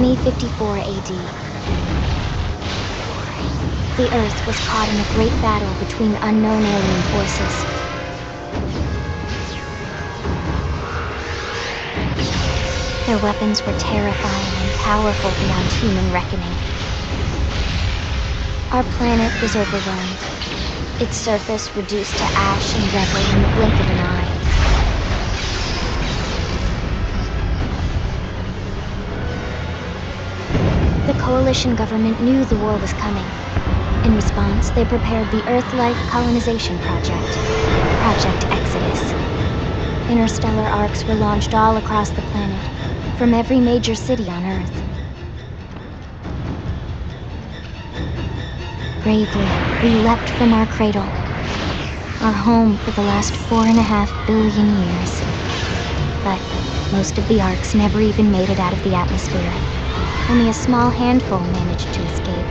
2054 AD. The Earth was caught in a great battle between unknown alien forces. Their weapons were terrifying and powerful beyond human reckoning. Our planet was overwhelmed, its surface reduced to ash and rubble in the blink of an eye. The Coalition government knew the war was coming. In response, they prepared the Earth-like colonization project, Project Exodus. Interstellar arcs were launched all across the planet, from every major city on Earth. Bravely, we leapt from our cradle, our home for the last 4.5 billion years. But most of the arcs never even made it out of the atmosphere. Only a small handful managed to escape.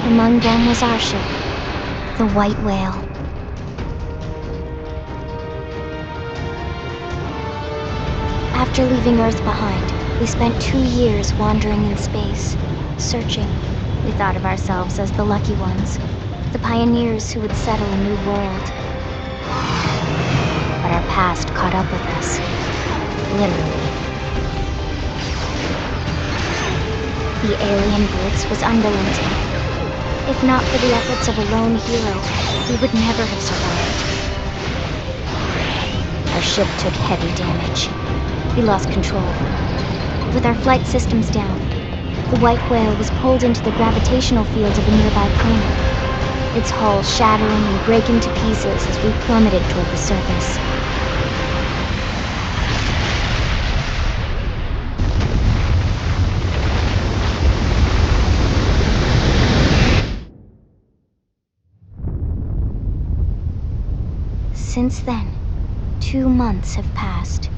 Among them was our ship, the White Whale. After leaving Earth behind, we spent 2 years wandering in space, searching. We thought of ourselves as the lucky ones, the pioneers who would settle a new world. But our past caught up with us, literally. The alien blitz was unrelenting. If not for the efforts of a lone hero, we would never have survived. Our ship took heavy damage. We lost control. With our flight systems down, the White Whale was pulled into the gravitational field of a nearby planet, its hull shattering and breaking to pieces as we plummeted toward the surface. Since then, 2 months have passed.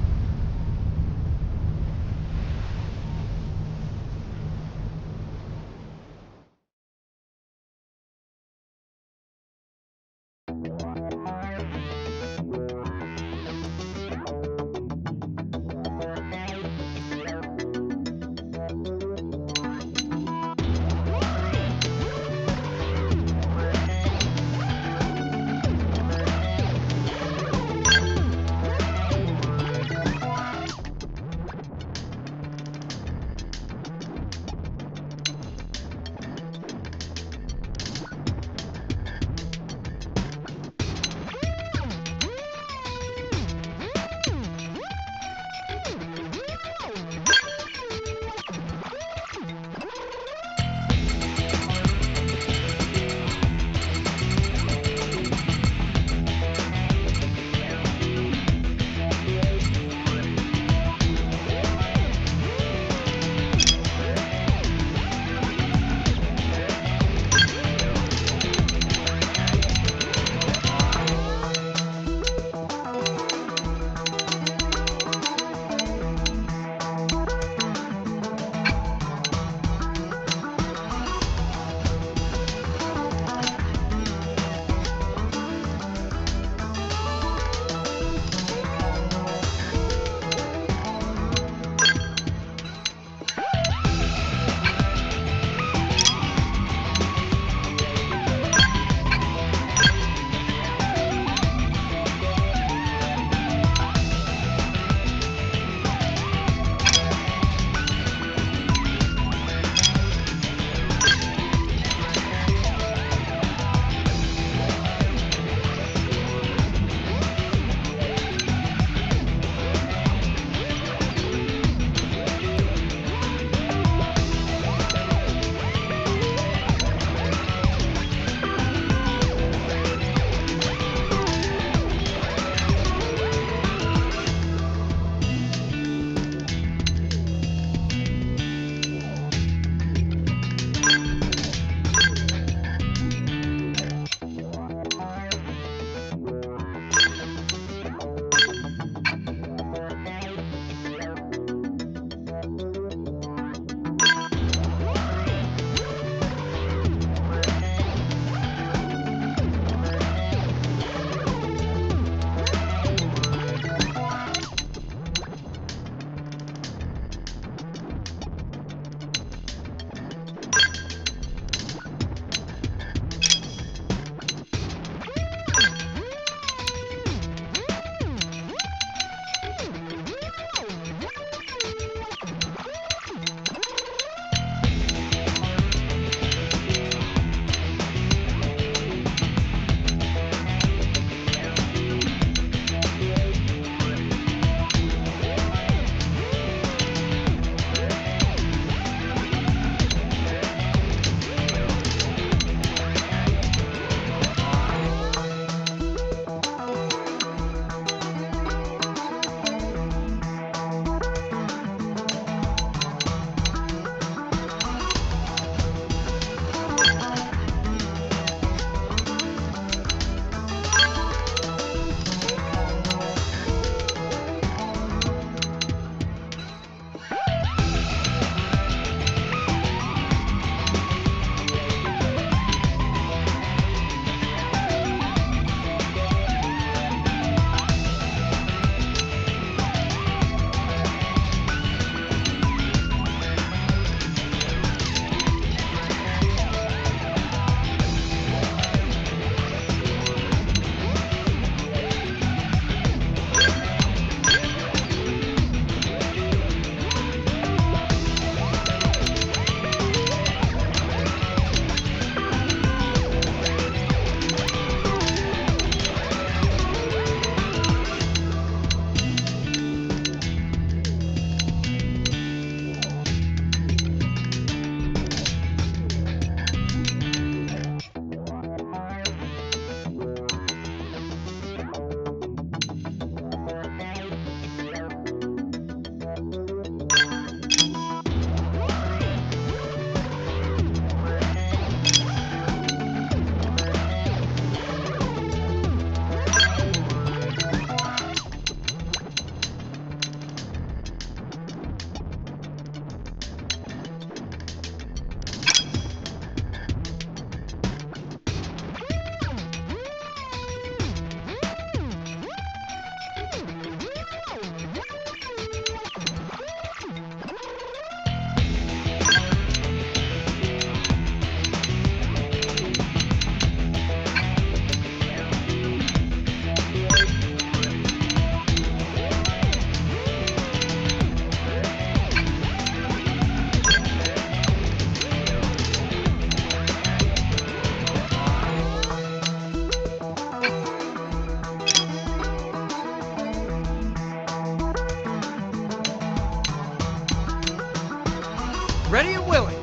Ready and willing.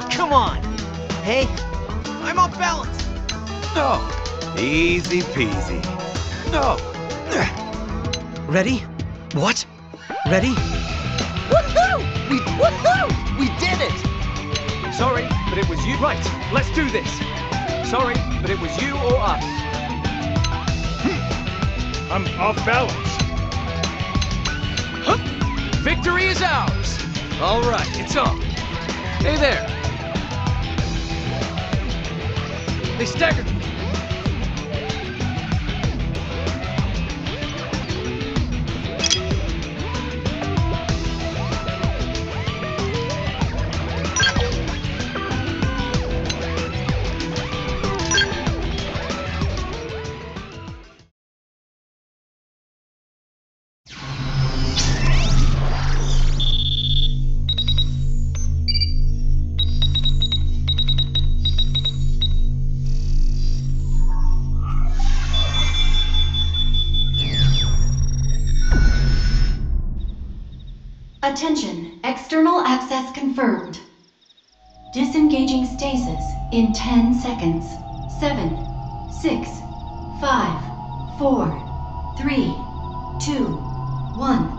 Come on. Hey, I'm off balance. No. Easy peasy. No. Ready? What? Ready? Woohoo! We did it! Sorry, but it was you. Right, let's do this. Sorry, but it was you or us. I'm off balance. Victory is ours! All right, it's on. Hey there. They staggered me. Attention, external access confirmed. Disengaging stasis in 10 seconds. 7, 6, 5, 4, 3, 2, 1.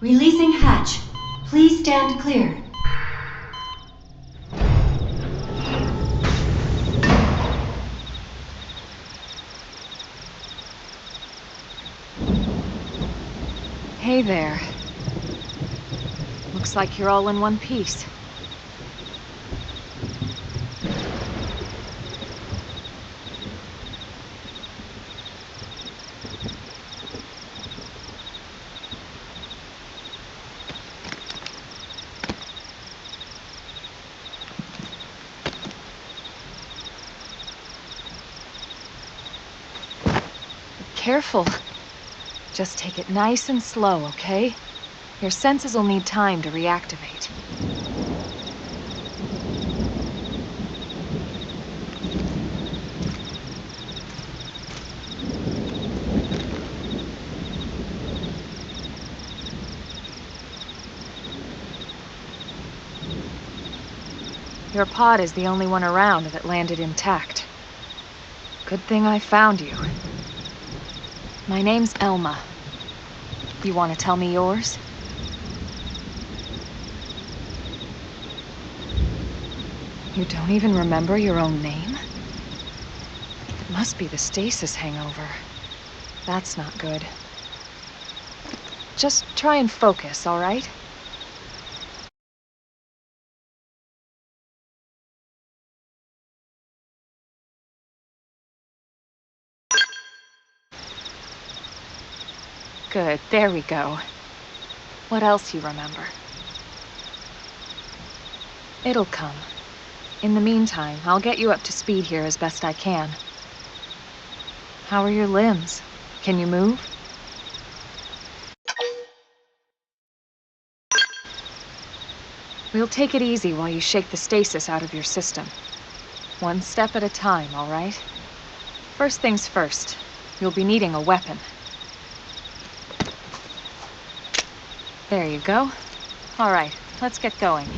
Releasing hatch. Please stand clear. Hey there. Looks like you're all in one piece. Careful. Just take it nice and slow, okay? Your senses will need time to reactivate. Your pod is the only one around that landed intact. Good thing I found you. My name's Elma. You want to tell me yours? You don't even remember your own name? It must be the stasis hangover. That's not good. Just try and focus, all right? Good, there we go. What else you remember? It'll come. In the meantime, I'll get you up to speed here as best I can. How are your limbs? Can you move? We'll take it easy while you shake the stasis out of your system. One step at a time, all right? First things first, you'll be needing a weapon. There you go. All right, let's get going.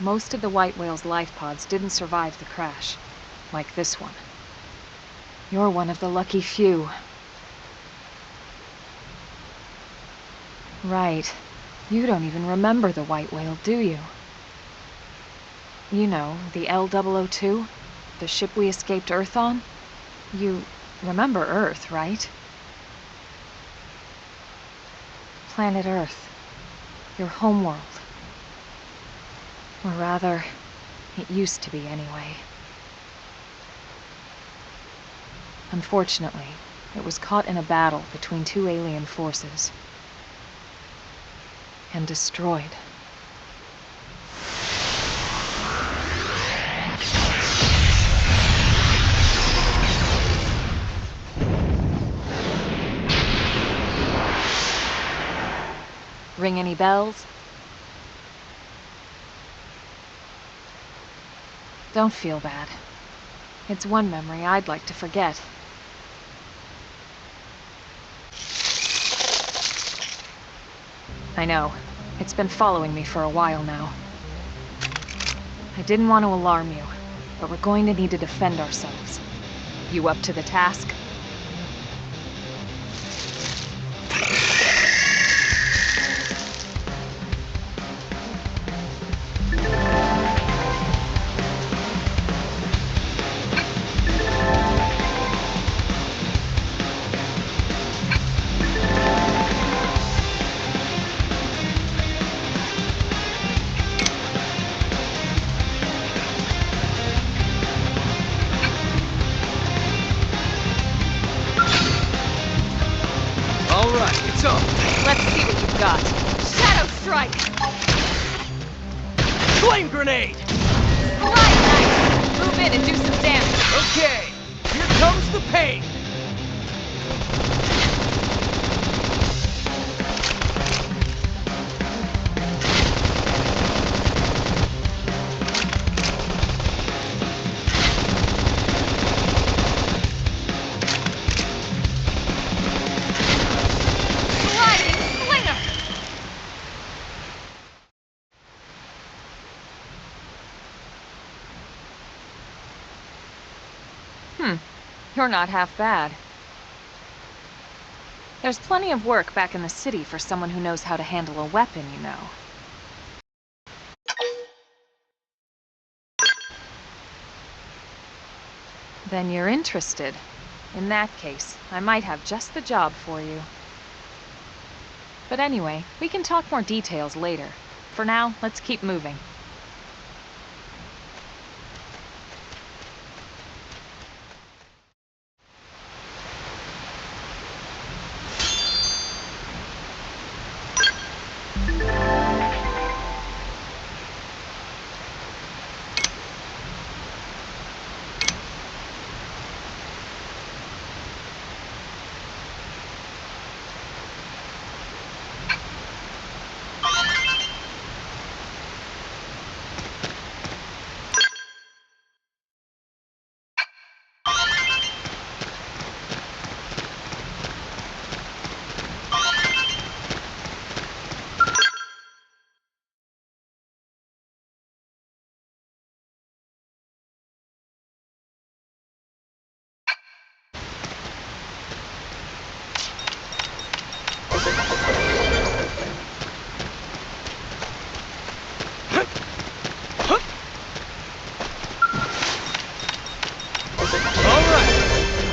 most of the white whale's life pods didn't survive the crash, like this one. You're one of the lucky few. Right. You don't even remember the white whale, do you? You know, the L002? The ship we escaped Earth on? You remember Earth, right? Planet Earth. Your homeworld. Or rather, it used to be anyway. Unfortunately, it was caught in a battle between two alien forces. And destroyed. Ring any bells? Don't feel bad. It's one memory I'd like to forget. I know. It's been following me for a while now. I didn't want to alarm you, but we're going to need to defend ourselves. You up to the task? Let's see what you've got. Shadow Strike! Flame Grenade! Right, nice! Move in and do some damage. Okay, here comes the pain! You're not half bad. There's plenty of work back in the city for someone who knows how to handle a weapon, you know. Then you're interested. In that case, I might have just the job for you. But anyway, we can talk more details later. For now, let's keep moving.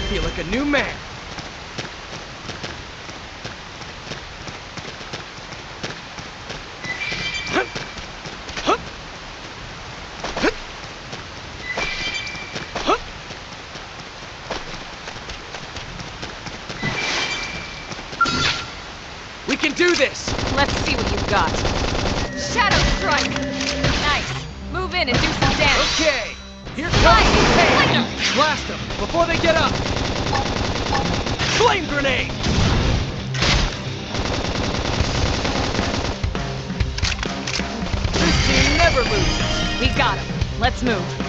Feel like a new man. We can do this! Let's see what you've got. Shadow Strike! Nice. Move in and do some damage. Okay, here comes the pain! Blast them before they get up! Flame Grenade! This team never loses! We got him. Let's move.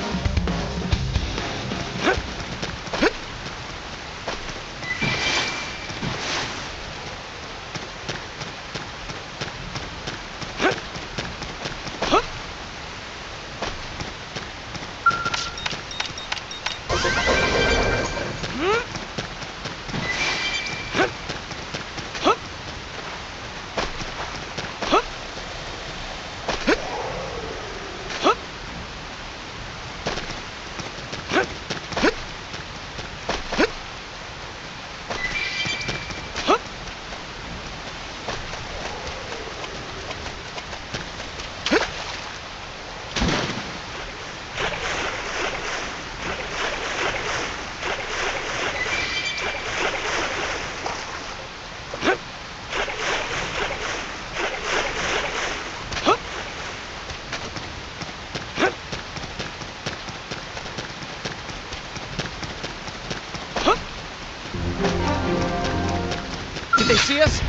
see us?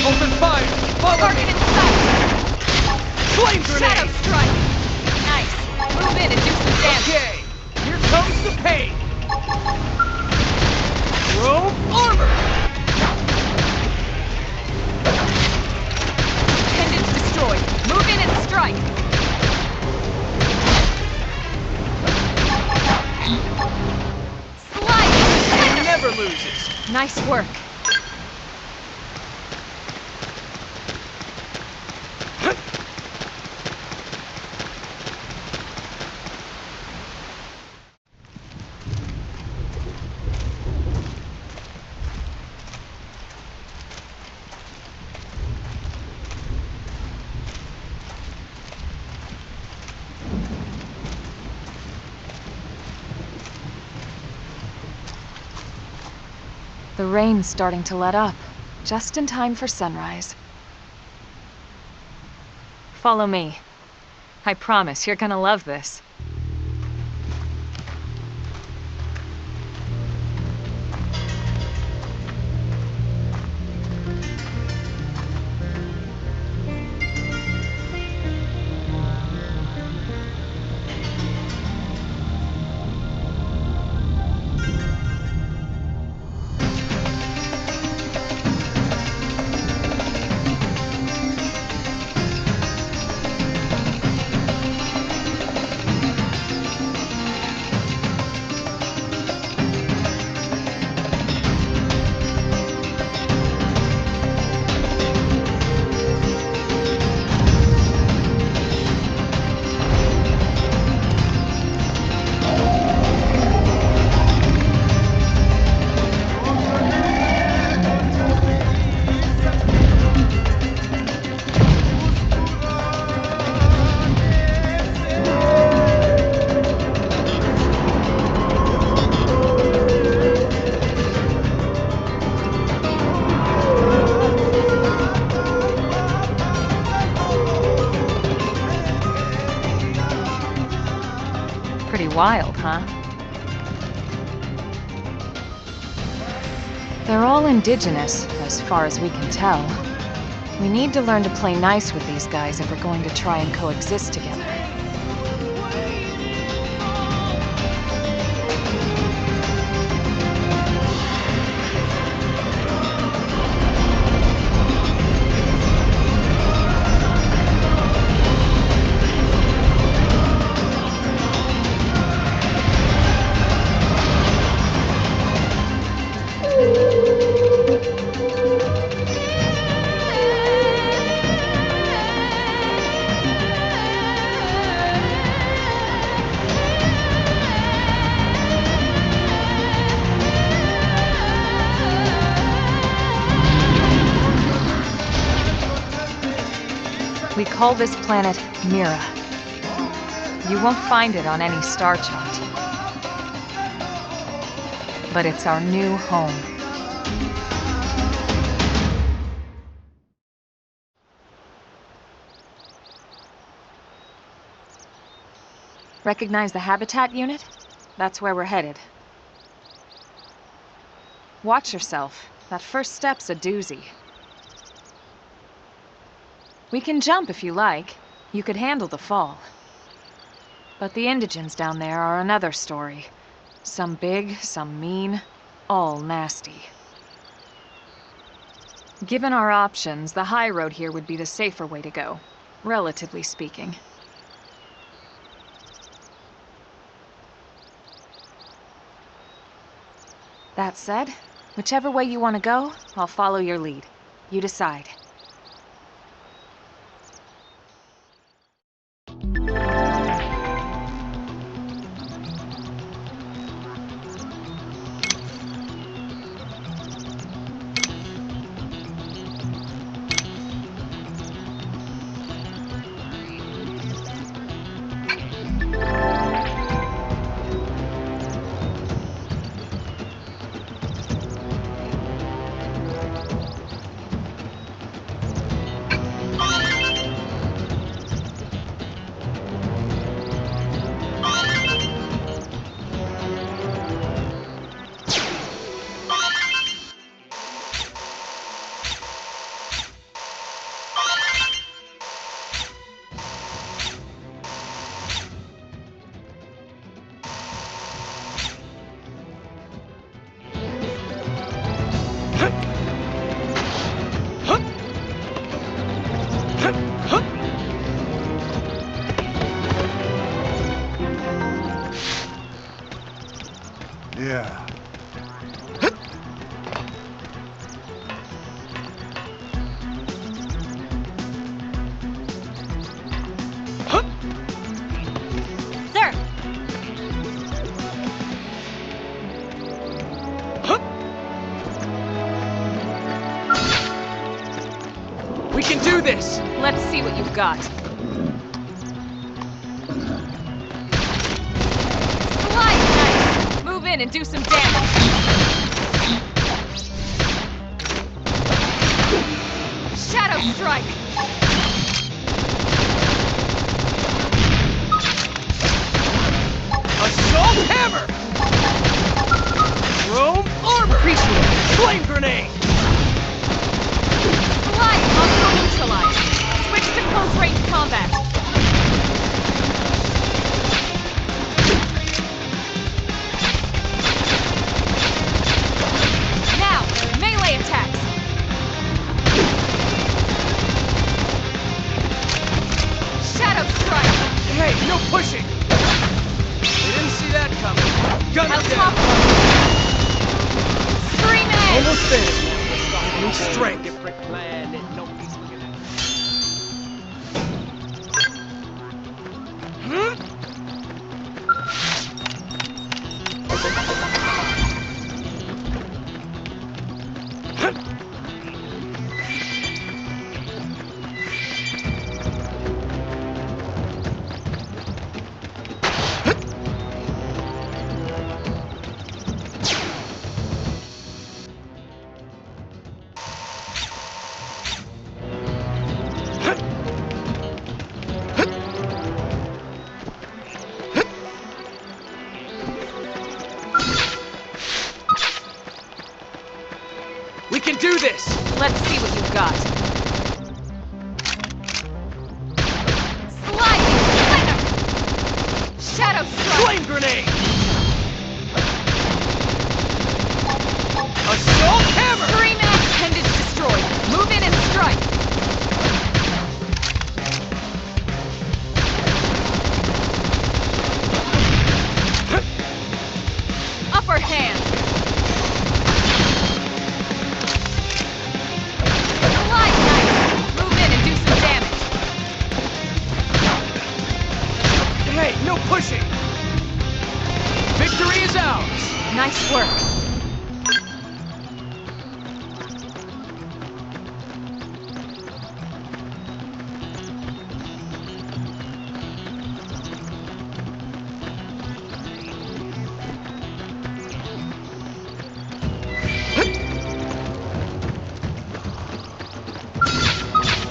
Open fire! Follow Target me! in sight! Flame Shadow grenade! strike! Nice. Move in and do some damage. Okay, here comes the pain! Chrome armor! Pendants destroyed. Move in and strike. Slide! It never loses! Nice work. The rain's starting to let up, just in time for sunrise. Follow me. I promise you're gonna love this. Pretty wild, huh? They're all indigenous, as far as we can tell. We need to learn to play nice with these guys if we're going to try and coexist together. We call this planet Mira. You won't find it on any star chart. But it's our new home. Recognize the habitat unit? That's where we're headed. Watch yourself. That first step's a doozy. We can jump if you like. You could handle the fall. But the indigents down there are another story. Some big, some mean, all nasty. Given our options, the high road here would be the safer way to go, relatively speaking. That said, whichever way you want to go, I'll follow your lead. You decide. Yeah. Sir! We can do this! Let's see what you've got. Slide knife! Move in and do some damage. Shadow strike! Assault hammer! Chrome armor! Appreciate it. Flame grenade! Slide muscle neutralized. Switch to close range combat. Now, melee attacks. Shadow strike. Hey, no pushing! They didn't see that coming. Gun I'll down! top one. Scream edge. Almost there. New strength. Different plan and nobody's looking at We can do this! Let's see what you've got. Sliding splinter! Shadow strike! Flame grenade! Assault hammer! Scream edge appendage destroyed. Move in and strike. Upper hand. Slide knife. Move in and do some damage. Hey, no pushing! Victory is ours! Nice work.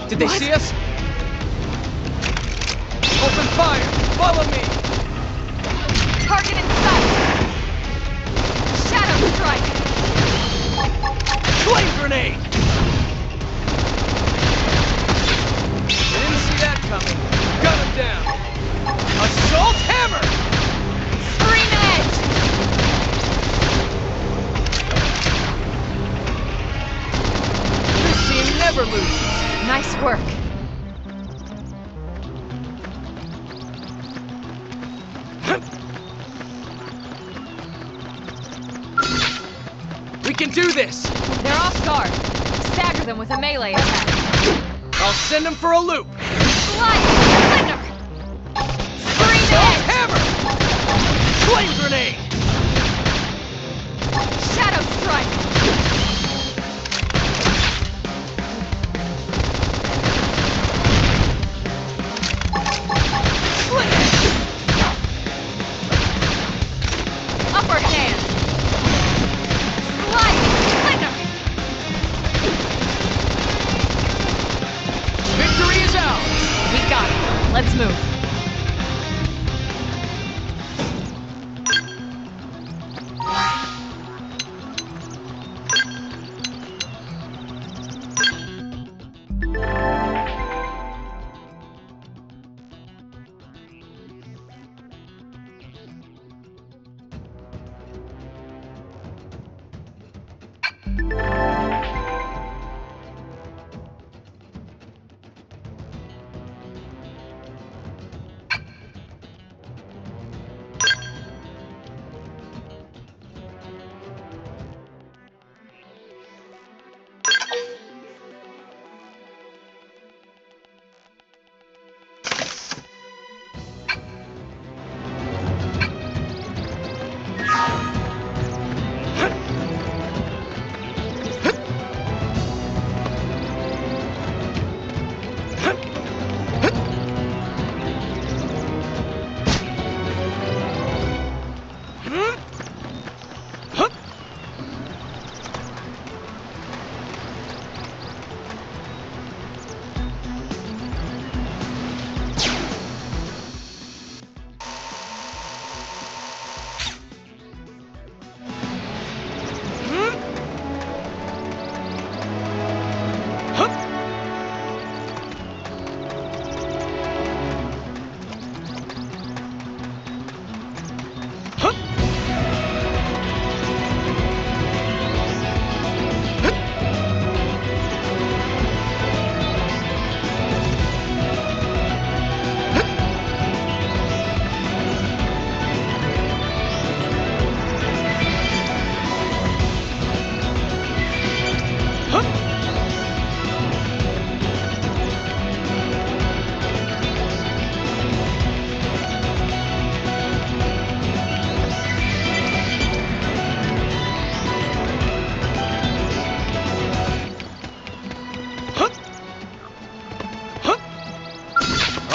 Did they see us? Open fire! Follow me! Target in sight. Shadow strike. Flame grenade! They didn't see that coming. Gun him down! Assault hammer! Scream edge. This team never loses! Nice work. We can do this! They're off guard. Stagger them with a melee attack. I'll send them for a loop! Slide splinter. Scream Assault edge. hammer! Flame grenade! Shadow strike. Upper hand. Sliding splinter. Victory is ours! We got it. Let's move.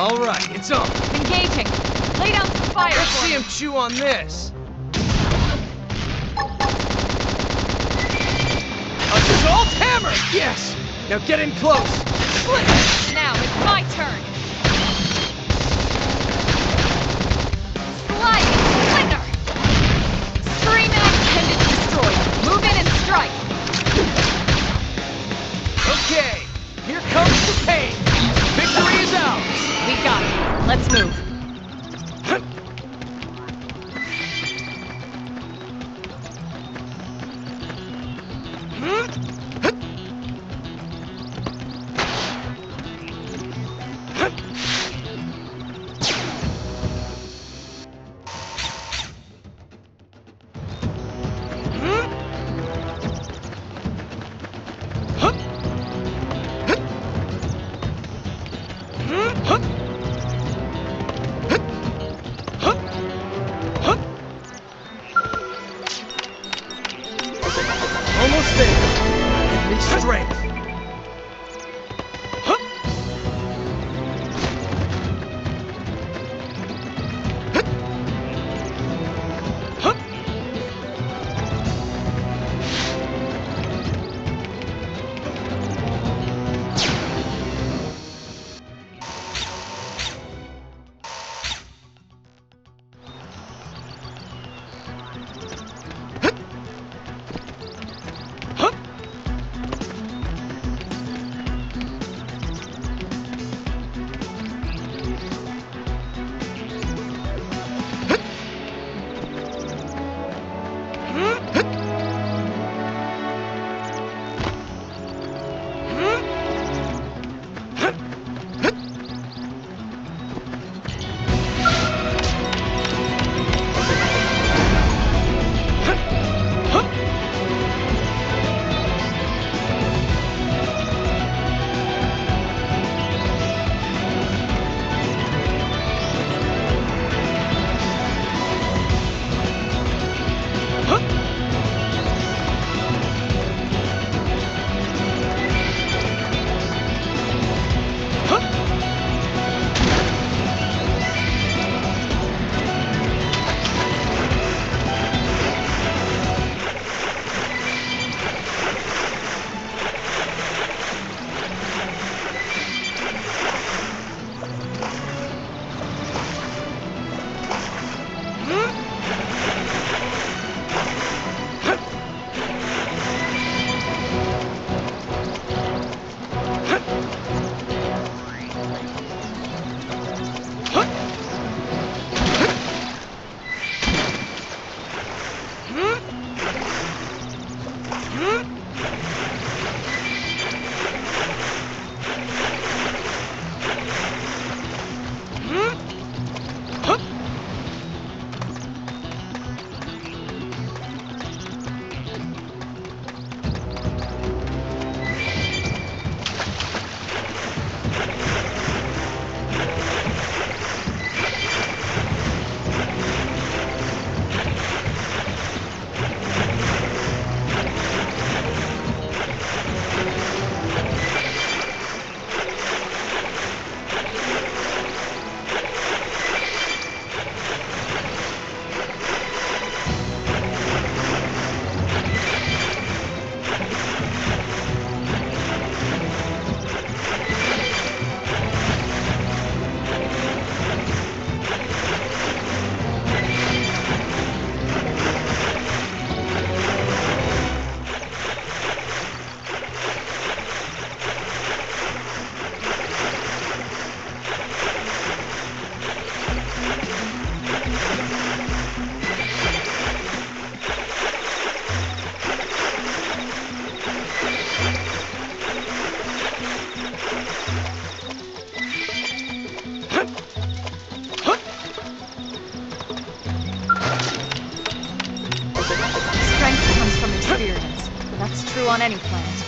All right, it's on. Engaging. Lay down some fire Let's for see me. him chew on this. Assault hammer! Yes! Now get in close. Split! Now it's my turn. Sliding slither! Scream intended to destroy. Move in and strike. Okay, here comes the pain. Victory is ours. We got it. Let's move. Almost there. Give me strength. That's true on any planet.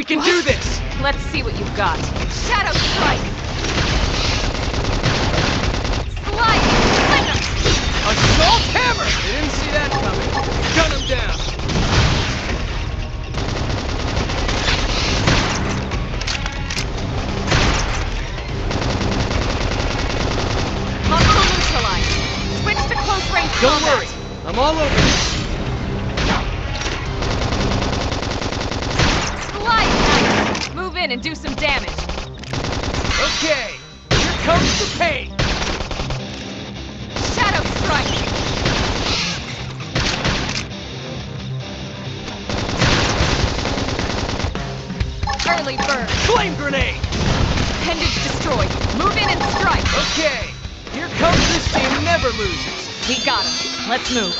can do this! Let's see what you've got. Shadow Strike! Slide! Splinter! Assault Hammer! They didn't see that coming. Gun him down! Hostile neutralized. Switch to close range Don't combat. worry, I'm all over this. Slide Knight! Move in and do some damage. Okay, here comes the pain! Shadow Strike! Early burn. Flame Grenade! Appendage destroyed. Move in and strike. Okay, here comes this team never loses. We got him. Let's move.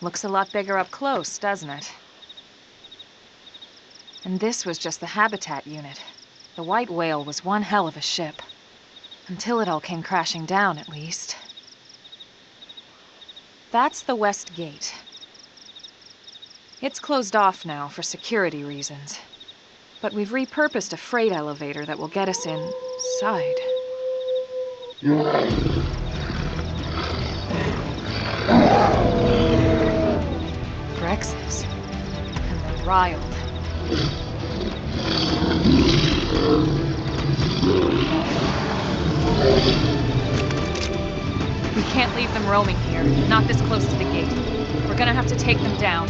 Looks a lot bigger up close, doesn't it? And this was just the habitat unit. The white whale was one hell of a ship. Until it all came crashing down, at least. That's the west gate. It's closed off now for security reasons. But we've repurposed a freight elevator that will get us inside. Rexes. And they're riled. We can't leave them roaming here, not this close to the gate. We're gonna have to take them down.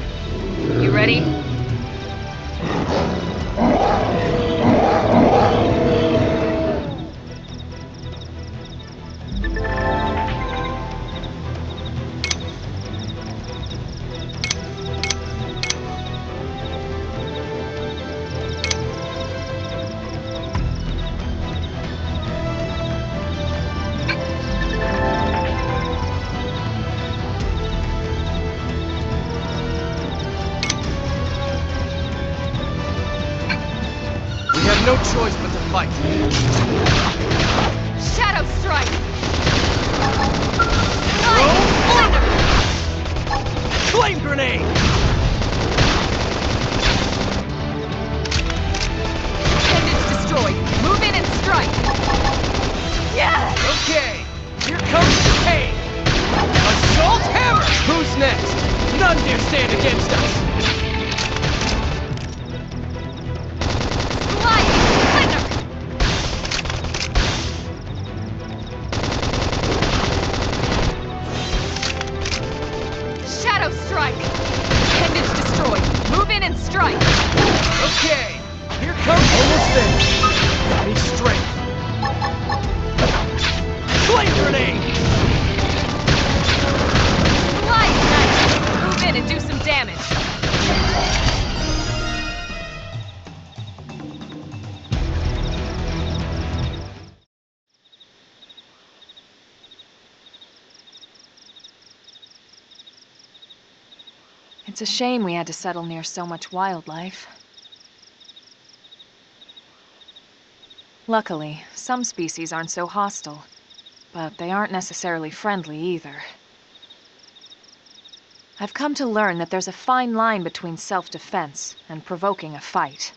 You ready? No choice but to fight. Shadow Strike! Throw order! Flame Grenade! Appendage destroyed. Move in and strike. Yes! Okay, here comes the pain. Assault Hammer! Who's next? None dare stand against us. Shadow Strike! Appendage destroyed. Move in and strike. Okay, here comes almost finished. I need strength. Flame Grenade! Light Knight! Move in and do some damage. It's a shame we had to settle near so much wildlife. Luckily, some species aren't so hostile, but they aren't necessarily friendly either. I've come to learn that there's a fine line between self-defense and provoking a fight.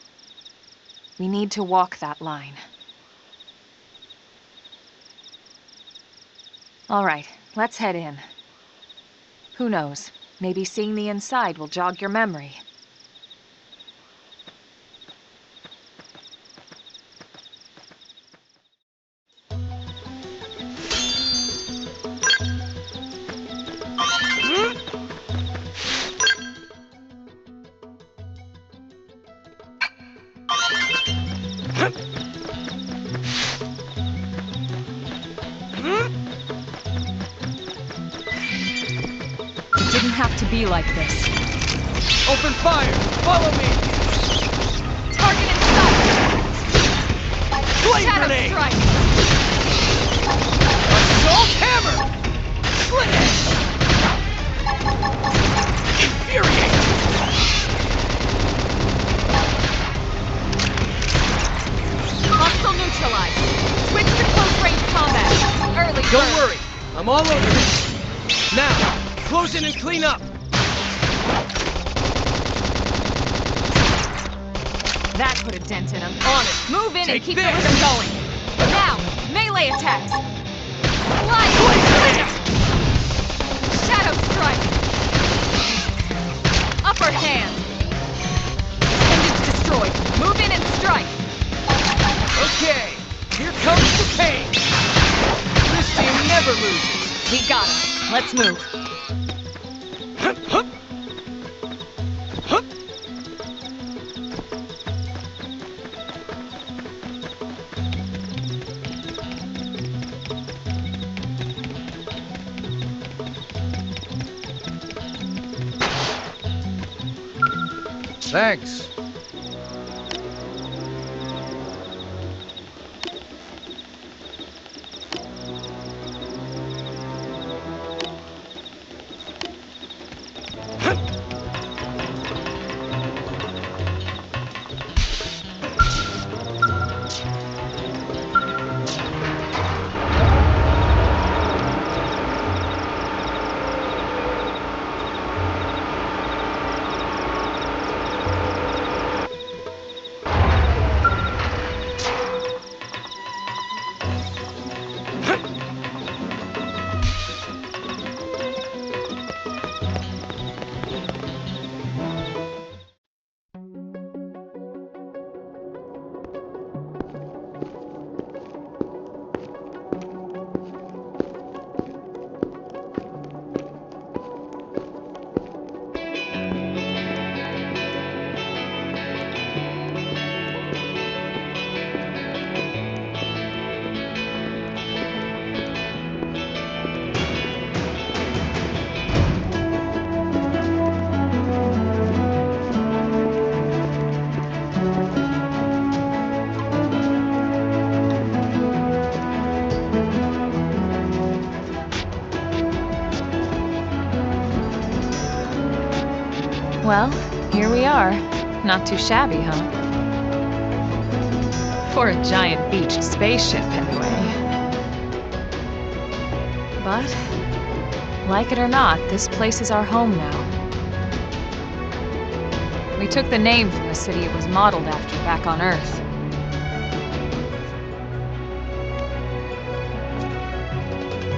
We need to walk that line. All right, let's head in. Who knows? Maybe seeing the inside will jog your memory. It didn't have to be like this. Open fire! Follow me! Target in sight! Flame Shadow Grenade! Strike! Assault Hammer! Slit Edge! Infuriate! Don't worry, I'm all over this. Now, close in and clean up. That put a dent in him. On it. Move in and Take keep this. the rhythm going. Now, melee attacks. Fly! Shadow strike. Upper hand. Appendage destroyed. Move in and strike. Okay, here comes the pain. This team never loses. We got him. Let's move. Hup, hup. Hup. Thanks. Well, here we are. Not too shabby, huh? For a giant beached spaceship, anyway. But, like it or not, this place is our home now. We took the name from the city it was modeled after back on Earth.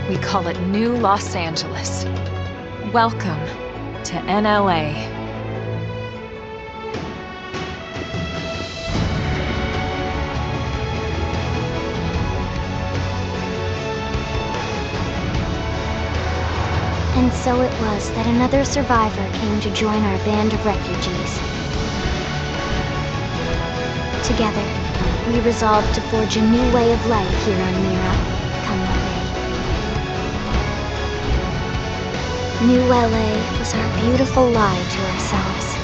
We call it New Los Angeles. Welcome to NLA. And so it was that another survivor came to join our band of refugees. Together, we resolved to forge a new way of life here on Mira, come what may. New LA was our beautiful lie to ourselves.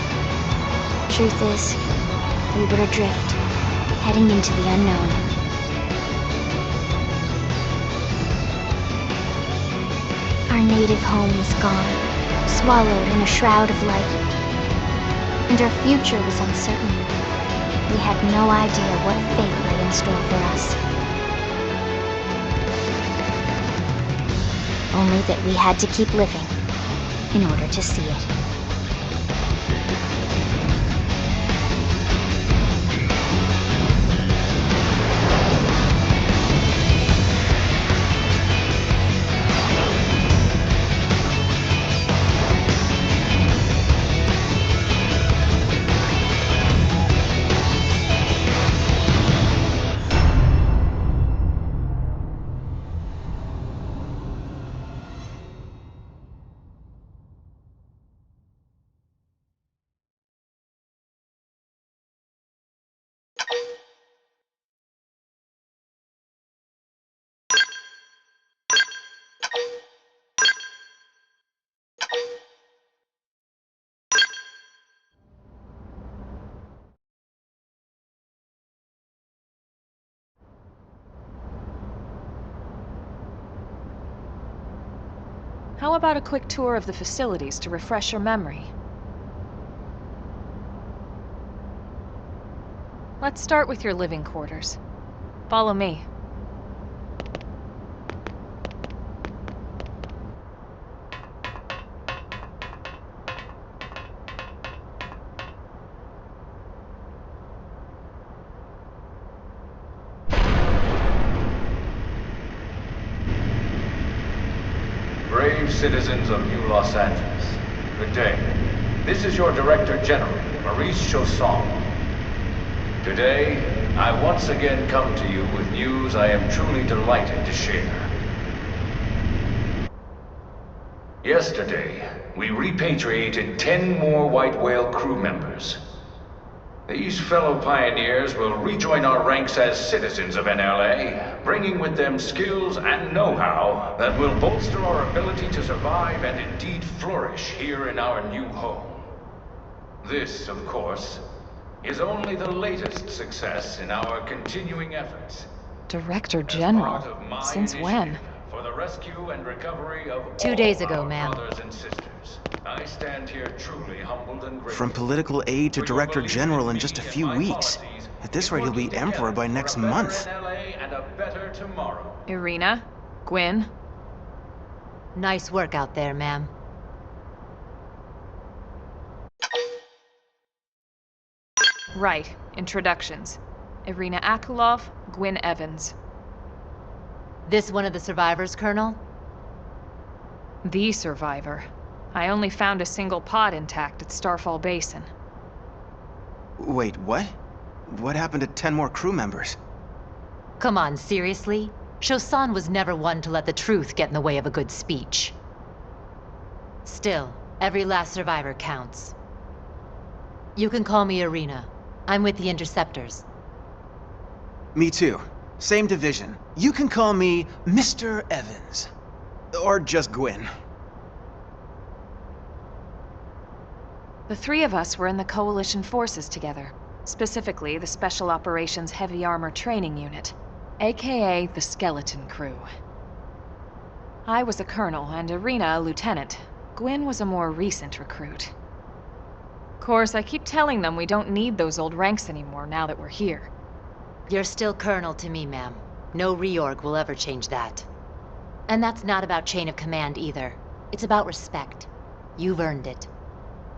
Truth is, we were adrift, heading into the unknown. Our native home was gone, swallowed in a shroud of light. And our future was uncertain. We had no idea what fate lay in store for us. Only that we had to keep living in order to see it. How about a quick tour of the facilities to refresh your memory? Let's start with your living quarters. Follow me. brave citizens of New Los Angeles. Good day. This is your Director General, Maurice Chausson. Today, I once again come to you with news I am truly delighted to share. Yesterday, we repatriated 10 more White Whale crew members. These fellow pioneers will rejoin our ranks as citizens of NLA, bringing with them skills and know-how that will bolster our ability to survive and indeed flourish here in our new home. This, of course, is only the latest success in our continuing efforts. Director As General? part of my Since when? initiative for the rescue and recovery of 2 all days ago, our ma'am. brothers and sisters, I stand here truly humbled and grateful. From political aide to For your Director belief General in me just a and few my weeks. policies At this in rate, he'll be working Emperor by together next for a better month. NLA and a better tomorrow. Irina? Gwyn? Nice work out there, ma'am. Right. Introductions. Irina Akulov, Gwyn Evans. This one of the survivors, Colonel? The survivor. I only found a single pod intact at Starfall Basin. Wait, what? What happened to 10 more crew members? Come on, seriously? Chausson was never one to let the truth get in the way of a good speech. Still, every last survivor counts. You can call me Irina. I'm with the Interceptors. Me too. Same division. You can call me Mr. Evans. Or just Gwyn. The three of us were in the Coalition forces together. Specifically, the Special Operations Heavy Armor Training Unit, aka the Skeleton Crew. I was a colonel and Irina a lieutenant. Gwyn was a more recent recruit. Of course, I keep telling them we don't need those old ranks anymore now that we're here. You're still Colonel to me, ma'am. No reorg will ever change that. And that's not about chain of command either. It's about respect. You've earned it.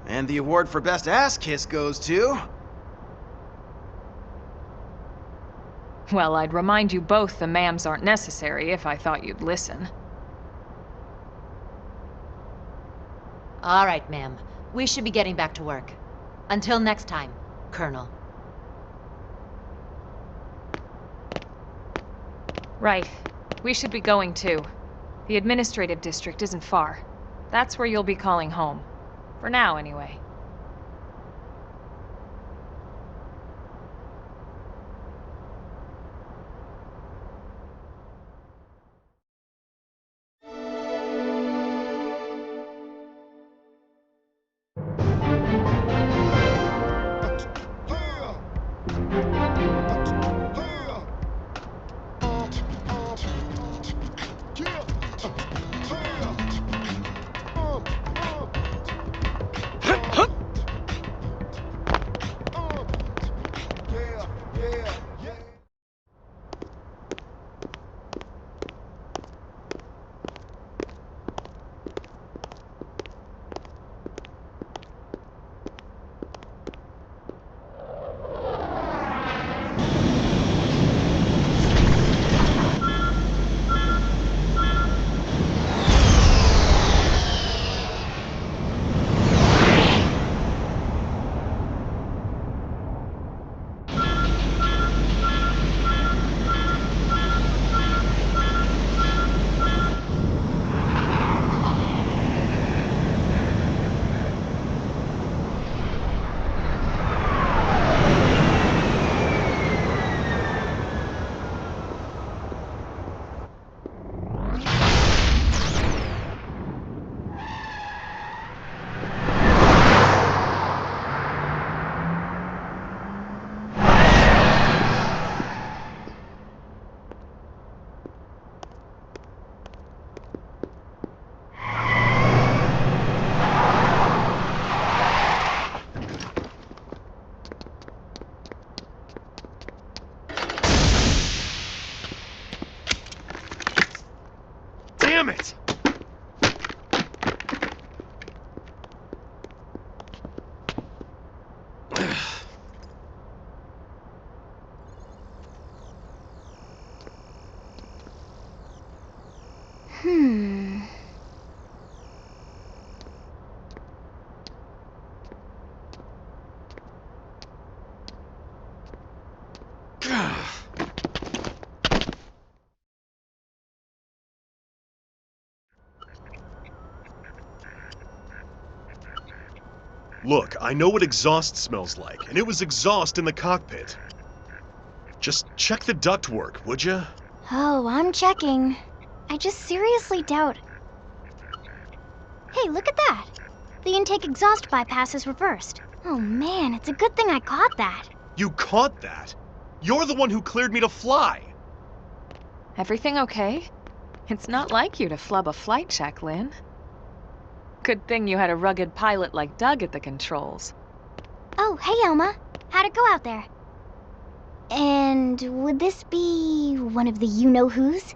And the award for Best Ass Kiss goes to... Well, I'd remind you both the ma'ams aren't necessary if I thought you'd listen. All right, ma'am. We should be getting back to work. Until next time, Colonel. Right. We should be going too. The administrative district isn't far. That's where you'll be calling home. For now, anyway. Damn it! Look, I know what exhaust smells like, and it was exhaust in the cockpit. Just check the ductwork, would ya? Oh, I'm checking. I just seriously doubt... Hey, look at that! The intake exhaust bypass is reversed. Oh man, it's a good thing I caught that. You caught that? You're the one who cleared me to fly! Everything okay? It's not like you to flub a flight check, Lynn. Good thing you had a rugged pilot like Doug at the controls. Oh, hey Elma. How'd it go out there? And would this be one of the you-know-whos?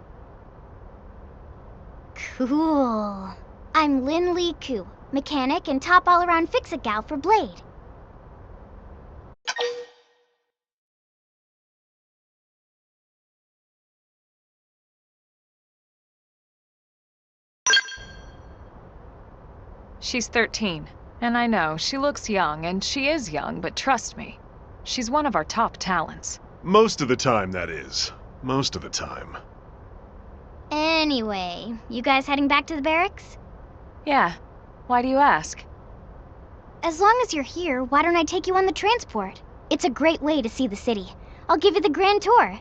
Cool. I'm Lynn Lee Koo, mechanic and top all-around fix-it gal for Blade. She's 13, and I know, she looks young, and she is young, but trust me, she's one of our top talents. Most of the time, that is. Most of the time. Anyway, you guys heading back to the barracks? Yeah. Why do you ask? As long as you're here, why don't I take you on the transport? It's a great way to see the city. I'll give you the grand tour.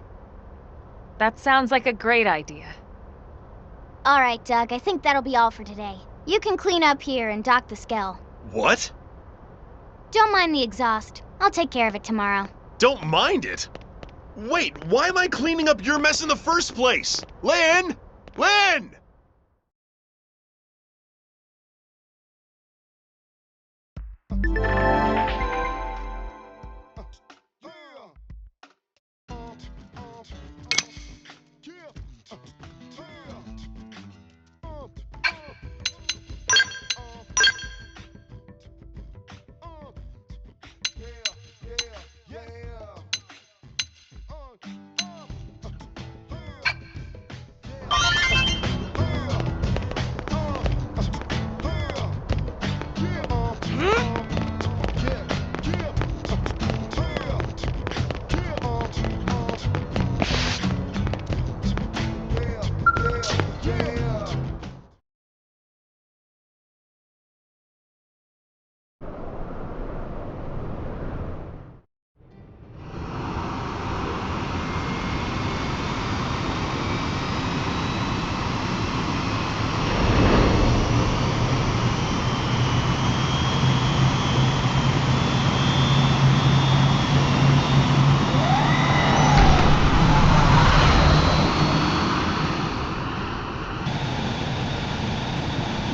That sounds like a great idea. Alright, Doug, I think that'll be all for today. You can clean up here and dock the Skell. What? Don't mind the exhaust. I'll take care of it tomorrow. Don't mind it? Wait, why am I cleaning up your mess in the first place? Lynn! Lynn!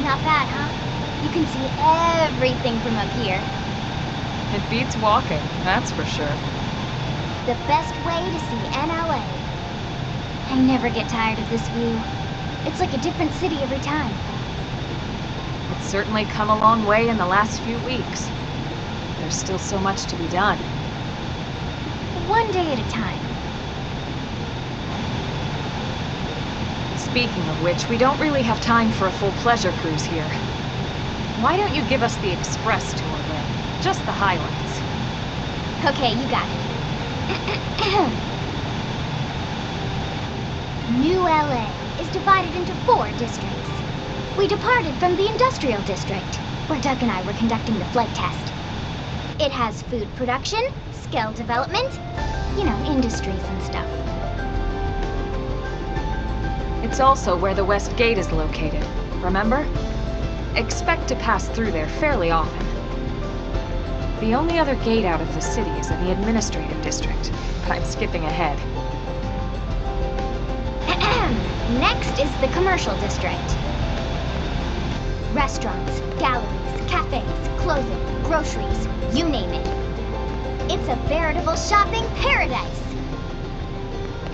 Not bad, huh? You can see everything from up here. It beats walking, that's for sure. The best way to see NLA. I never get tired of this view. It's like a different city every time. It's certainly come a long way in the last few weeks. There's still so much to be done. One day at a time. Speaking of which, we don't really have time for a full pleasure cruise here. Why don't you give us the express tour, Lynn? Just the highlights. Okay, you got it. New LA is divided into 4 districts. We departed from the industrial district, where Doug and I were conducting the flight test. It has food production, skill development, you know, industries and stuff. It's also where the West Gate is located, remember? Expect to pass through there fairly often. The only other gate out of the city is in the administrative district, but I'm skipping ahead. Next is the commercial district. Restaurants, galleries, cafes, clothing, groceries, you name it. It's a veritable shopping paradise.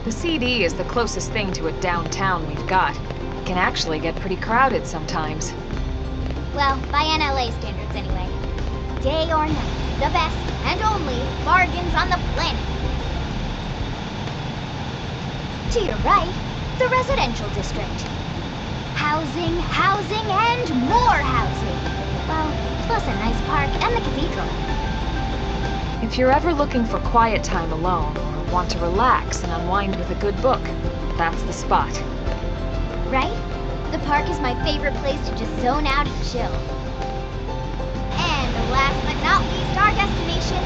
The CD is the closest thing to a downtown we've got. It can actually get pretty crowded sometimes. Well, by NLA standards anyway. Day or night, the best and only bargains on the planet. To your right, the residential district. Housing, housing, and more housing. Well, plus a nice park and the cathedral. If you're ever looking for quiet time alone, or want to relax and unwind with a good book, that's the spot. Right? The park is my favorite place to just zone out and chill. And the last but not least, our destination,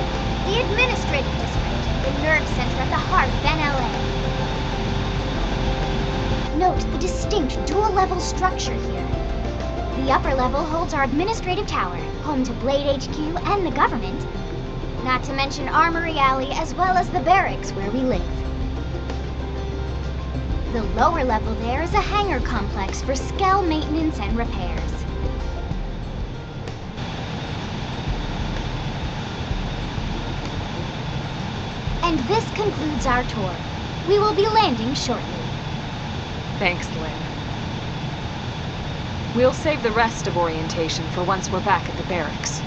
the Administrative District, the nerve center at the heart of NLA. Note the distinct dual-level structure here. The upper level holds our administrative tower, home to Blade HQ and the government. Not to mention Armory Alley, as well as the barracks where we live. The lower level there is a hangar complex for Skell maintenance and repairs. And this concludes our tour. We will be landing shortly. Thanks, Lynn. We'll save the rest of orientation for once we're back at the barracks.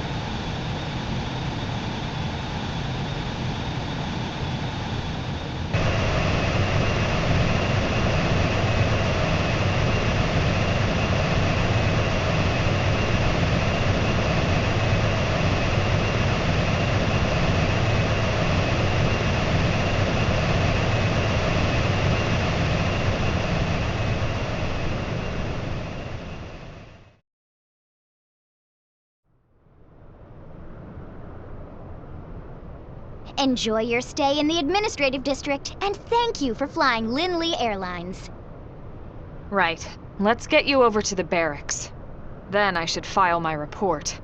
Enjoy your stay in the Administrative District, and thank you for flying Linley Airlines. Right. Let's get you over to the barracks. Then I should file my report.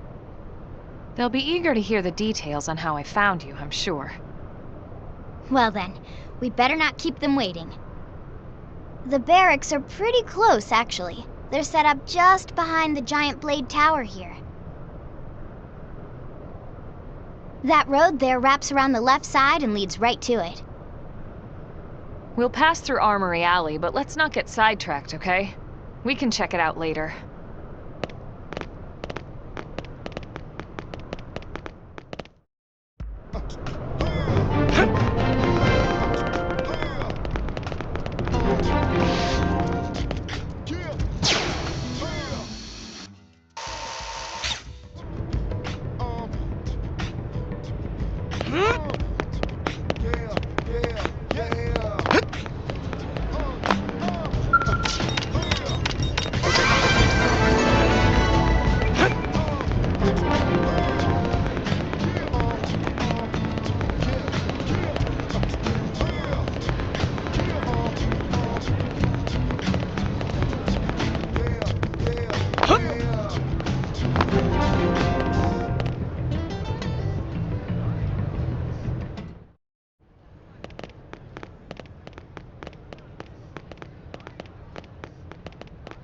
They'll be eager to hear the details on how I found you, I'm sure. Well then, we better not keep them waiting. The barracks are pretty close, actually. They're set up just behind the giant blade tower here. That road there wraps around the left side and leads right to it. We'll pass through Armory Alley, but let's not get sidetracked, okay? We can check it out later.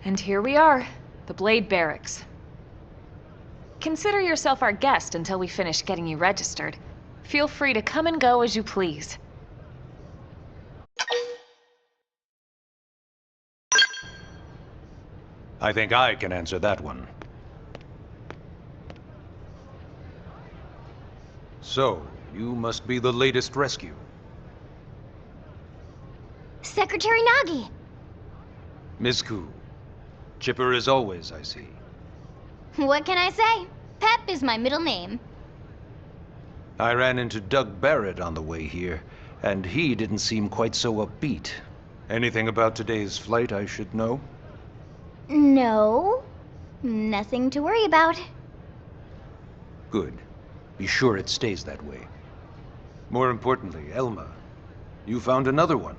And here we are, the Blade Barracks. Consider yourself our guest until we finish getting you registered. Feel free to come and go as you please. I think I can answer that one. So, you must be the latest rescue. Secretary Nagi! Ms. Koo. Chipper as always, I see. What can I say? Pep is my middle name. I ran into Doug Barrett on the way here, and he didn't seem quite so upbeat. Anything about today's flight I should know? No. Nothing to worry about. Good. Be sure it stays that way. More importantly, Elma, you found another one.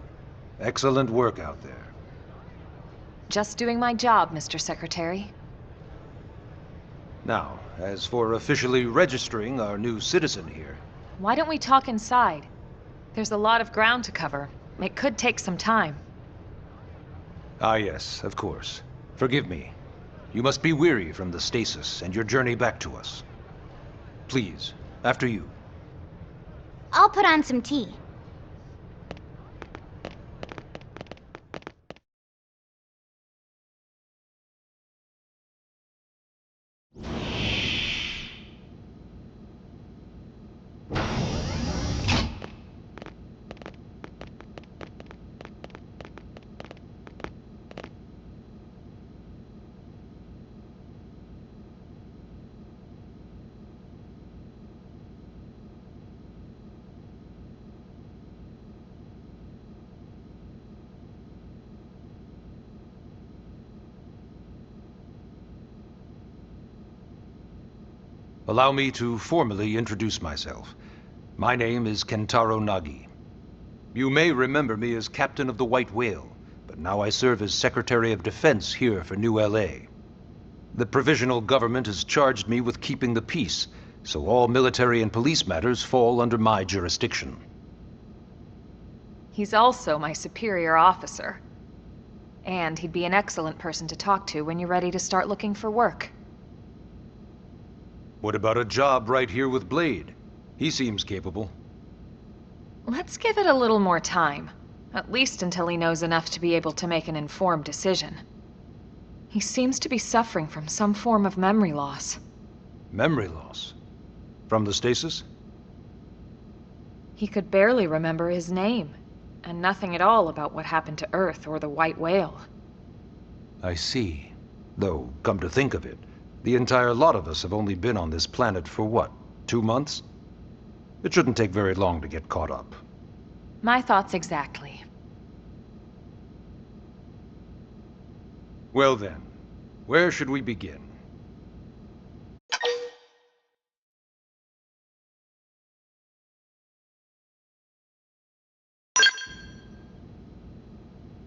Excellent work out there. Just doing my job, Mr. Secretary. Now, as for officially registering our new citizen here... Why don't we talk inside? There's a lot of ground to cover. It could take some time. Ah yes, of course. Forgive me. You must be weary from the stasis and your journey back to us. Please, after you. I'll put on some tea. Allow me to formally introduce myself. My name is Kentaro Nagi. You may remember me as Captain of the White Whale, but now I serve as Secretary of Defense here for New LA. The provisional government has charged me with keeping the peace, so all military and police matters fall under my jurisdiction. He's also my superior officer. And he'd be an excellent person to talk to when you're ready to start looking for work. What about a job right here with Blade? He seems capable. Let's give it a little more time. At least until he knows enough to be able to make an informed decision. He seems to be suffering from some form of memory loss. Memory loss? From the stasis? He could barely remember his name, and nothing at all about what happened to Earth or the White Whale. I see. Though, come to think of it, the entire lot of us have only been on this planet for what, 2 months? It shouldn't take very long to get caught up. My thoughts exactly. Well then, where should we begin?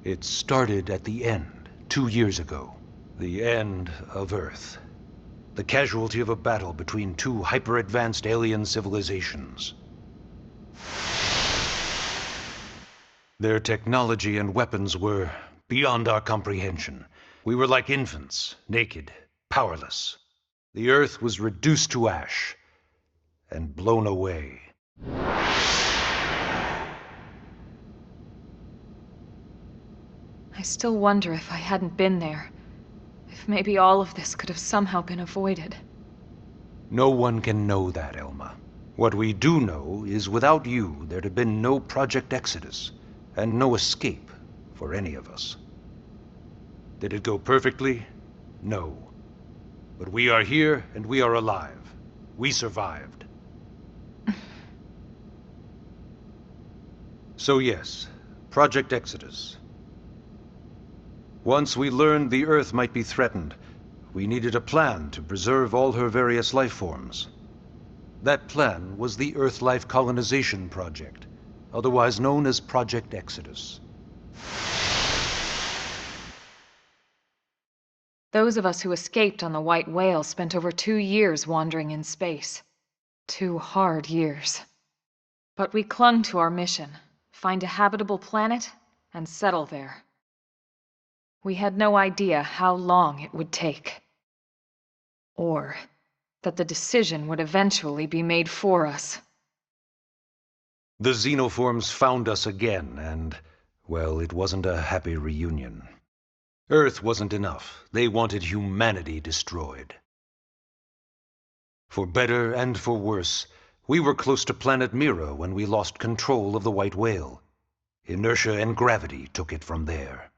It started at the end, 2 years ago. The end of Earth. The casualty of a battle between two hyper-advanced alien civilizations. Their technology and weapons were beyond our comprehension. We were like infants, naked, powerless. The Earth was reduced to ash and blown away. I still wonder if I hadn't been there. If maybe all of this could have somehow been avoided. No one can know that, Elma. What we do know is without you, there'd have been no Project Exodus, and no escape for any of us. Did it go perfectly? No. But we are here, and we are alive. We survived. So yes, Project Exodus. Once we learned the Earth might be threatened, we needed a plan to preserve all her various life forms. That plan was the Earth Life Colonization Project, otherwise known as Project Exodus. Those of us who escaped on the White Whale spent over 2 years wandering in space. 2 hard years. But we clung to our mission, find a habitable planet, and settle there. We had no idea how long it would take. Or that the decision would eventually be made for us. The xenoforms found us again, and, well, it wasn't a happy reunion. Earth wasn't enough. They wanted humanity destroyed. For better and for worse, we were close to planet Mira when we lost control of the White Whale. Inertia and gravity took it from there.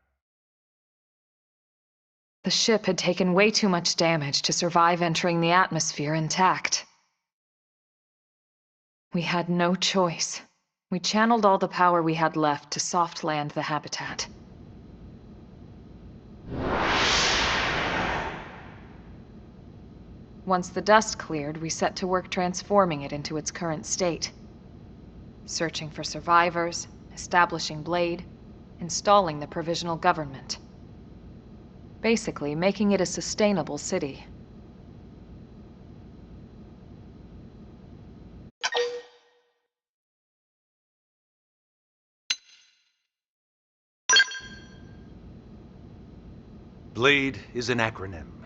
The ship had taken way too much damage to survive entering the atmosphere intact. We had no choice. We channeled all the power we had left to soft land the habitat. Once the dust cleared, we set to work transforming it into its current state. Searching for survivors, establishing Blade, installing the provisional government. Basically, making it a sustainable city. BLADE is an acronym.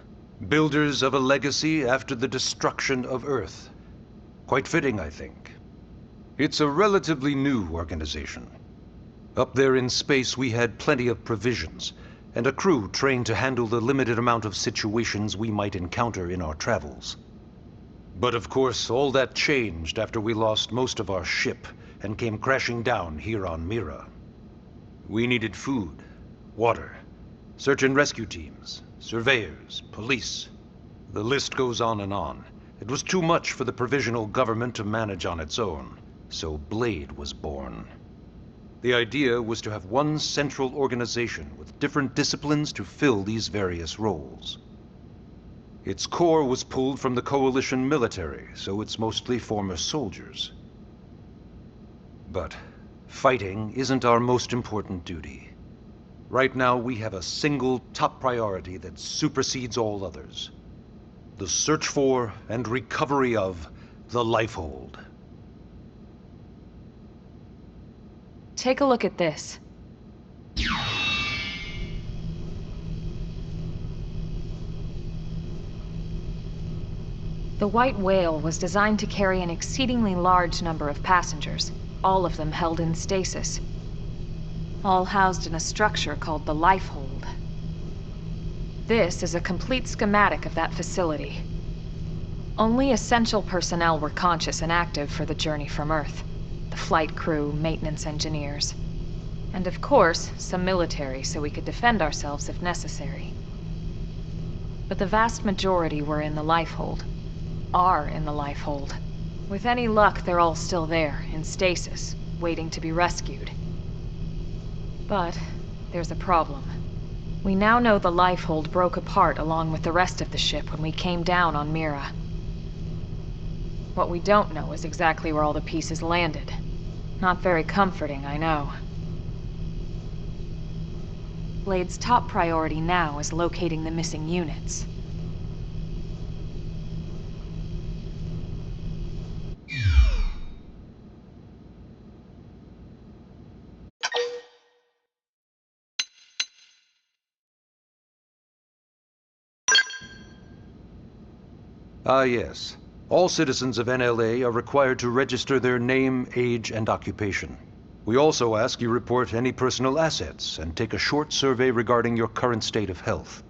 Builders of a legacy after the destruction of Earth. Quite fitting, I think. It's a relatively new organization. Up there in space, we had plenty of provisions, and a crew trained to handle the limited amount of situations we might encounter in our travels. But of course, all that changed after we lost most of our ship and came crashing down here on Mira. We needed food, water, search and rescue teams, surveyors, police. The list goes on and on. It was too much for the provisional government to manage on its own, so Blade was born. The idea was to have one central organization with different disciplines to fill these various roles. Its core was pulled from the Coalition military, so it's mostly former soldiers. But fighting isn't our most important duty. Right now, we have a single top priority that supersedes all others. The search for and recovery of the Lifehold. Take a look at this. The White Whale was designed to carry an exceedingly large number of passengers, all of them held in stasis. All housed in a structure called the Lifehold. This is a complete schematic of that facility. Only essential personnel were conscious and active for the journey from Earth. The flight crew, maintenance engineers. And of course, some military so we could defend ourselves if necessary. But the vast majority were in the Lifehold. Are in the Lifehold. With any luck, they're all still there, in stasis, waiting to be rescued. But there's a problem. We now know the Lifehold broke apart along with the rest of the ship when we came down on Mira. What we don't know is exactly where all the pieces landed. Not very comforting, I know. Blade's top priority now is locating the missing units. Ah, yes. All citizens of NLA are required to register their name, age, and occupation. We also ask you report any personal assets and take a short survey regarding your current state of health.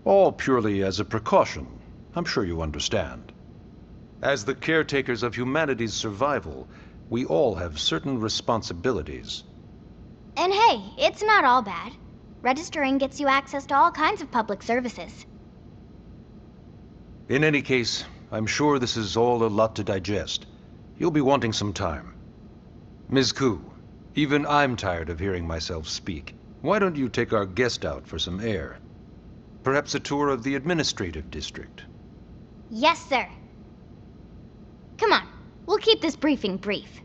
All purely as a precaution. I'm sure you understand. As the caretakers of humanity's survival, we all have certain responsibilities. And hey, it's not all bad. Registering gets you access to all kinds of public services. In any case, I'm sure this is all a lot to digest. You'll be wanting some time. Ms. Koo, even I'm tired of hearing myself speak. Why don't you take our guest out for some air? Perhaps a tour of the administrative district. Yes, sir. Come on, we'll keep this briefing brief.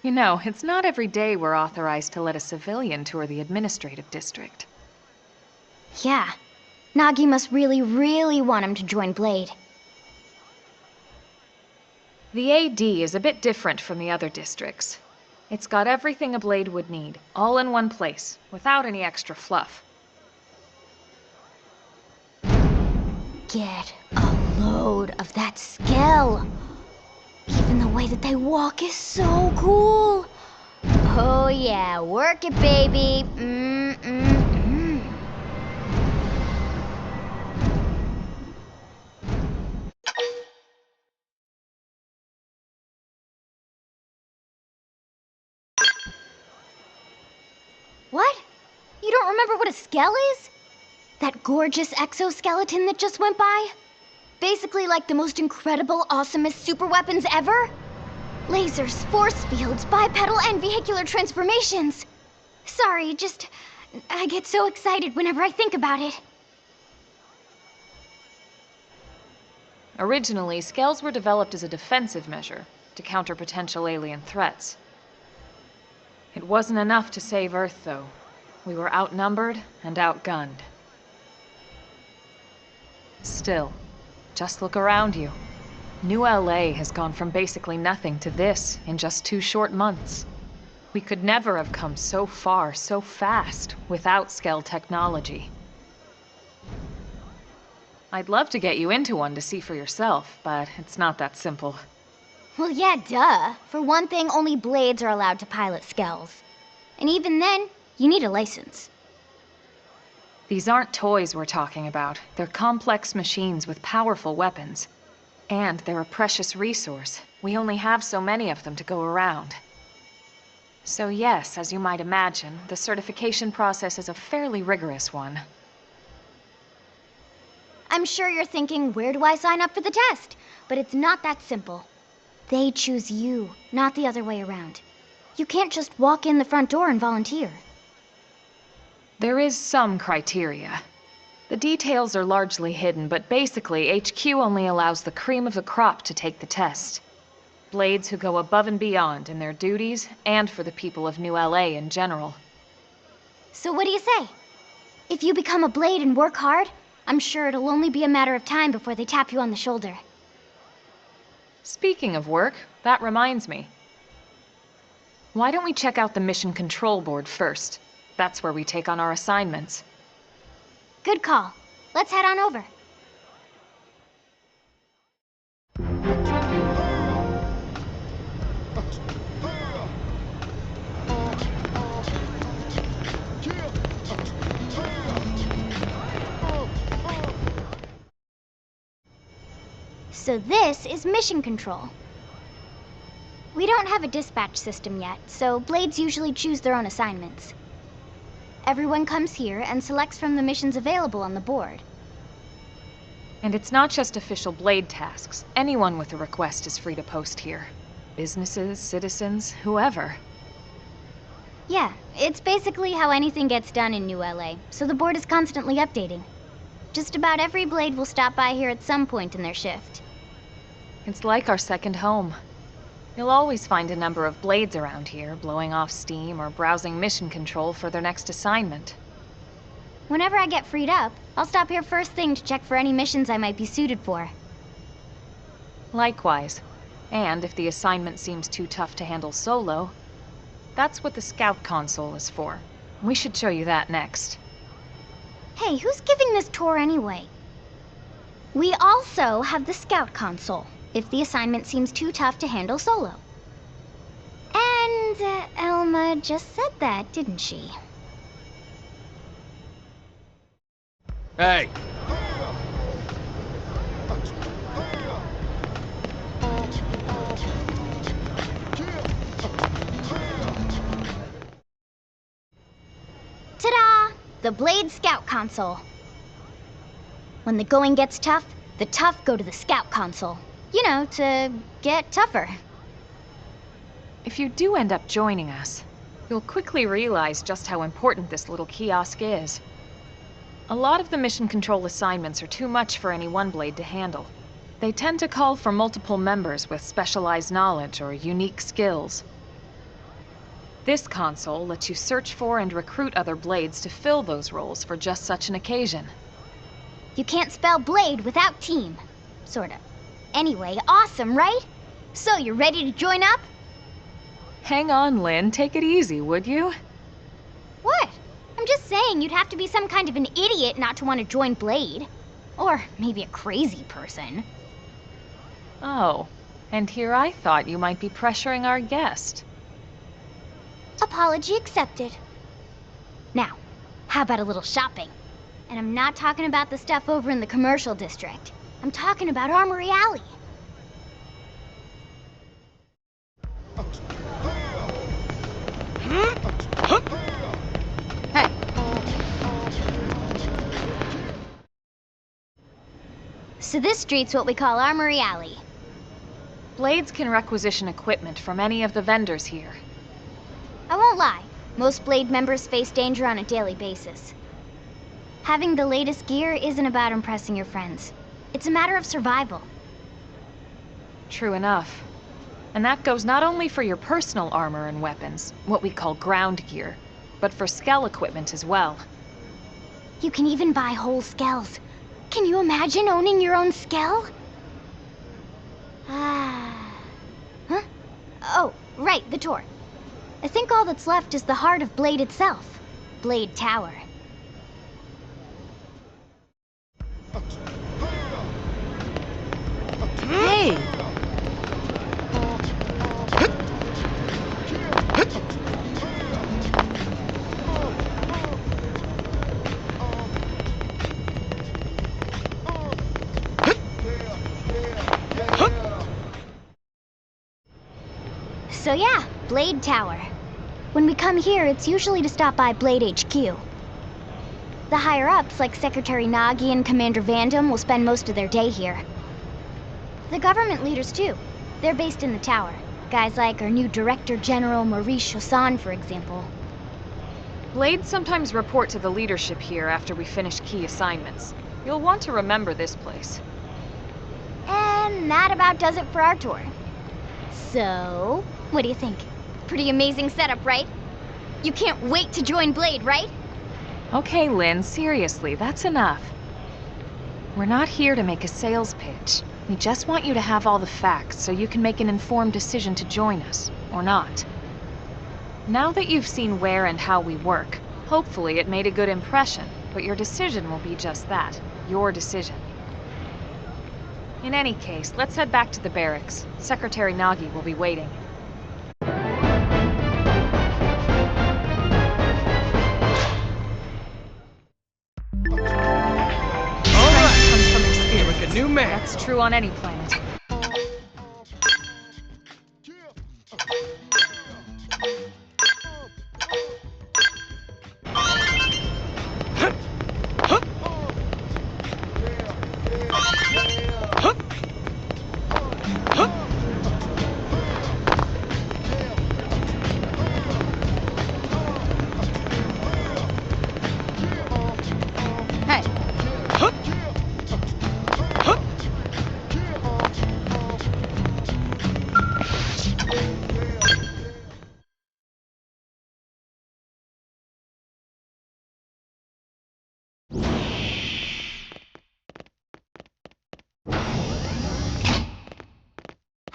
You know, it's not every day we're authorized to let a civilian tour the administrative district. Yeah. Nagi must really, really want him to join Blade. The AD is a bit different from the other districts. It's got everything a Blade would need, all in one place, without any extra fluff. Get a load of that skill. Even the way that they walk is so cool. Oh yeah, work it, baby. What? You don't remember what a skell is? That gorgeous exoskeleton that just went by? Basically like the most incredible, awesomest super weapons ever? Lasers, force fields, bipedal and vehicular transformations. Sorry, I get so excited whenever I think about it. Originally, scales were developed as a defensive measure to counter potential alien threats. It wasn't enough to save Earth, though. We were outnumbered and outgunned. Still, Just look around you. New LA has gone from basically nothing to this in just 2 short months. We could never have come so far, so fast, without Skell technology. I'd love to get you into one to see for yourself, but it's not that simple. Well, yeah, duh. For one thing, only Blades are allowed to pilot Skells. And even then, you need a license. These aren't toys we're talking about. They're complex machines with powerful weapons. And they're a precious resource. We only have so many of them to go around. So yes, as you might imagine, the certification process is a fairly rigorous one. I'm sure you're thinking, where do I sign up for the test? But it's not that simple. They choose you, not the other way around. You can't just walk in the front door and volunteer. There is some criteria. The details are largely hidden, but basically, HQ only allows the cream of the crop to take the test. Blades who go above and beyond in their duties, and for the people of New LA in general. So what do you say? If you become a Blade and work hard, I'm sure it'll only be a matter of time before they tap you on the shoulder. Speaking of work, that reminds me. Why don't we check out the Mission Control Board first? That's where we take on our assignments. Good call. Let's head on over. So this is Mission Control. We don't have a dispatch system yet, so Blades usually choose their own assignments. Everyone comes here and selects from the missions available on the board. And it's not just official Blade tasks. Anyone with a request is free to post here. Businesses, citizens, whoever. Yeah, it's basically how anything gets done in New LA, so the board is constantly updating. Just about every Blade will stop by here at some point in their shift. It's like our second home. You'll always find a number of Blades around here, blowing off steam or browsing mission control for their next assignment. Whenever I get freed up, I'll stop here first thing to check for any missions I might be suited for. Likewise. And if the assignment seems too tough to handle solo, that's what the Scout Console is for. We should show you that next. Hey, who's giving this tour anyway? We also have the Scout Console, if the assignment seems too tough to handle solo. And Elma just said that, didn't she? Hey! Ta-da! The Blade Scout Console. When the going gets tough, the tough go to the Scout Console. You know, to get tougher. If you do end up joining us, you'll quickly realize just how important this little kiosk is. A lot of the mission control assignments are too much for any one Blade to handle. They tend to call for multiple members with specialized knowledge or unique skills. This console lets you search for and recruit other Blades to fill those roles for just such an occasion. You can't spell Blade without team. Sorta. Anyway, awesome, right? So, you ready to join up? Hang on, Lynn. Take it easy, would you? What? I'm just saying you'd have to be some kind of an idiot not to want to join Blade. Or maybe a crazy person. Oh, and here I thought you might be pressuring our guest. Apology accepted. Now, how about a little shopping? And I'm not talking about the stuff over in the commercial district. I'm talking about Armory Alley. Hey! So this street's what we call Armory Alley. Blades can requisition equipment from any of the vendors here. I won't lie, most Blade members face danger on a daily basis. Having the latest gear isn't about impressing your friends. It's a matter of survival. True enough. And that goes not only for your personal armor and weapons, what we call ground gear, but for Skell equipment as well. You can even buy whole Skells. Can you imagine owning your own skill? Huh? Oh, right, the tour. I think all that's left is the heart of Blade itself. Blade Tower. Hey! So yeah, Blade Tower. When we come here, it's usually to stop by Blade HQ. The higher-ups, like Secretary Nagi and Commander Vandam, will spend most of their day here. The government leaders, too. They're based in the tower. Guys like our new Director General Maurice Chosan, for example. Blades sometimes report to the leadership here after we finish key assignments. You'll want to remember this place. And that about does it for our tour. So, what do you think? Pretty amazing setup, right? You can't wait to join Blade, right? Okay, Lynn, seriously, that's enough. We're not here to make a sales pitch. We just want you to have all the facts so you can make an informed decision to join us, or not. Now that you've seen where and how we work, hopefully it made a good impression, but your decision will be just that, your decision. In any case, let's head back to the barracks. Secretary Nagi will be waiting. Strength comes from experience. Like a new man. That's true on any planet.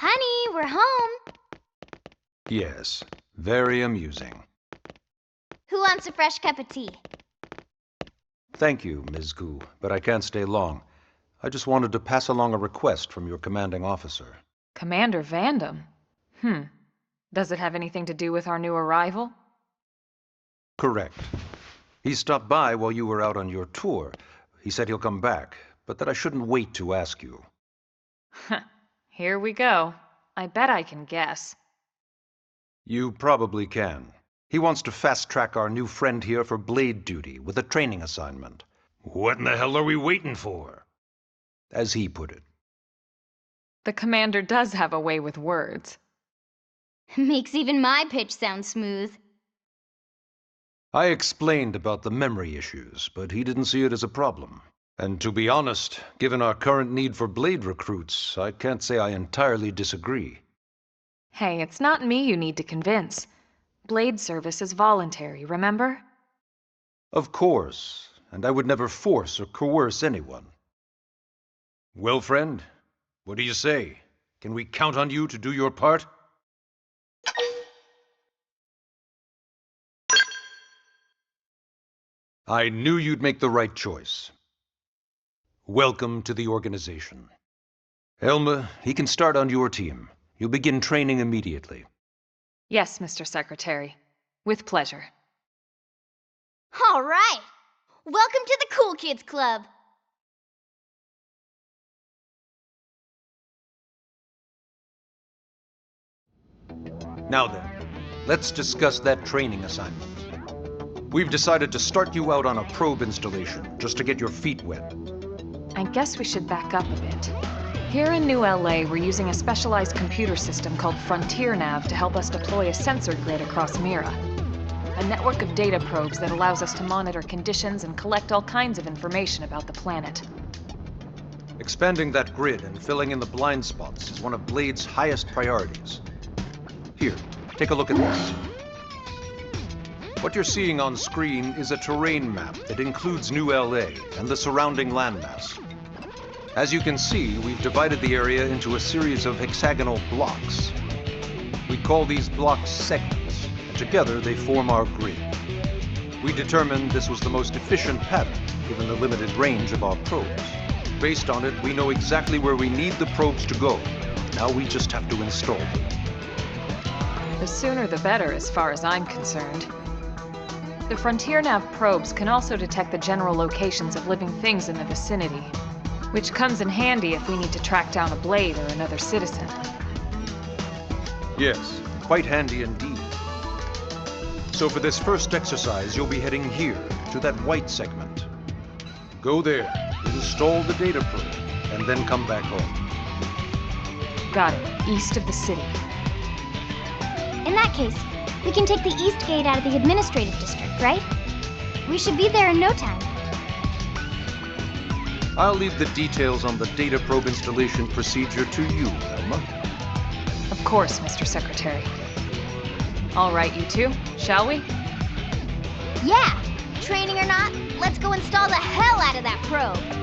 Honey, we're home. Yes, very amusing. Who wants a fresh cup of tea? Thank you, Ms. Gu, but I can't stay long. I just wanted to pass along a request from your commanding officer. Commander Vandam? Does it have anything to do with our new arrival? Correct. He stopped by while you were out on your tour. He said he'll come back, but that I shouldn't wait to ask you. Here we go. I bet I can guess. You probably can. He wants to fast-track our new friend here for blade duty with a training assignment. What in the hell are we waiting for? As he put it. The commander does have a way with words. Makes even my pitch sound smooth. I explained about the memory issues, but he didn't see it as a problem. And to be honest, given our current need for blade recruits, I can't say I entirely disagree. Hey, it's not me you need to convince. Blade service is voluntary, remember? Of course, and I would never force or coerce anyone. Well, friend, what do you say? Can we count on you to do your part? I knew you'd make the right choice. Welcome to the organization. Elma, he can start on your team. You'll begin training immediately. Yes, Mr. Secretary. With pleasure. All right. Welcome to the Cool Kids Club. Now then, let's discuss that training assignment. We've decided to start you out on a probe installation, just to get your feet wet. I guess we should back up a bit. Here in New LA, we're using a specialized computer system called Frontier Nav to help us deploy a sensor grid across Mira. A network of data probes that allows us to monitor conditions and collect all kinds of information about the planet. Expanding that grid and filling in the blind spots is one of Blade's highest priorities. Here, take a look at this. What you're seeing on screen is a terrain map that includes New LA and the surrounding landmass. As you can see, we've divided the area into a series of hexagonal blocks. We call these blocks segments, and together they form our grid. We determined this was the most efficient pattern, given the limited range of our probes. Based on it, we know exactly where we need the probes to go. Now we just have to install them. The sooner the better, as far as I'm concerned. The Frontier Nav probes can also detect the general locations of living things in the vicinity, which comes in handy if we need to track down a Blade or another citizen. Yes, quite handy indeed. So for this first exercise, you'll be heading here, to that white segment. Go there, install the data probe, and then come back home. Got it. East of the city. In that case, we can take the east gate out of the administrative district, right? We should be there in no time. I'll leave the details on the data probe installation procedure to you, Elma. Of course, Mr. Secretary. All right, you two, shall we? Yeah! Training or not, let's go install the hell out of that probe!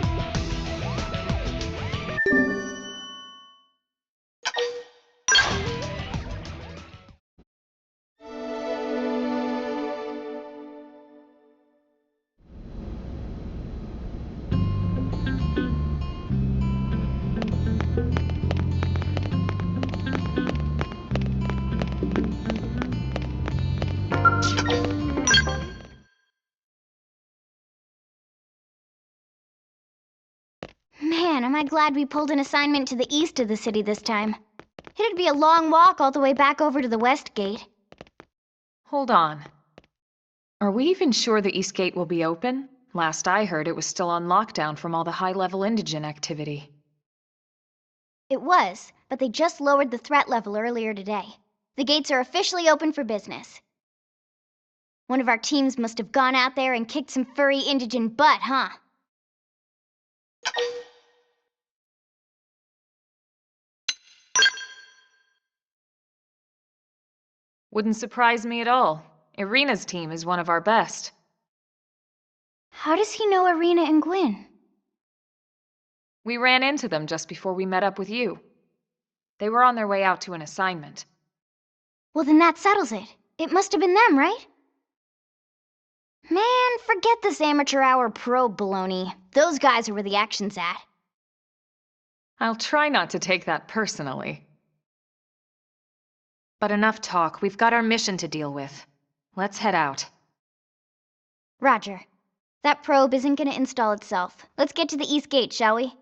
Man, am I glad we pulled an assignment to the east of the city this time. It'd be a long walk all the way back over to the west gate. Hold on. Are we even sure the East Gate will be open? Last I heard, it was still on lockdown from all the high-level indigen activity. It was, but they just lowered the threat level earlier today. The gates are officially open for business. One of our teams must have gone out there and kicked some furry indigen butt, huh? Wouldn't surprise me at all. Irina's team is one of our best. How does he know Irina and Gwyn? We ran into them just before we met up with you. They were on their way out to an assignment. Well, then that settles it. It must have been them, right? Man, forget this amateur hour probe baloney. Those guys are where the action's at. I'll try not to take that personally. But enough talk. We've got our mission to deal with. Let's head out. Roger. That probe isn't gonna install itself. Let's get to the East Gate, shall we?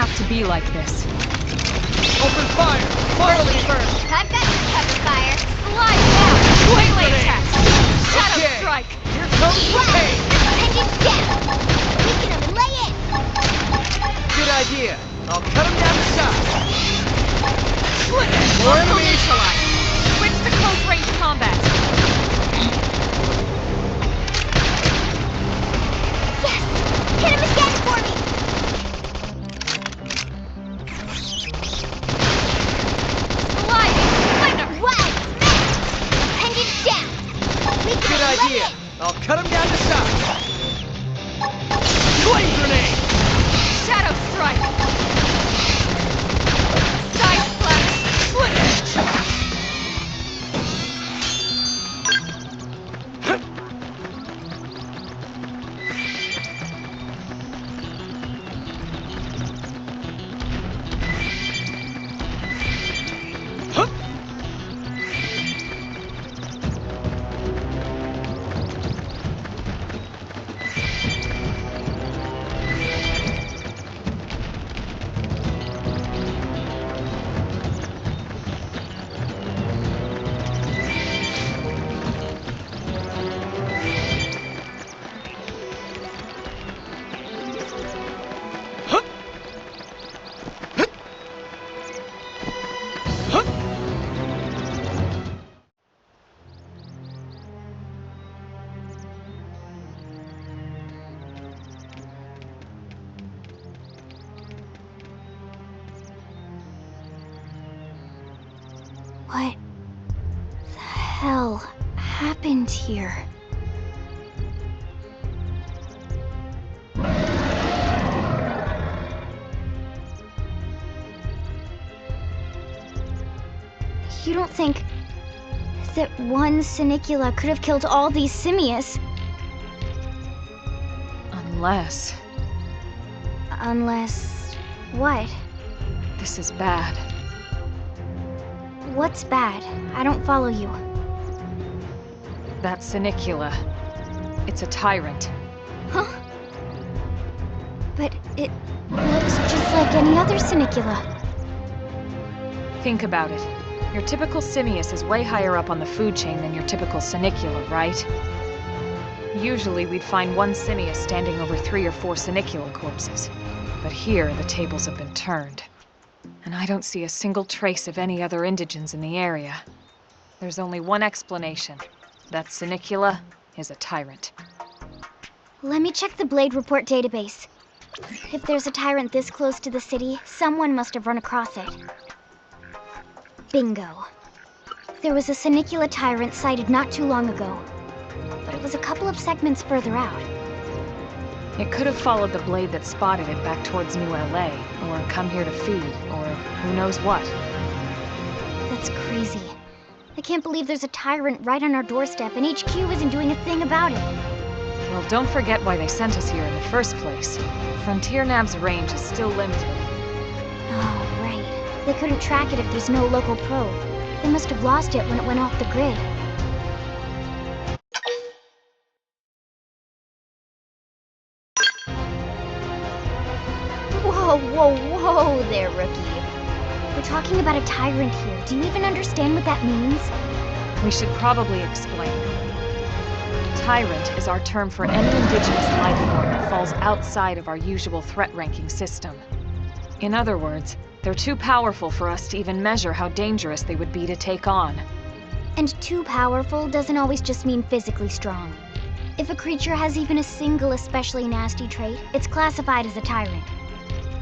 Have to be like this. Open fire! Finally first! I've got your cover fire. Slide down! Twilight attack! Shadow Okay. strike! Here comes the pain! Engines down! Weaken them and lay in! Good idea. I'll cut him down to size. Split it! More Hostile enemies. neutralized! Switch to close range combat! Yes! Hit him again for me! Good idea. I'll cut him down to size. What the hell happened here? You don't think that one Cenicula could have killed all these simius? Unless... Unless... what? This is bad. What's bad? I don't follow you. That Cenicula. It's a tyrant. Huh? But it looks just like any other Cenicula. Think about it. Your typical simius is way higher up on the food chain than your typical Cenicula, right? Usually we'd find one simius standing over 3 or 4 Cenicula corpses. But here, the tables have been turned. And I don't see a single trace of any other indigents in the area. There's only one explanation. That Cenicula is a tyrant. Let me check the Blade Report database. If there's a tyrant this close to the city, someone must have run across it. Bingo. There was a Cenicula tyrant sighted not too long ago, but it was a couple of segments further out. It could have followed the blade that spotted it back towards New LA, or come here to feed, or who knows what. That's crazy. I can't believe there's a tyrant right on our doorstep and HQ isn't doing a thing about it. Well, don't forget why they sent us here in the first place. Frontier Nav's range is still limited. Oh, right. They couldn't track it if there's no local probe. They must have lost it when it went off the grid. Whoa there, rookie. We're talking about a tyrant here. Do you even understand what that means? We should probably explain. Tyrant is our term for any indigenous life form that falls outside of our usual threat ranking system. In other words, they're too powerful for us to even measure how dangerous they would be to take on. And too powerful doesn't always just mean physically strong. If a creature has even a single especially nasty trait, it's classified as a tyrant.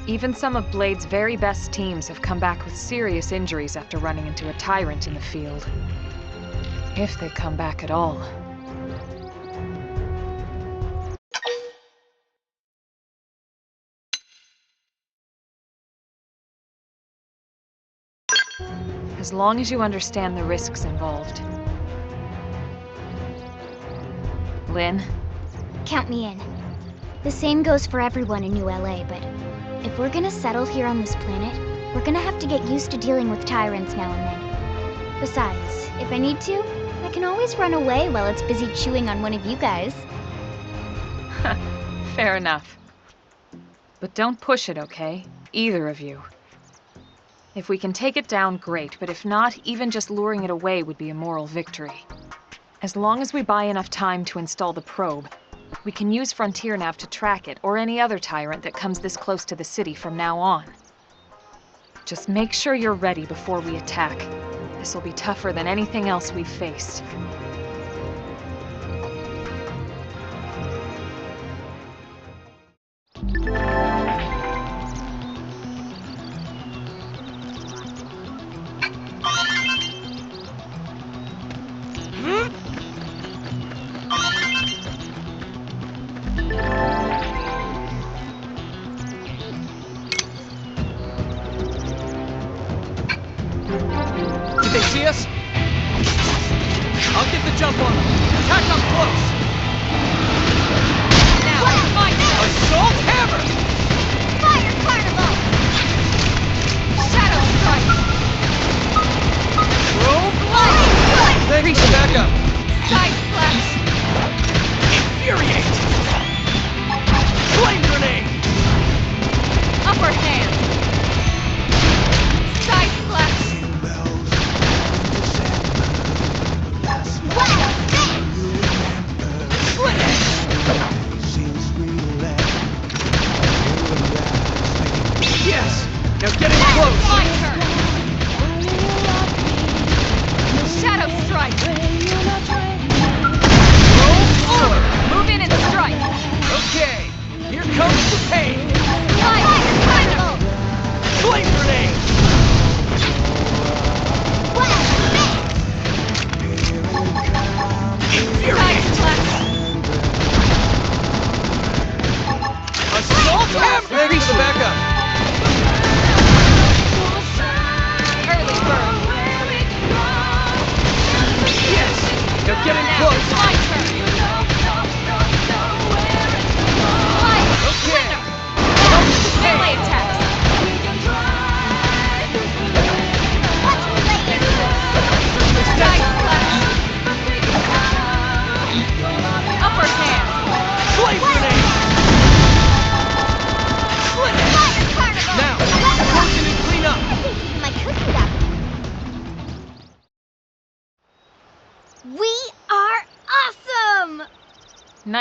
Even some of Blade's very best teams have come back with serious injuries after running into a tyrant in the field. If they come back at all. As long as you understand the risks involved. Lynn? Count me in. The same goes for everyone in New LA, but if we're gonna settle here on this planet, we're gonna have to get used to dealing with tyrants now and then. Besides, if I need to, I can always run away while it's busy chewing on one of you guys. Fair enough. But don't push it, okay? Either of you. If we can take it down, great, but if not, even just luring it away would be a moral victory. As long as we buy enough time to install the probe, we can use Frontier Nav to track it, or any other tyrant that comes this close to the city from now on. Just make sure you're ready before we attack. This will be tougher than anything else we've faced. Did they see us? I'll get the jump on them. Attack up close. Now, assault hammer! Fire, Carnival! Shadow Strike! Probe! Thanks for the backup. Side Flash! Infuriate! Flame grenade! Upper hand! Side Flash! Yes! Now get in close! My turn! Shadow Strike! Probe! Move in and strike! Okay, here comes the pain! Fire, Carnival! Flame grenade!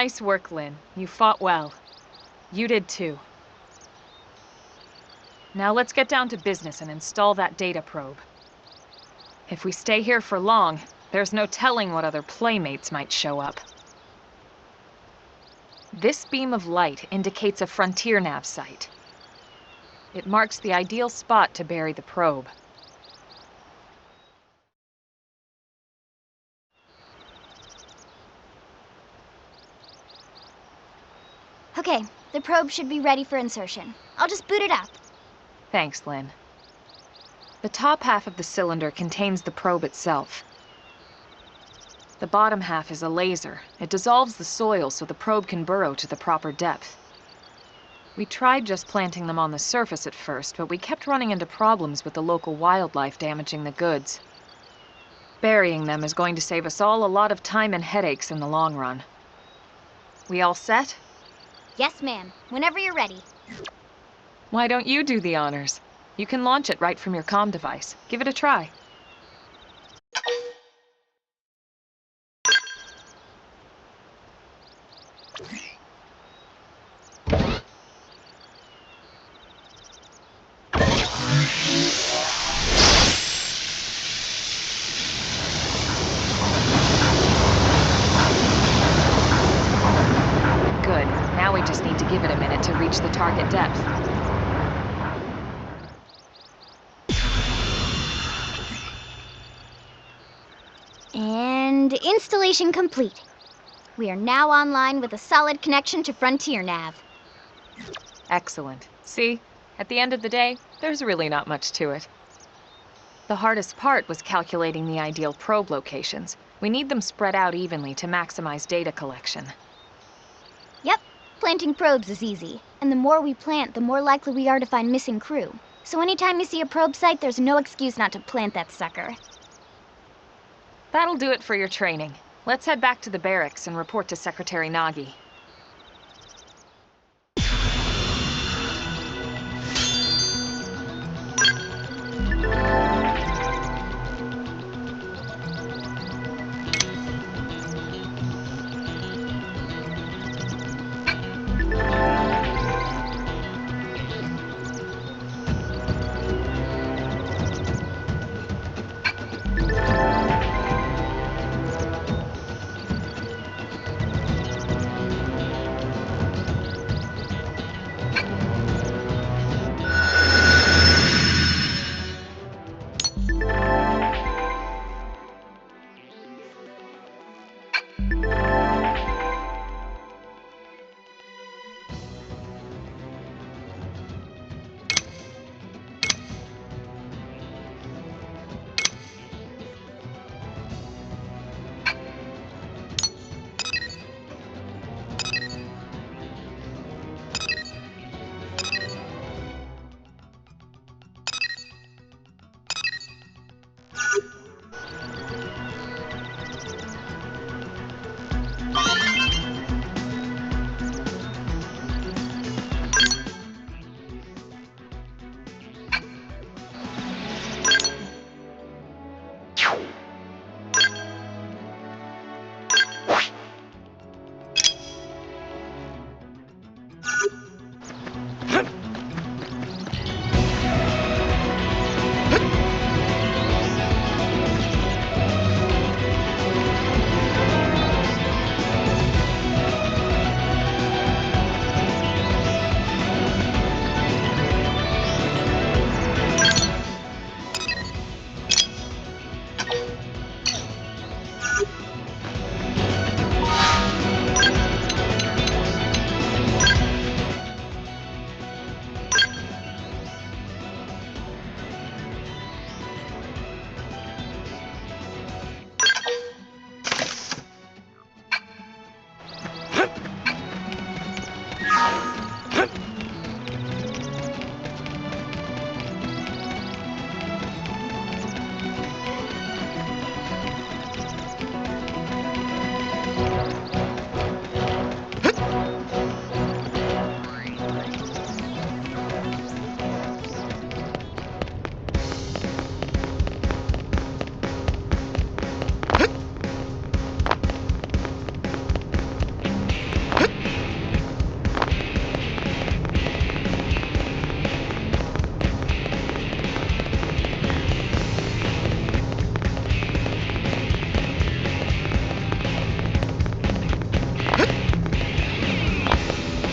Nice work, Lynn. You fought well. You did too. Now let's get down to business and install that data probe. If we stay here for long, there's no telling what other playmates might show up. This beam of light indicates a frontier nav site. It marks the ideal spot to bury the probe. Okay, the probe should be ready for insertion. I'll just boot it up. Thanks, Lynn. The top half of the cylinder contains the probe itself. The bottom half is a laser. It dissolves the soil so the probe can burrow to the proper depth. We tried just planting them on the surface at first, but we kept running into problems with the local wildlife damaging the goods. Burying them is going to save us all a lot of time and headaches in the long run. We all set? Yes, ma'am. Whenever you're ready. Why don't you do the honors? You can launch it right from your comm device. Give it a try. Good. Now we just need to give it a minute to reach the target depth. And installation complete. We are now online with a solid connection to Frontier Nav. Excellent. See? At the end of the day, there's really not much to it. The hardest part was calculating the ideal probe locations. We need them spread out evenly to maximize data collection. Yep, planting probes is easy. And the more we plant, the more likely we are to find missing crew. So anytime you see a probe site, there's no excuse not to plant that sucker. That'll do it for your training. Let's head back to the barracks and report to Secretary Nagi.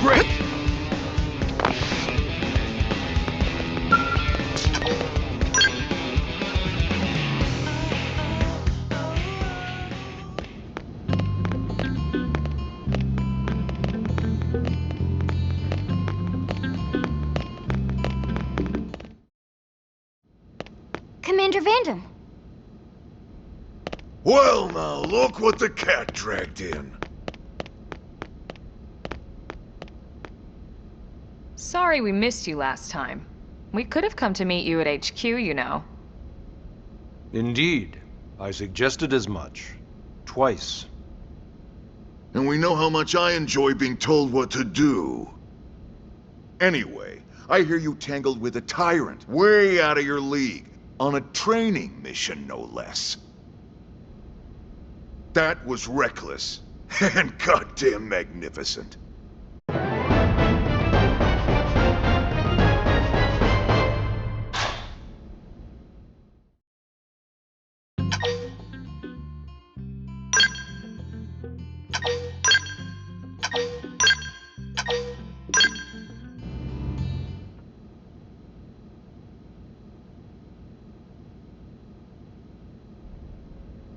Frick! Commander Vandam! Well, now, look what the cat dragged in. Sorry we missed you last time. We could have come to meet you at HQ, you know. Indeed. I suggested as much. Twice. And we know how much I enjoy being told what to do. Anyway, I hear you tangled with a tyrant, way out of your league, on a training mission, no less. That was reckless, and goddamn magnificent.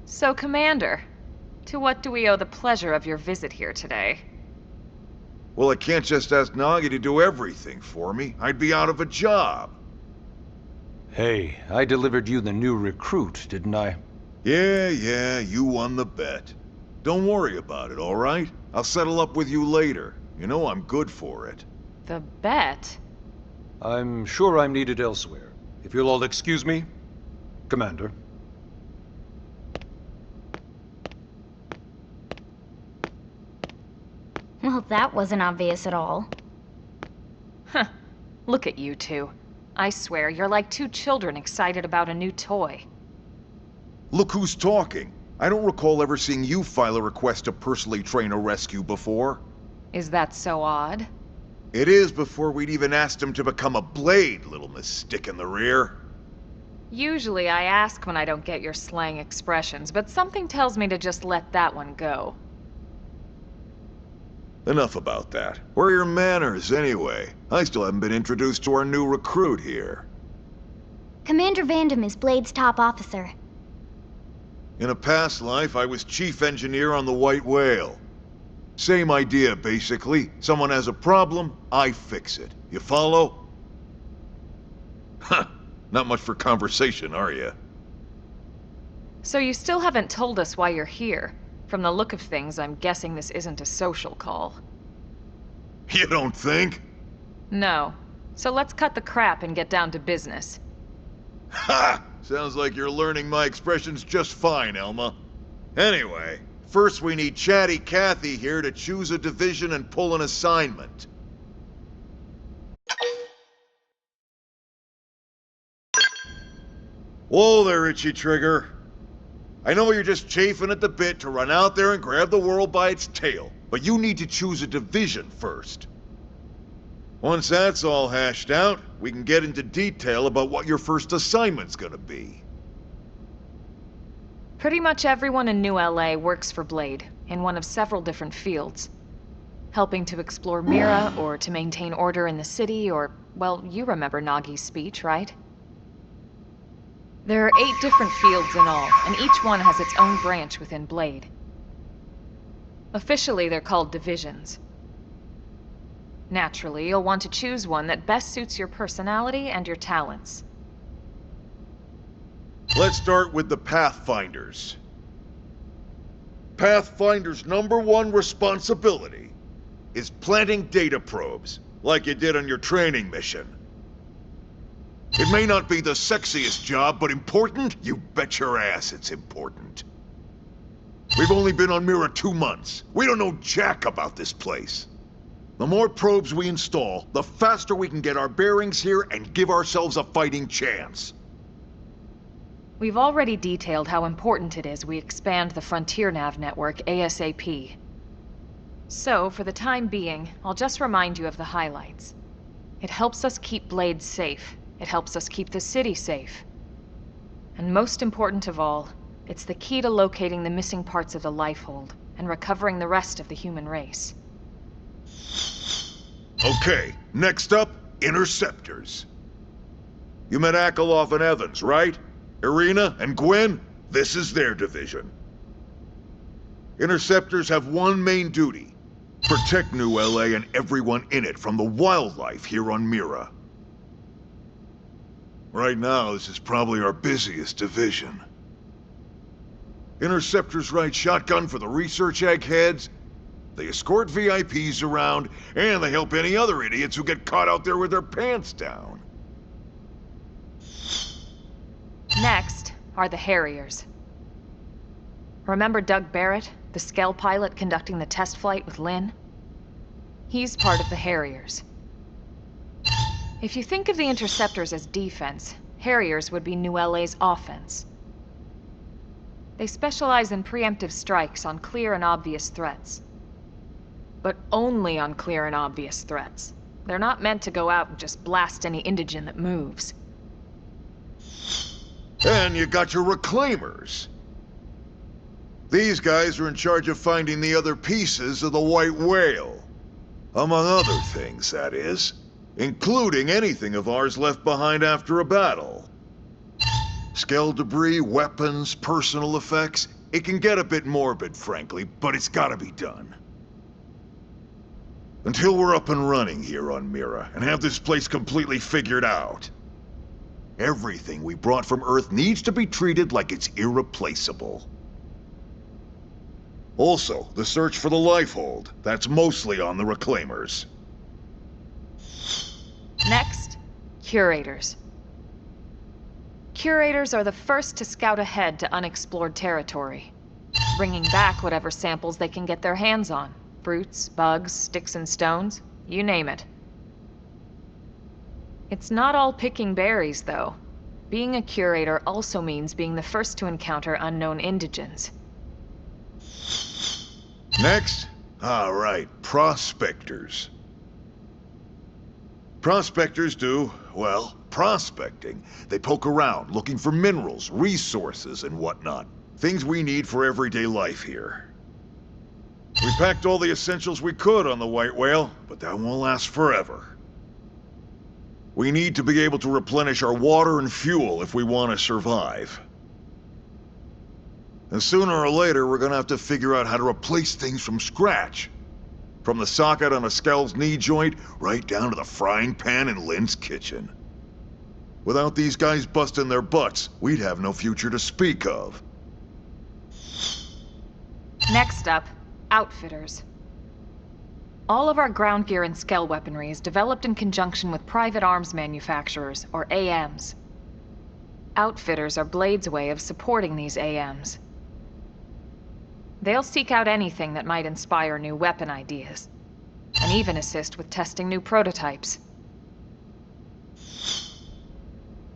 So, Commander, to what do we owe the pleasure of your visit here today? Well, I can't just ask Nagi to do everything for me. I'd be out of a job. Hey, I delivered you the new recruit, didn't I? Yeah, you won the bet. Don't worry about it, all right? I'll settle up with you later. You know I'm good for it. The bet? I'm sure I'm needed elsewhere. If you'll all excuse me, Commander. Well, that wasn't obvious at all. Huh. Look at you two. I swear, you're like two children excited about a new toy. Look who's talking. I don't recall ever seeing you file a request to personally train a rescue before. Is that so odd? It is before we'd even asked him to become a blade, little miss stick in the rear. Usually I ask when I don't get your slang expressions, but something tells me to just let that one go. Enough about that. Where are your manners, anyway? I still haven't been introduced to our new recruit here. Commander Vandam is Blade's top officer. In a past life, I was chief engineer on the White Whale. Same idea, basically. Someone has a problem, I fix it. You follow? Huh. Not much for conversation, are you? So you still haven't told us why you're here. From the look of things, I'm guessing this isn't a social call. You don't think? No. So let's cut the crap and get down to business. Ha! Sounds like you're learning my expressions just fine, Elma. Anyway, first we need Chatty Cathy here to choose a division and pull an assignment. Whoa there, Itchy Trigger. I know you're just chafing at the bit to run out there and grab the world by its tail, but you need to choose a division first. Once that's all hashed out, we can get into detail about what your first assignment's gonna be. Pretty much everyone in New LA works for Blade, in one of several different fields. Helping to explore Mira, or to maintain order in the city, or, well, you remember Nagi's speech, right? There are 8 different fields in all, and each one has its own branch within Blade. Officially, they're called divisions. Naturally, you'll want to choose one that best suits your personality and your talents. Let's start with the Pathfinders. Pathfinder's #1 responsibility is planting data probes, like you did on your training mission. It may not be the sexiest job, but important? You bet your ass it's important. We've only been on Mira 2 months. We don't know jack about this place. The more probes we install, the faster we can get our bearings here and give ourselves a fighting chance. We've already detailed how important it is we expand the Frontier Nav network ASAP. So, for the time being, I'll just remind you of the highlights. It helps us keep Blade safe. It helps us keep the city safe. And most important of all, it's the key to locating the missing parts of the Lifehold and recovering the rest of the human race. Okay, next up, Interceptors. You met Akerlof and Evans, right? Irina and Gwen? This is their division. Interceptors have one main duty. Protect New LA and everyone in it from the wildlife here on Mira. Right now, this is probably our busiest division. Interceptors ride shotgun for the research eggheads, they escort VIPs around, and they help any other idiots who get caught out there with their pants down. Next are the Harriers. Remember Doug Barrett, the Skell pilot conducting the test flight with Lynn? He's part of the Harriers. If you think of the Interceptors as defense, Harriers would be New LA's offense. They specialize in preemptive strikes on clear and obvious threats. But only on clear and obvious threats. They're not meant to go out and just blast any indigen that moves. And you got your Reclaimers. These guys are in charge of finding the other pieces of the White Whale. Among other things, that is. Including anything of ours left behind after a battle. Skell debris, weapons, personal effects. It can get a bit morbid, frankly, but it's gotta be done. Until we're up and running here on Mira, and have this place completely figured out. Everything we brought from Earth needs to be treated like it's irreplaceable. Also, the search for the Lifehold. That's mostly on the Reclaimers. Next, Curators. Curators are the first to scout ahead to unexplored territory, bringing back whatever samples they can get their hands on. Fruits, bugs, sticks and stones, you name it. It's not all picking berries, though. Being a curator also means being the first to encounter unknown indigens. Next? All right, prospectors. Prospectors do, well, prospecting. They poke around, looking for minerals, resources, and whatnot. Things we need for everyday life here. We packed all the essentials we could on the White Whale, but that won't last forever. We need to be able to replenish our water and fuel if we want to survive. And sooner or later, we're gonna have to figure out how to replace things from scratch. From the socket on a Skell's knee joint, right down to the frying pan in Lynn's kitchen. Without these guys busting their butts, we'd have no future to speak of. Next up, Outfitters. All of our ground gear and Skell weaponry is developed in conjunction with private arms manufacturers, or AMs. Outfitters are Blade's way of supporting these AMs. They'll seek out anything that might inspire new weapon ideas, and even assist with testing new prototypes.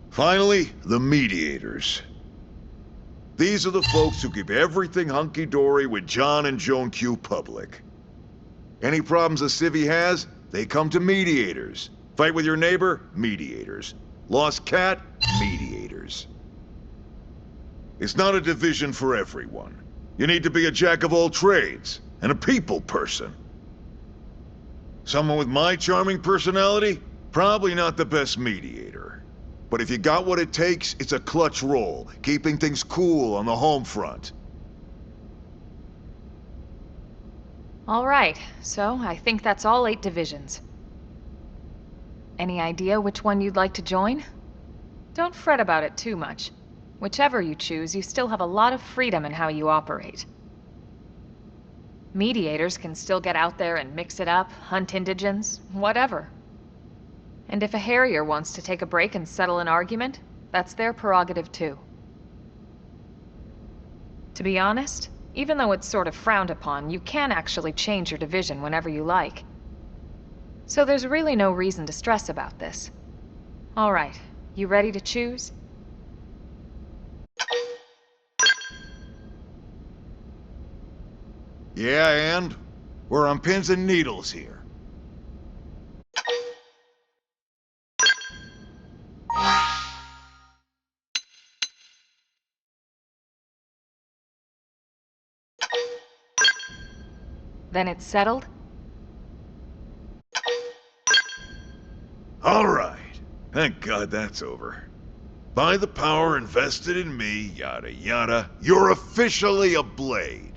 Finally, the Mediators. These are the folks who keep everything hunky-dory with John and Joan Q public. Any problems a civvy has, they come to Mediators. Fight with your neighbor? Mediators. Lost cat? Mediators. It's not a division for everyone. You need to be a jack of all trades, and a people person. Someone with my charming personality? Probably not the best mediator. But if you got what it takes, it's a clutch role, keeping things cool on the home front. All right, so I think that's all 8 divisions. Any idea which one you'd like to join? Don't fret about it too much. Whichever you choose, you still have a lot of freedom in how you operate. Mediators can still get out there and mix it up, hunt indigens, whatever. And if a Harrier wants to take a break and settle an argument, that's their prerogative too. To be honest, even though it's sort of frowned upon, you can actually change your division whenever you like. So there's really no reason to stress about this. All right, you ready to choose? Yeah, and? We're on pins and needles here. Then it's settled? Thank God that's over. By the power invested in me, yada yada, you're officially a Blade.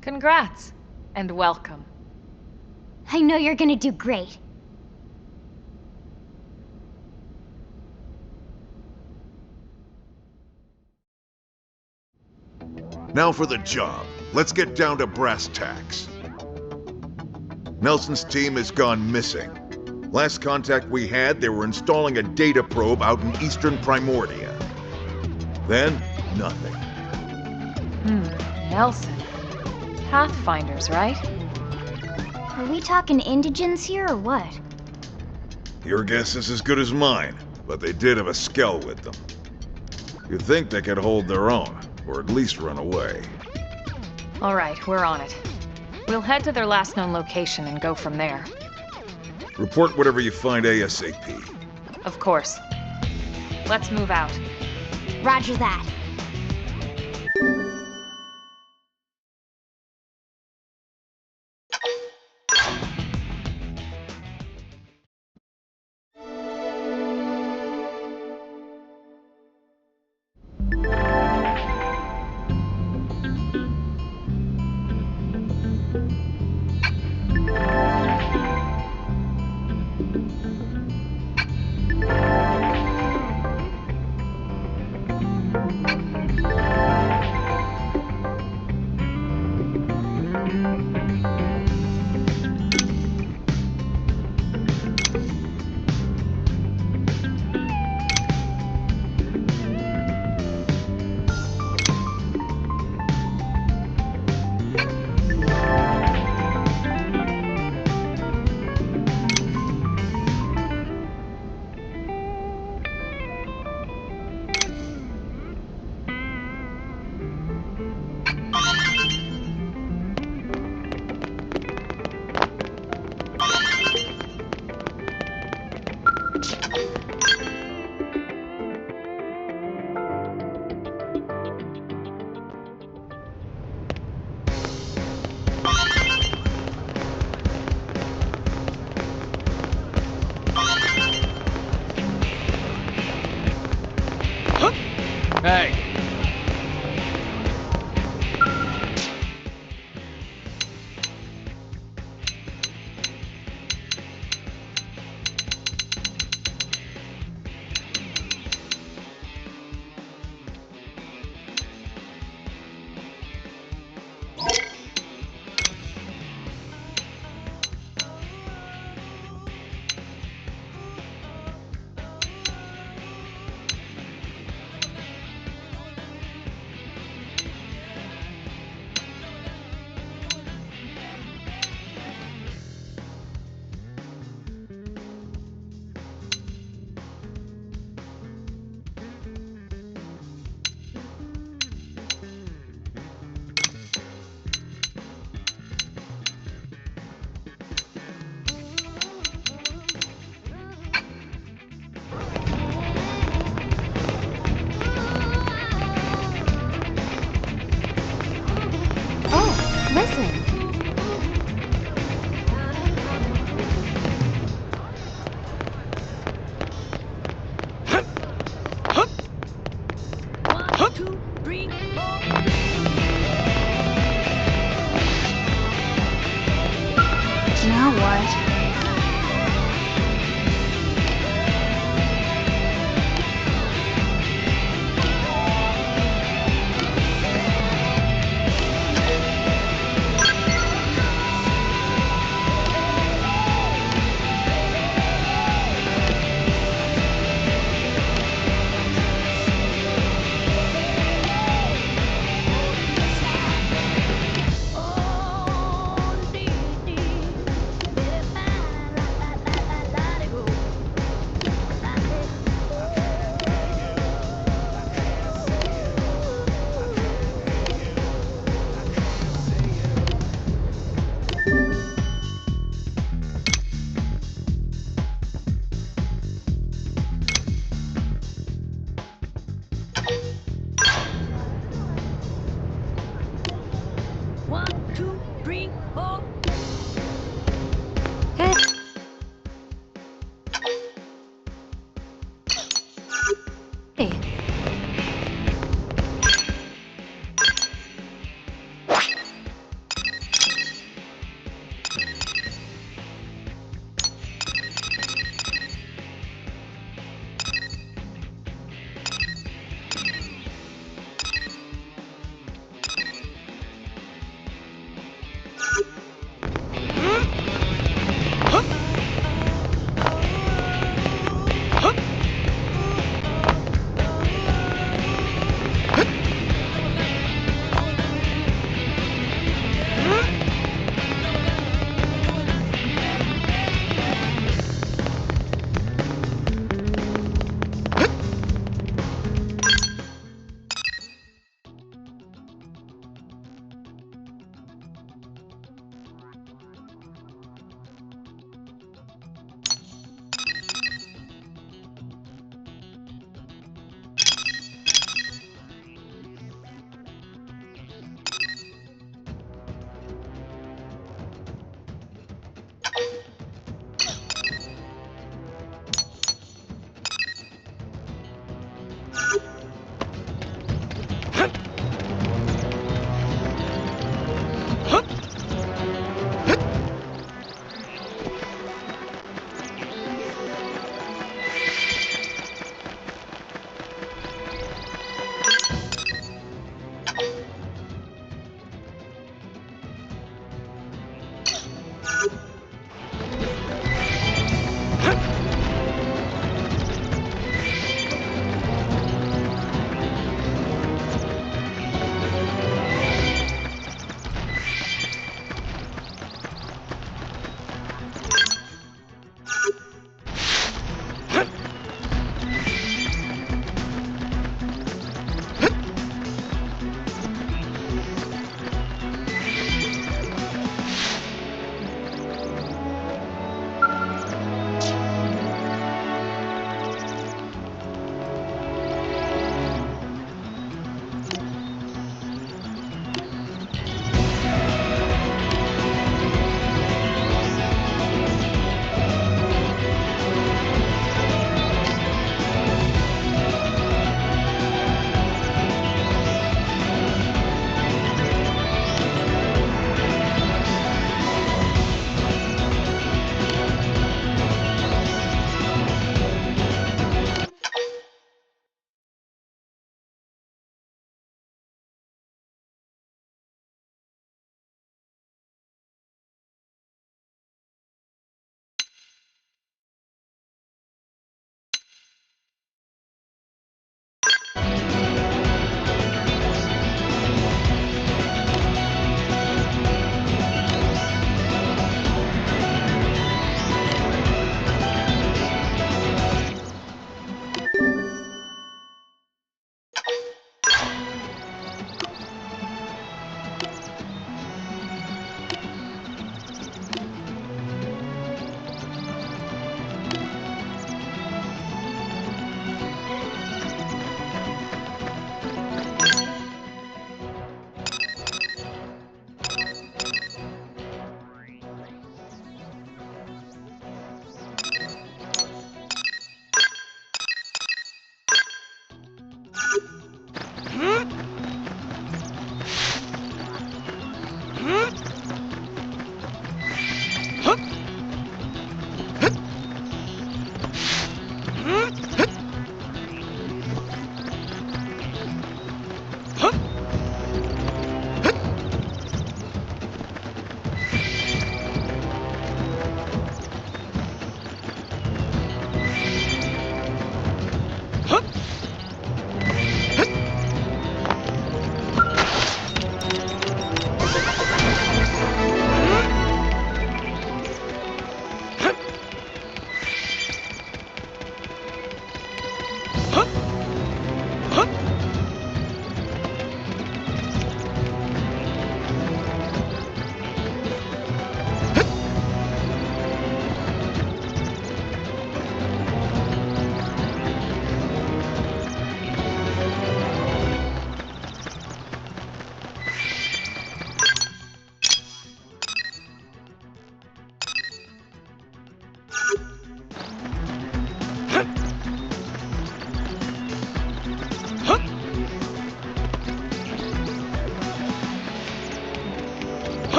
Congrats, and welcome. I know you're gonna do great. Now for the job. Let's get down to brass tacks. Nelson's team has gone missing. Last contact we had, they were installing a data probe out in eastern Primordia. Then, nothing. Nelson. Pathfinders, right? Are we talking indigents here or what? Your guess is as good as mine, but they did have a skell with them. You'd think they could hold their own, or at least run away. All right, we're on it. We'll head to their last known location and go from there. Report whatever you find ASAP. Of course. Let's move out. Roger that. Hey!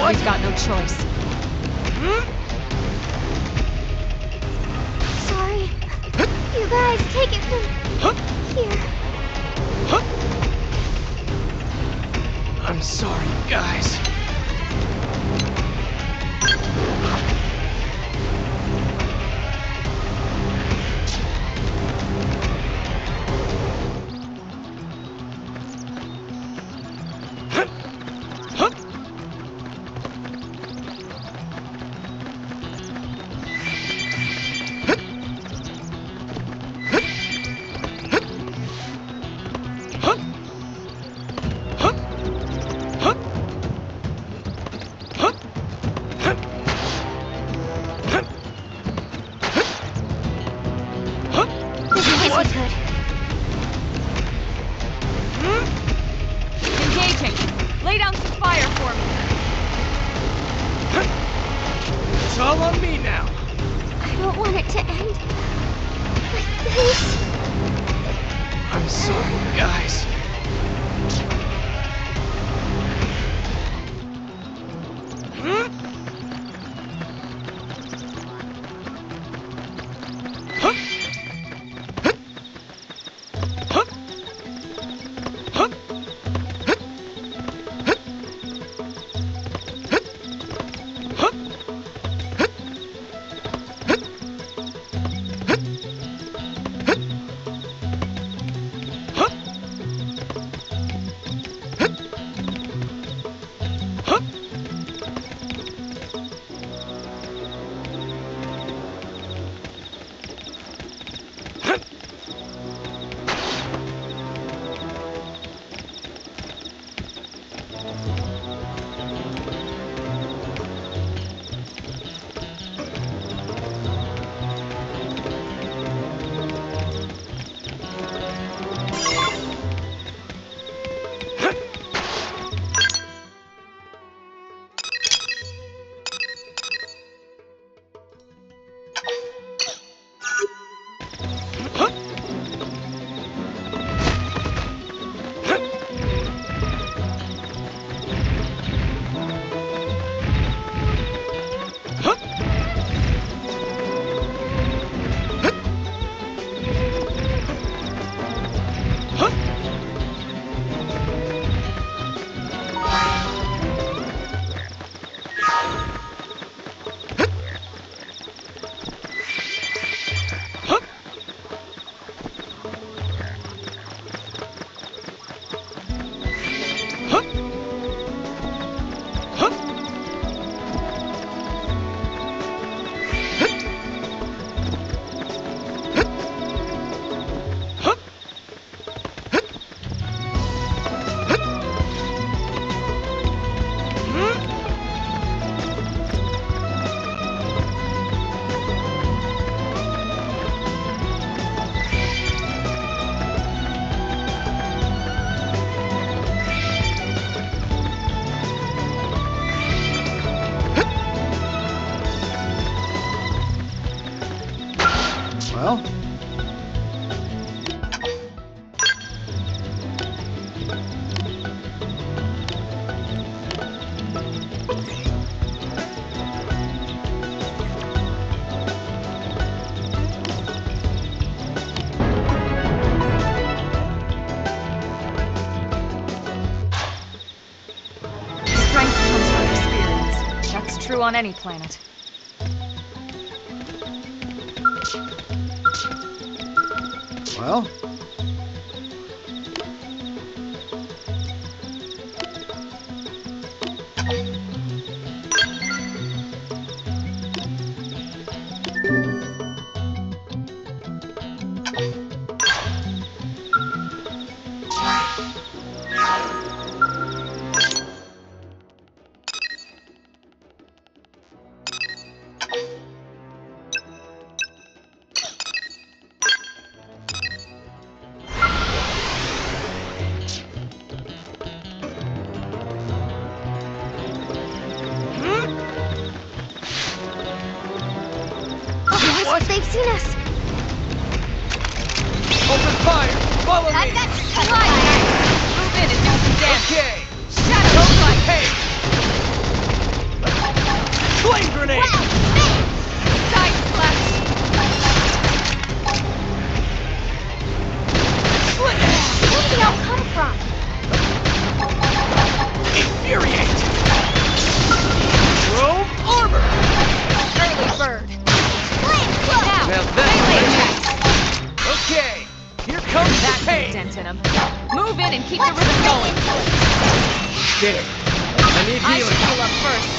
We've got no choice. Sorry. You guys, take it from here. I'm sorry, guys. Engaging. Lay down some fire for me. It's all on me now. I don't want it to end like this. I'm sorry, guys. Well, Strength comes from experience. That's true on any planet. well. They've seen us. Open fire! Follow me! I've got supplies. Move in and do some damage. Okay! Shadow light. Hey! Flame grenade! Side splash! Where did they all come from? Infuriate! Chrome armor! Early bird! Now, Well, melee that's attacks! okay, here comes That's the a pain! dent in him. Move in and keep the rhythm going. There. I need I healing. should heal up first.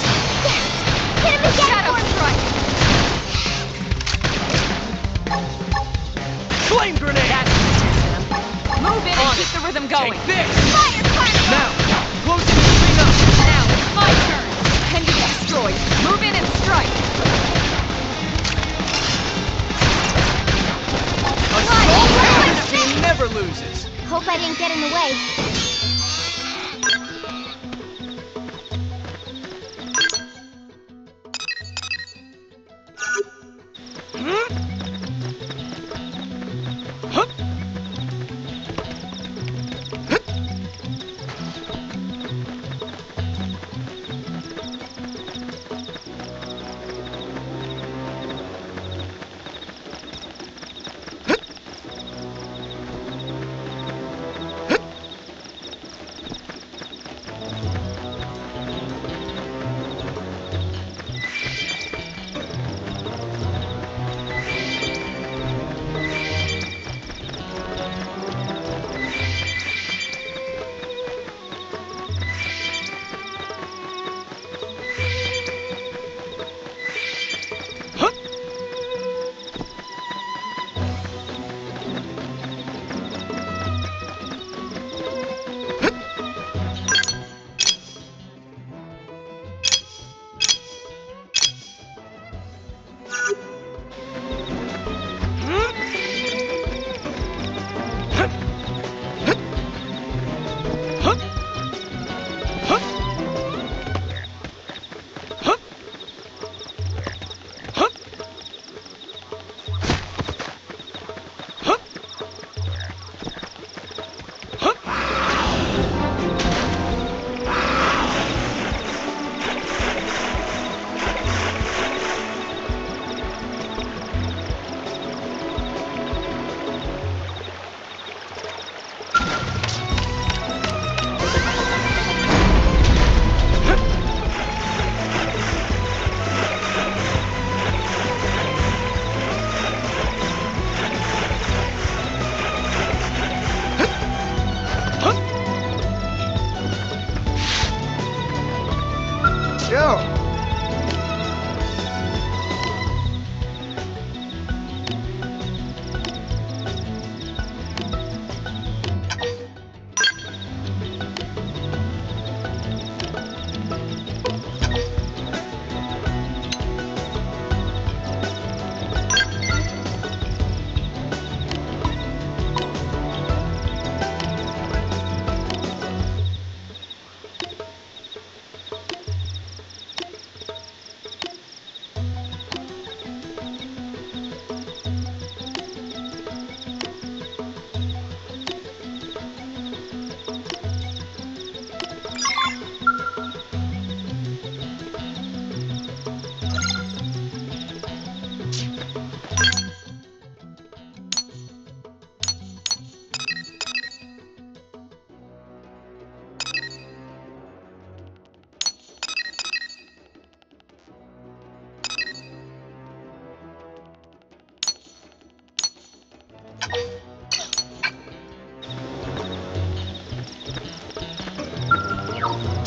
Hit him again Shadow for me! strike! Flame grenade! That's a dent in him. Move in and On keep it. the rhythm going. Take this! Fire carnival! Now, closing the thing up! Now it's my turn. Can be destroyed. Move in and strike. This team never loses! Hope I didn't get in the way.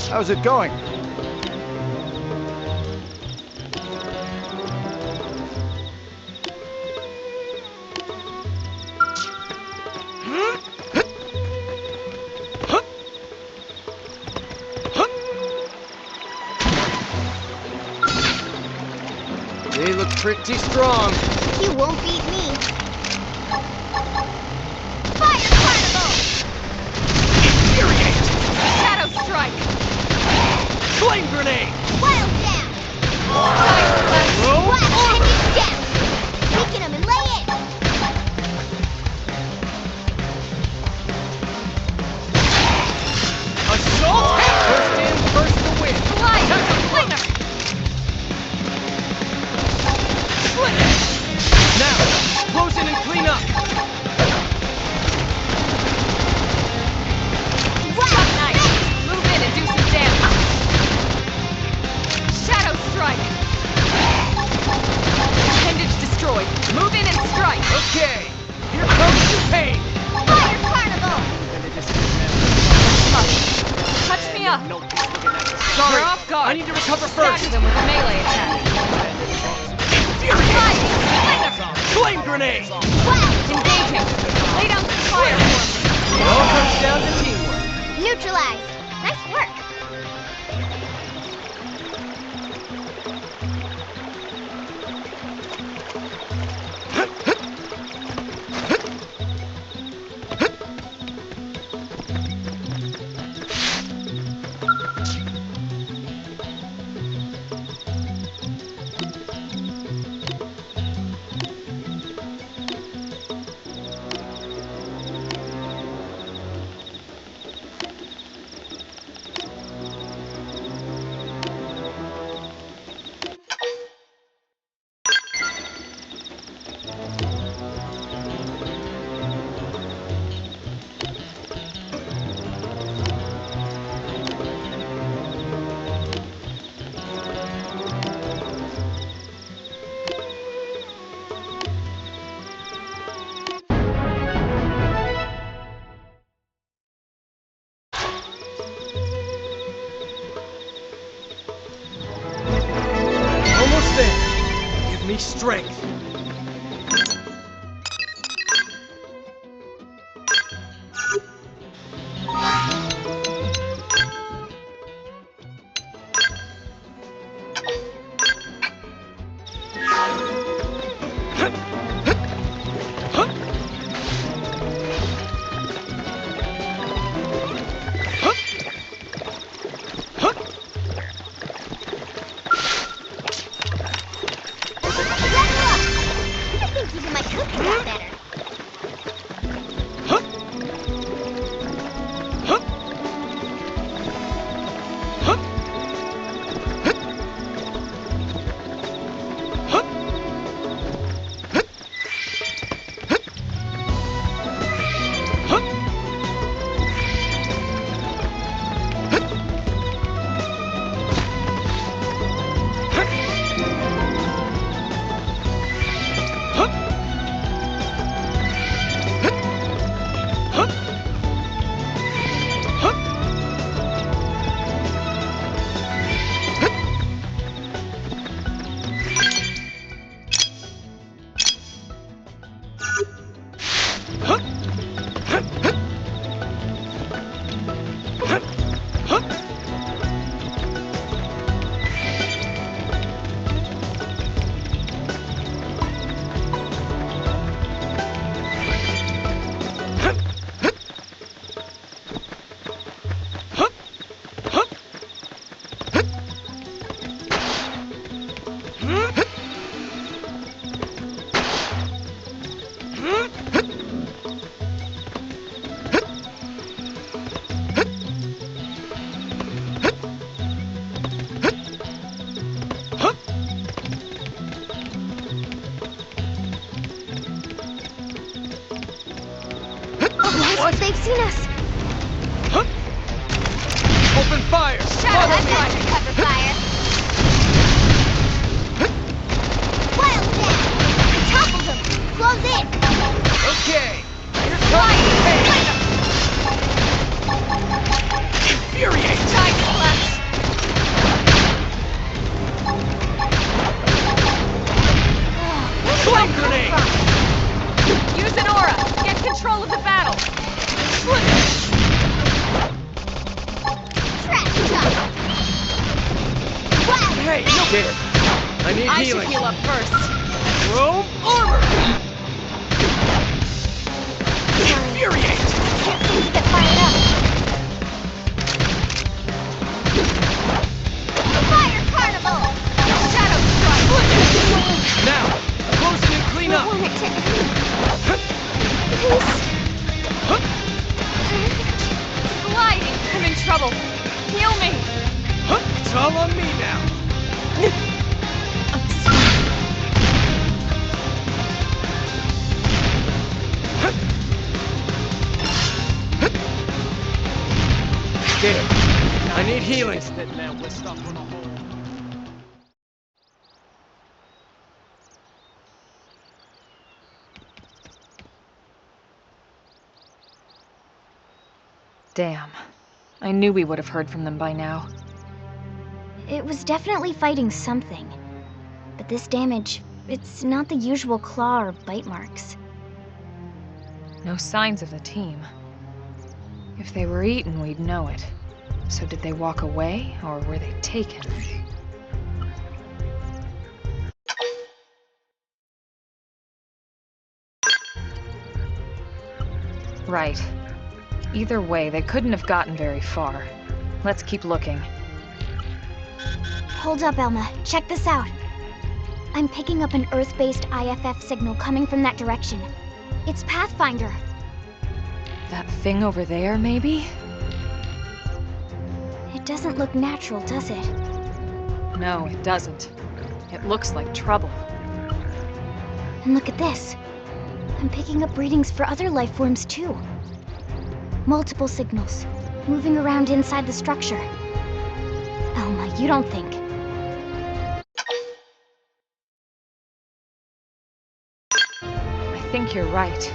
How's it going? They look pretty strong. You won't beat me. Fire carnival! Infuriate! Shadow strike! Flame grenade! Wild down! Side splash! Throw Wild armor! enemies down! Weaken them and lay in! Assault! First in, first to win! Flying Attack flamer! Okay, here comes the pain! Fire Carnival! Touch me up! Sorry, We're off guard. I need to recover Stagger first! them with a melee attack. Flame grenade! Engaging. Lay down some fire for me. It all comes down to teamwork. Neutralized. Nice work. Almost there. Give me strength. I think even my cooking got better. They've seen us. Open fire! Shadow, I've got your cover fire. Wild down. I toppled them. Close in. Okay, here comes the pain! Infuriate! Side collapse. Flame grenade! Use an aura. Get control of the battle. Trash talk. Wild. Hey, no kid! I need I should healing. heal up first. Chrome armor! Infuriate! Can't seem to get fired up. Fire Carnival. Shadow strike. Now, close in and clean I up! want it to end. Gliding. I'm in trouble. Heal me. It's all on me now! There. I need healing. Now we're stuck on a hole. Damn. I knew we would have heard from them by now. It was definitely fighting something. But this damage, it's not the usual claw or bite marks. No signs of the team. If they were eaten, we'd know it. So did they walk away, or were they taken? Right. Either way, they couldn't have gotten very far. Let's keep looking. Hold up, Elma. Check this out. I'm picking up an Earth-based IFF signal coming from that direction. It's Pathfinder. That thing over there, maybe? It doesn't look natural, does it? No, it doesn't. It looks like trouble. And look at this. I'm picking up readings for other life forms, too. Multiple signals, moving around inside the structure. Elma, you don't think... I think you're right.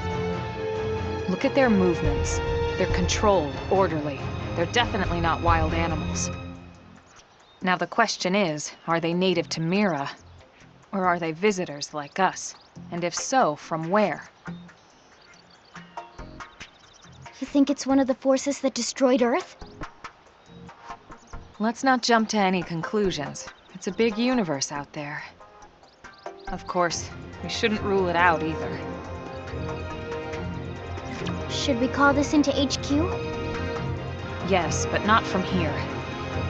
Look at their movements. They're controlled, orderly. They're definitely not wild animals. Now the question is, are they native to Mira? Or are they visitors like us? And if so, from where? You think it's one of the forces that destroyed Earth? Let's not jump to any conclusions. It's a big universe out there. Of course, we shouldn't rule it out either. Should we call this into HQ? Yes, but not from here.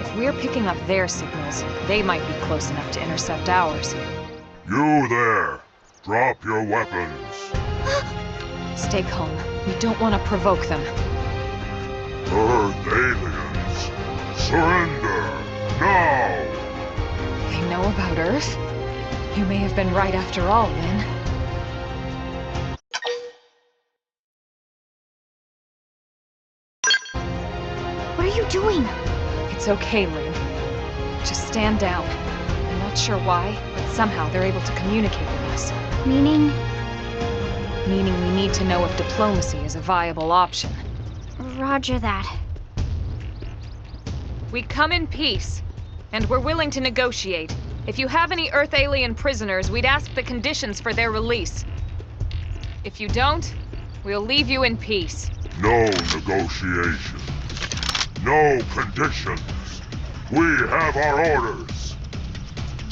If we're picking up their signals, they might be close enough to intercept ours. You there! Drop your weapons! Stay calm. We don't want to provoke them. Earth aliens! Surrender! Now! They know about Earth? You may have been right after all, Lynn. What are you doing? It's okay, Lynn. Just stand down. I'm not sure why, but somehow they're able to communicate with us. Meaning? Meaning we need to know if diplomacy is a viable option. Roger that. We come in peace, and we're willing to negotiate. If you have any Earth alien prisoners, we'd ask the conditions for their release. If you don't, we'll leave you in peace. No negotiation. No conditions. We have our orders.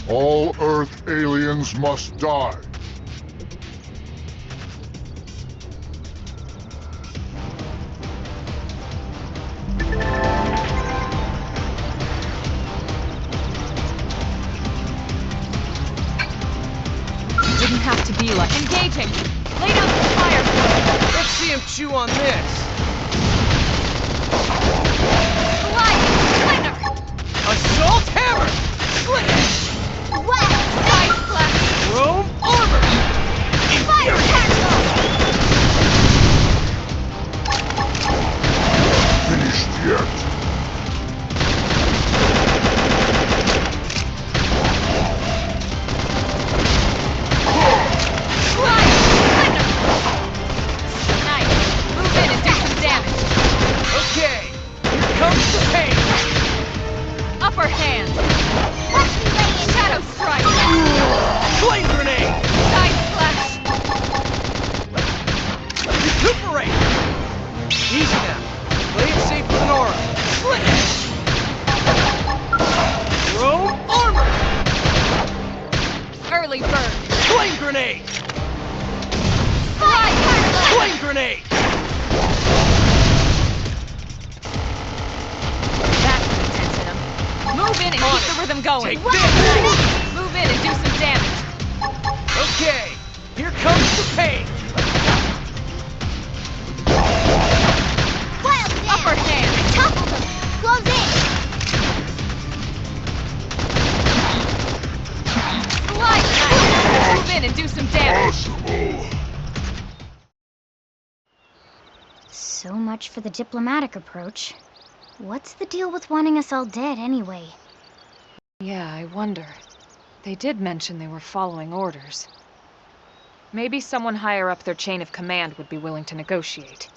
All Earth aliens must die. Didn't have to be like engaging. Lay down the fire. Let's see him chew on this. Assault hammer! Split it! What? Side flash! Chrome armor! Fire castle! Finished yet. Nice. Move in and do some damage. Okay, here comes the pain! Upper hand. Shadow strike. Flame grenade! Side flash. Recuperate! Easy now. Play it safe with an aura. Split it! Chrome armor! Early bird. Flame grenade! Flame grenade! That's the intense in 'em. Move in and keep the rhythm going. Take this! Move in and do some damage. Okay, here comes the pain! Upper hand. Topple them! Close in! Slide knife. Move in and do some damage. Possible. So much for the diplomatic approach. What's the deal with wanting us all dead, anyway? Yeah, I wonder. They did mention they were following orders. Maybe someone higher up their chain of command would be willing to negotiate.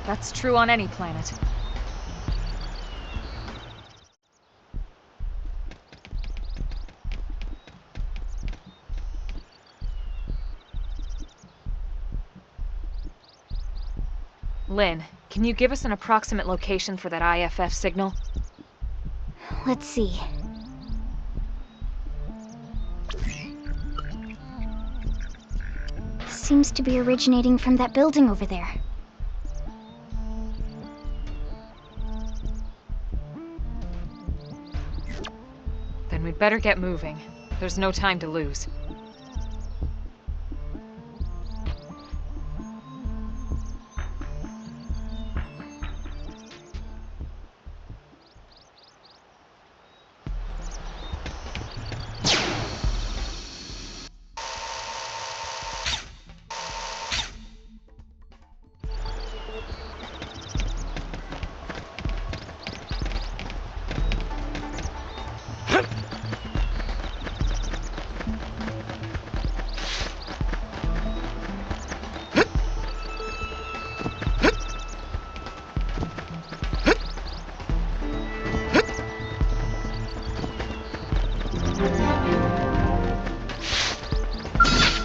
That's true on any planet. Lynn, can you give us an approximate location for that IFF signal? Let's see. Seems to be originating from that building over there. Then we'd better get moving. There's no time to lose.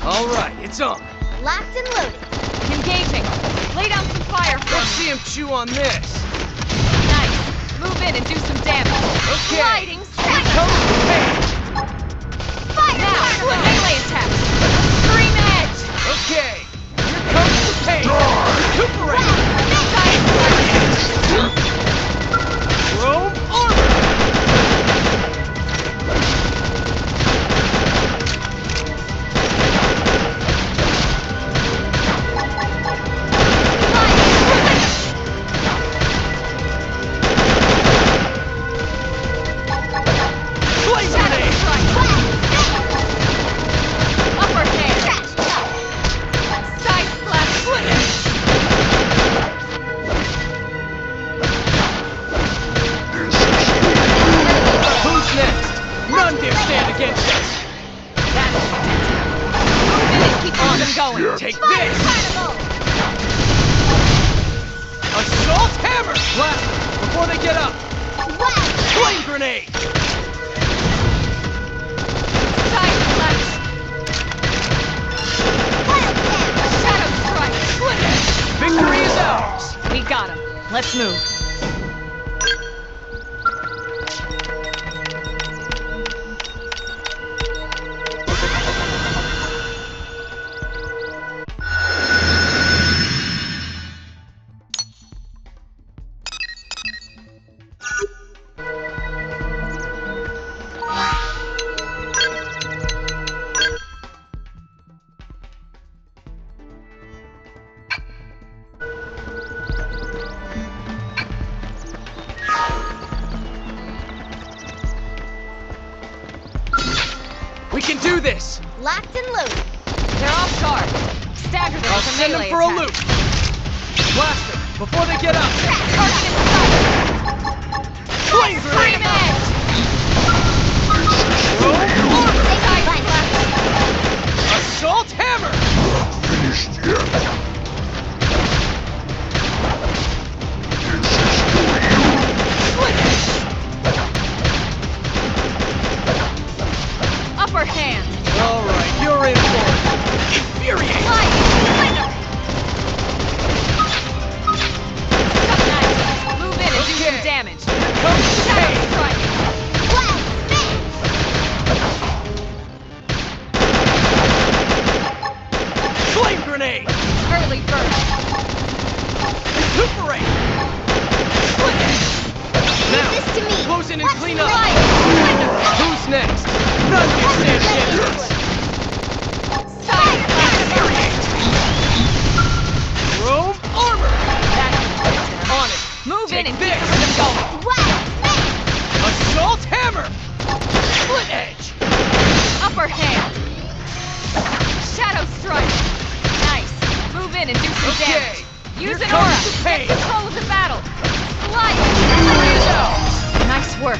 All right, it's on. Locked and loaded. Engaging! Lay down some fire for Let's me! see him chew on this. Nice! Move in and do some damage! Okay. Sliding Here slider! comes the pain. Now, do a melee attack! Scream edge! Okay. Here comes the pain. Recuperate. Chrome armor. Flame grenade. Upper hand! Side slash footage! Who's next? None dare stand against us. That's move in and keep on them going! Take this. Assault hammer. Blast them before they get up. Flame grenade. Side slash! Shadow strike! Footage! Victory is ours. We got him. Let's move. We can do this. Locked and loaded. They're off guard. Stagger them I'll with a send them melee for a attack. loop. Blast them before they get up. Target in sight. Flame Scream grenade. edge! Chrome armor. Side slash! Assault hammer. Footage! Upper hand! All right, you're in for it. Infuriate. Lightning splitter! Nice. Move in and do some Okay. damage. Comes the Shadow pain. strike! Flame grenade. Early burst! Recuperate. Now, this to me. close in and Let's clean up. ride. Who's next? None can stand against us. Side slash! Infuriate. Chrome armor. That should get them. On it. Move Take in and this. keep them going. Assault hammer. Split edge. Upper hand! Shadow strike! Nice. Move in and do some Okay. damage. Use Here an aura. comes the pain. Get control of the battle. Slide. Victory is ours. Nice work.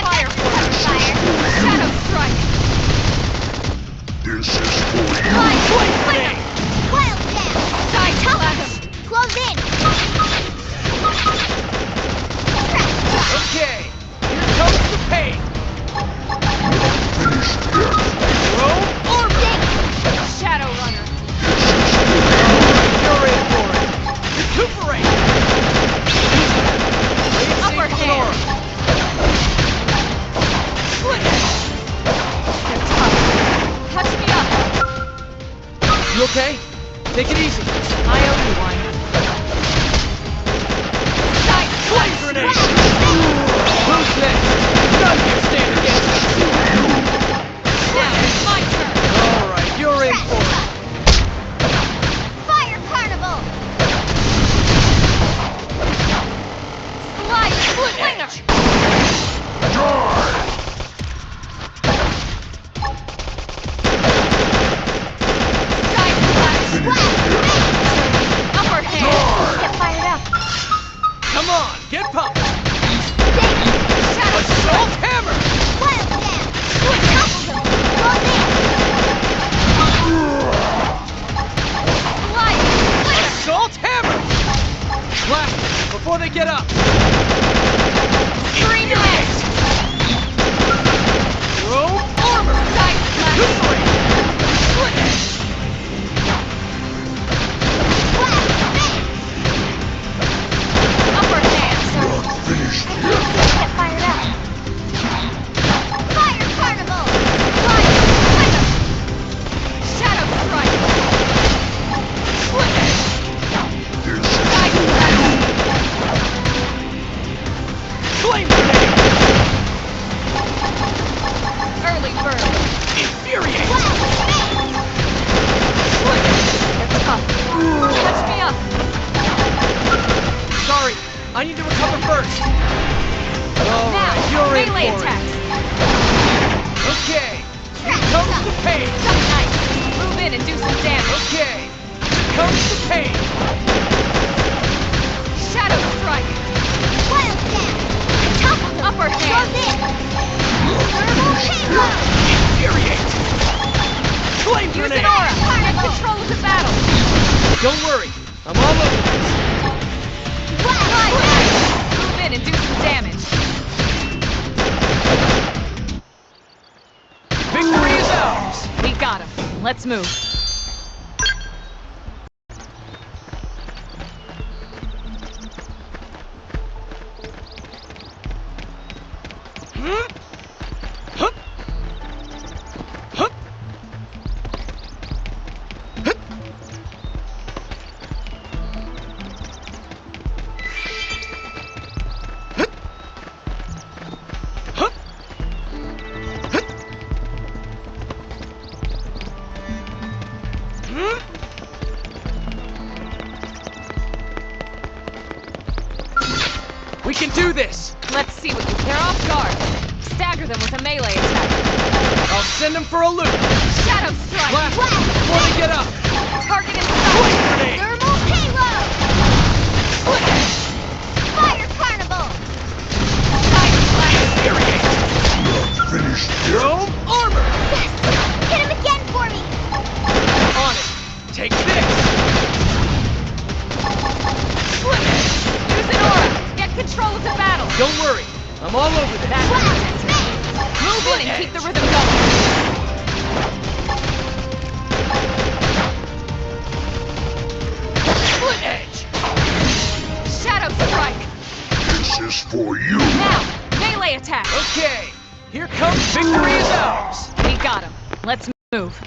Fire force! Shadow strike! This is for you. Flame grenade! Wild Dam! Side blast! Close in! Okay, here comes the pain! Finish them. Throw armor! Shadow runner! You're in for it! Recuperate! Upper hand! Split! Get tough! Touch me up! You okay? Take it easy. I owe you one. Side Flame grenade! Who's next? None here stand against us! Now it's my turn! Alright, you're in for it. Fire Carnival! Slide slinger! Side blast! Upper hand! Get fired up! Come on, get pumped! Shadow Assault hammer! Wild Dam! Topple them! Close in! slide slinger! Assault hammer! Blast them before they get up! Scream edge! Throw armor! Side blast! Recuperate! Split! Upper hand! Finish Get fired up! Fire Carnival! Slide slinger! Shadow strike! Split! Side blast! Flame grenade! Early bird! Infuriate! Split! Get tough! Touch me up! Sorry, I need to recover first. All Now, right, you're in melee for attacks! it. Okay, here comes the pain. Some nice! Move in and do some damage! Okay, here comes the pain. Shadow strike! Wild Dam! Topple them! Upper hand! Close in! Thermal payload! Infuriate! Flame Use grenade! an aura! Get control of the battle! Don't worry, I'm all over this. Wild Dam! Move in and do some damage! Victory is ours! We got him. Let's move. Hup! Hup! Hup! Hup! We can do this! Let's see what you care off guard. Stagger them with a melee attack. I'll send them for a loop! Shadow strike! Blast them before they get up! Target in Flame sight! grenade! Thermal payload! Fire Carnival! Side blast! Infuriate! Finish them. Throw armor! Hit him again for me! On it! Take this! Split! Use an aura! Get control of the battle! Don't worry, I'm all over this. That's it! Move in and keep the rhythm going! Split edge! Shadow strike! This is for you. Now, melee attack! Okay, here comes victory is ours! We got him. Let's move.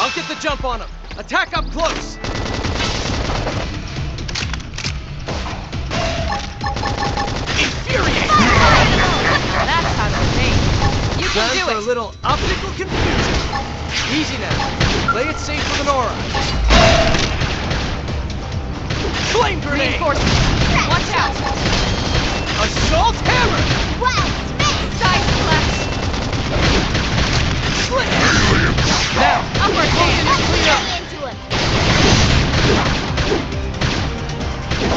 I'll get the jump on him. Attack up close! Infuriate! That's how they're made. You can Time do for a it! little optical confusion. Easy now. Play it safe with an aura. Flame grenade! Reinforcements! Watch out! Assault hammer! Wow, spin! Side slash! Slit! Now! Upper hand! Clean up! Into him!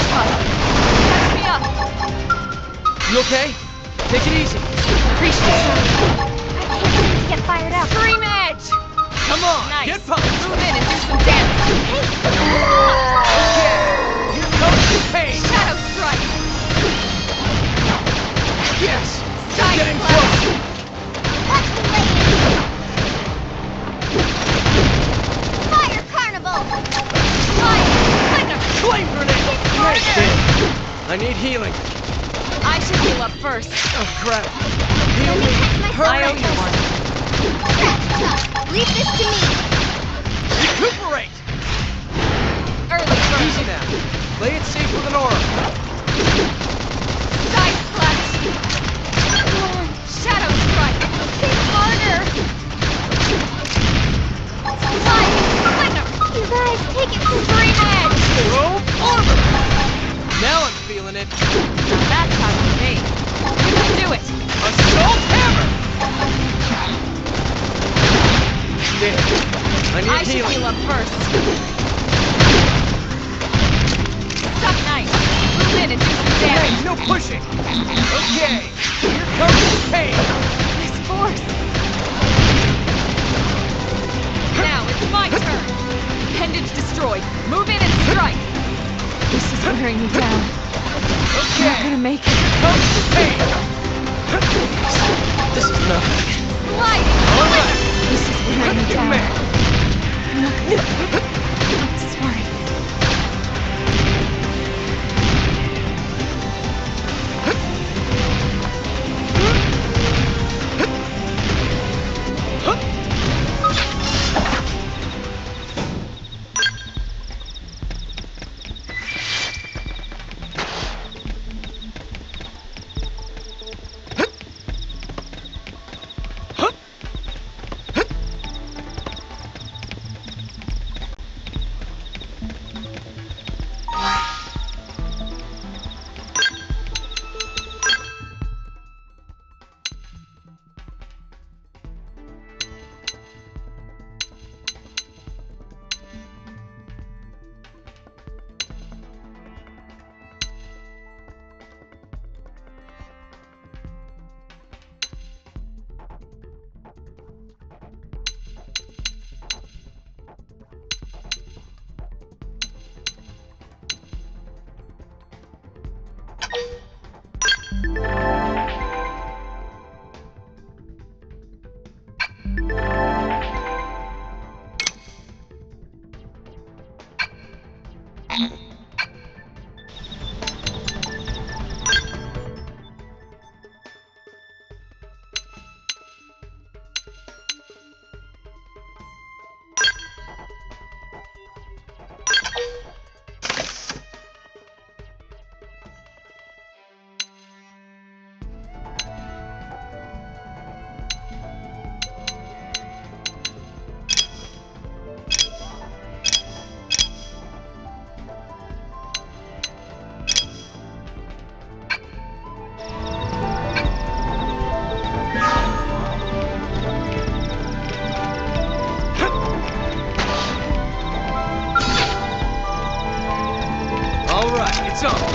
Catch me up! You okay? Take it easy. Appreciate it. I can't seem to get fired up. Extreme edge! Come on! Nice. Get pumped! Move in and do some damage. Okay! Here comes the pain! Shadow strike! Yes! Side Getting slash. close! Watch me lay into him! Fire carnival! Fire! Thunder! Flame grenade! Harder! Shit. I need healing. I should heal up first. Oh crap! Heal me! I owe you one. Leave this to me! Recuperate! Early burn. Easy now. Play it safe with an aura. Side slash! Shadow strike! Hit harder! Slide! Thunder! You guys, take it Extreme edge! Robe armor! Now I'm feeling it. Now that's how you me. You can do it! Assault hammer! Damn. I need I should healing. heal up first. Stuck nice. Move in and do some Hey, damage. no pushing. Okay. Here comes the pain. This force. Now it's my turn. Appendage destroyed. Move in and strike. This is wearing me down. I'm Okay. not gonna make it. Here comes the pain. This is nothing. Sliding. All right. This is wearing me Get down. back. Sorry.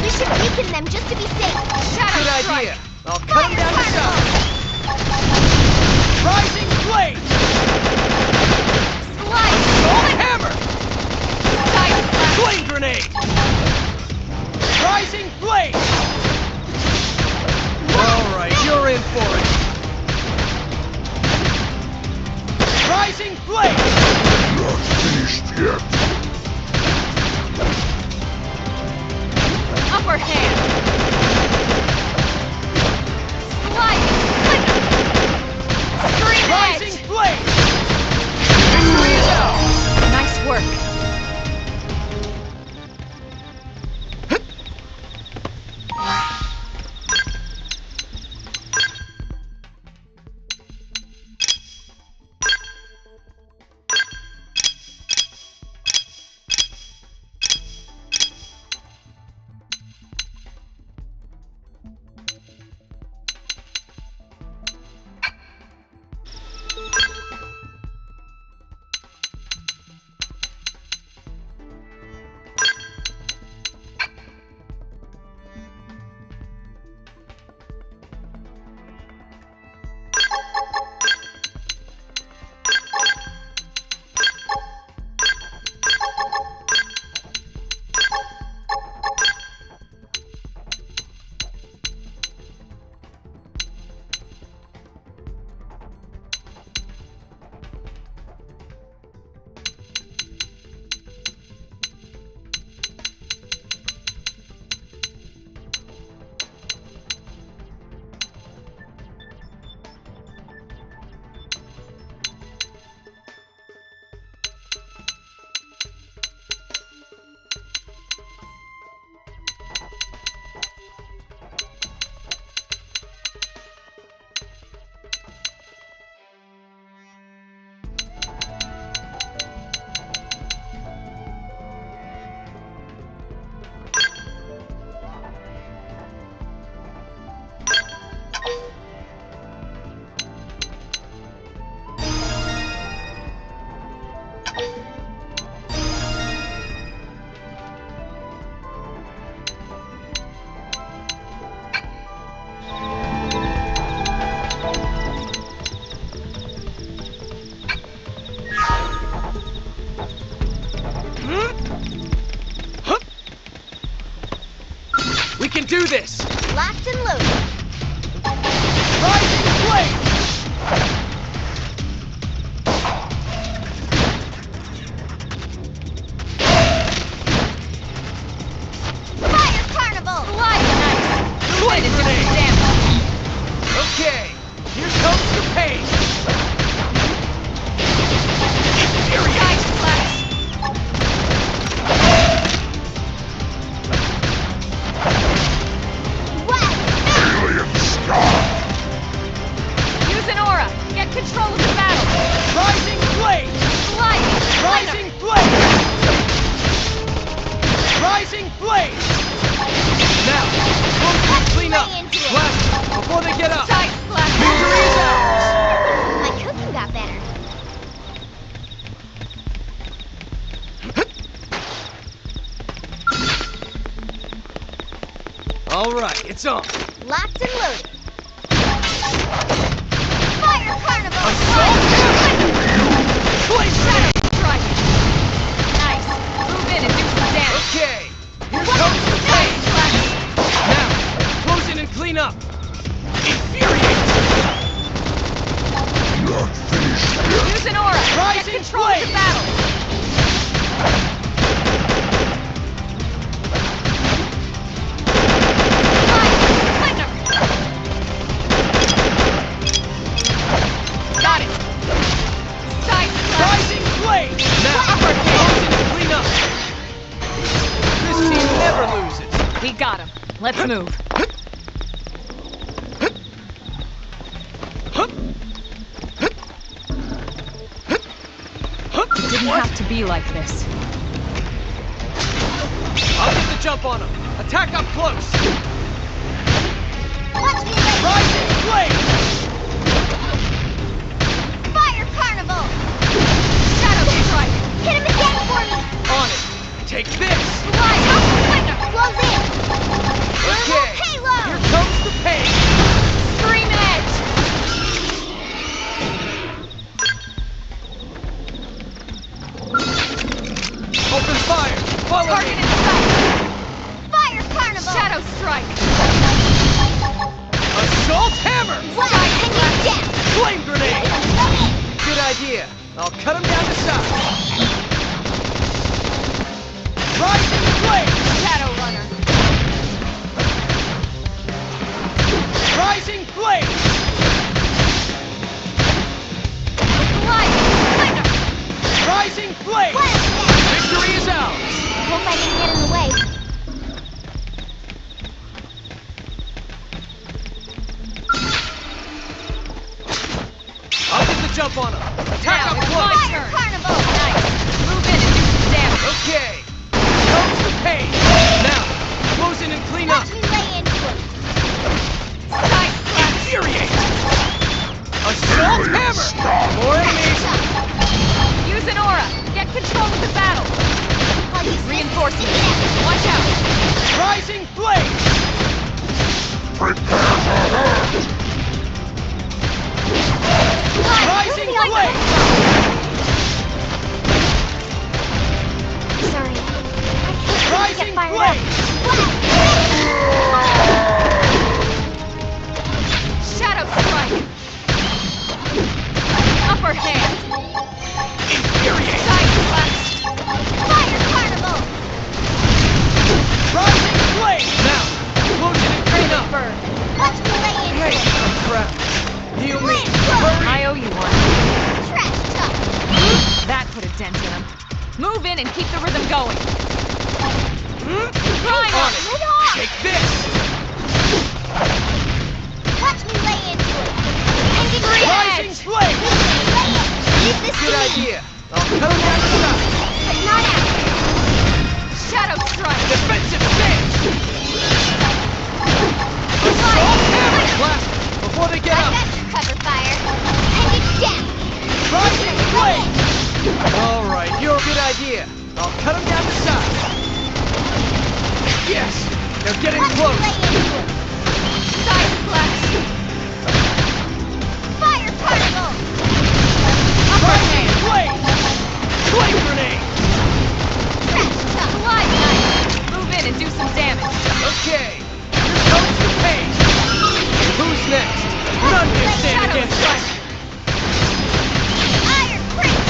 We should weaken them just to be safe. Shadow Good strike. idea. I'll cut him down to Carnival. size. Rising blade. Slide. Assault hammer. Side slash. Flame grenade. Rising blade. All right, you're in for it. Rising blade. Not finished yet. Upper hand. Slide. Extreme Rising edge. blade. Victory is ours. Nice work. do this! Locked and loaded. Rising flame! Fire carnival! Light knife! Flame Move in and do grenade! some damage. Okay, here comes the pain! Side flash! Use an aura! Get control of the battle! Rising flame! Light! Rising flame! Rising flame! Now, close and clean up! Blast them before they get up! Side flash! Victory is ours! My cooking got better. All right, it's on. Locked and loaded. Fire carnival! Assault hammer! Flame Shadow strike! Nice! Move in and do some damage! Okay, here comes the pain! Flash! Now, close in and clean up! Infuriate! Use an aura! Rising Get control of flame! the battle! Got it! Side flash! Rising flame! Now, close in and clean up! This team never loses! We got him. Let's move. It didn't have to be like this. I'll get the jump on him! Attack up close! Watch me later! Rising flame! Fire carnival! Shadow strike! Hit him again for me! On it! Take this! Light! Close in! Okay! Halo! Here comes the pain! Scream edge! Open fire! Follow Target me! in sight! Fire carnival! Shadow strike! Assault hammer! What? Hang it down! Flame grenade! Go in! Good idea. I'll cut him down to size. Rising flame! Shadow runner! Rising flame! Light! Rising flame! What is that? Victory is ours! Hope I didn't get in the way. I'll get the jump on him. Attack Now up it's close! my Fire turn! carnival! Nice! Move in and do some damage! Okay. Here comes the pain. Now, close in and clean up. Watch me lay into him! Side flash! Infuriate! Assault hammer! More enemies! Use an aura! Get control of the battle! I'll use this. Reinforcements! Watch out! Rising flame! Rising flame! Sorry. I can't Rising get fired flame! Shadow strike! Upper hand! Infuriate! Side flash! Fire carnival! Rising flame! Now, close in and clean up. Burn! Watch me lay into Hey, him! oh crap. Heal me. Flame, Hurry! I owe you one. Trash talk! That put a dent in him. Move in and keep the rhythm going. Climb On up! it. Move on! Take this! Watch me lay into him! Ending Rising edge! flame! Lay it! Leave this Good to me! idea. I'll cut him down to size. But not out! Shadow strike! Defensive stance! Assault hammer! Blast them before they get I up! got your cover fire! Hang it down! Rising flame! All right, you're a good idea. I'll cut him down to size. Yes, they're getting Watch close. me lay into him! Side flash! Fire carnival! Upper Rising hand! flame! Flame grenade! Trash talk! Light knife! Move in and do some damage. Okay, here None can stand against us! Iron Cricket!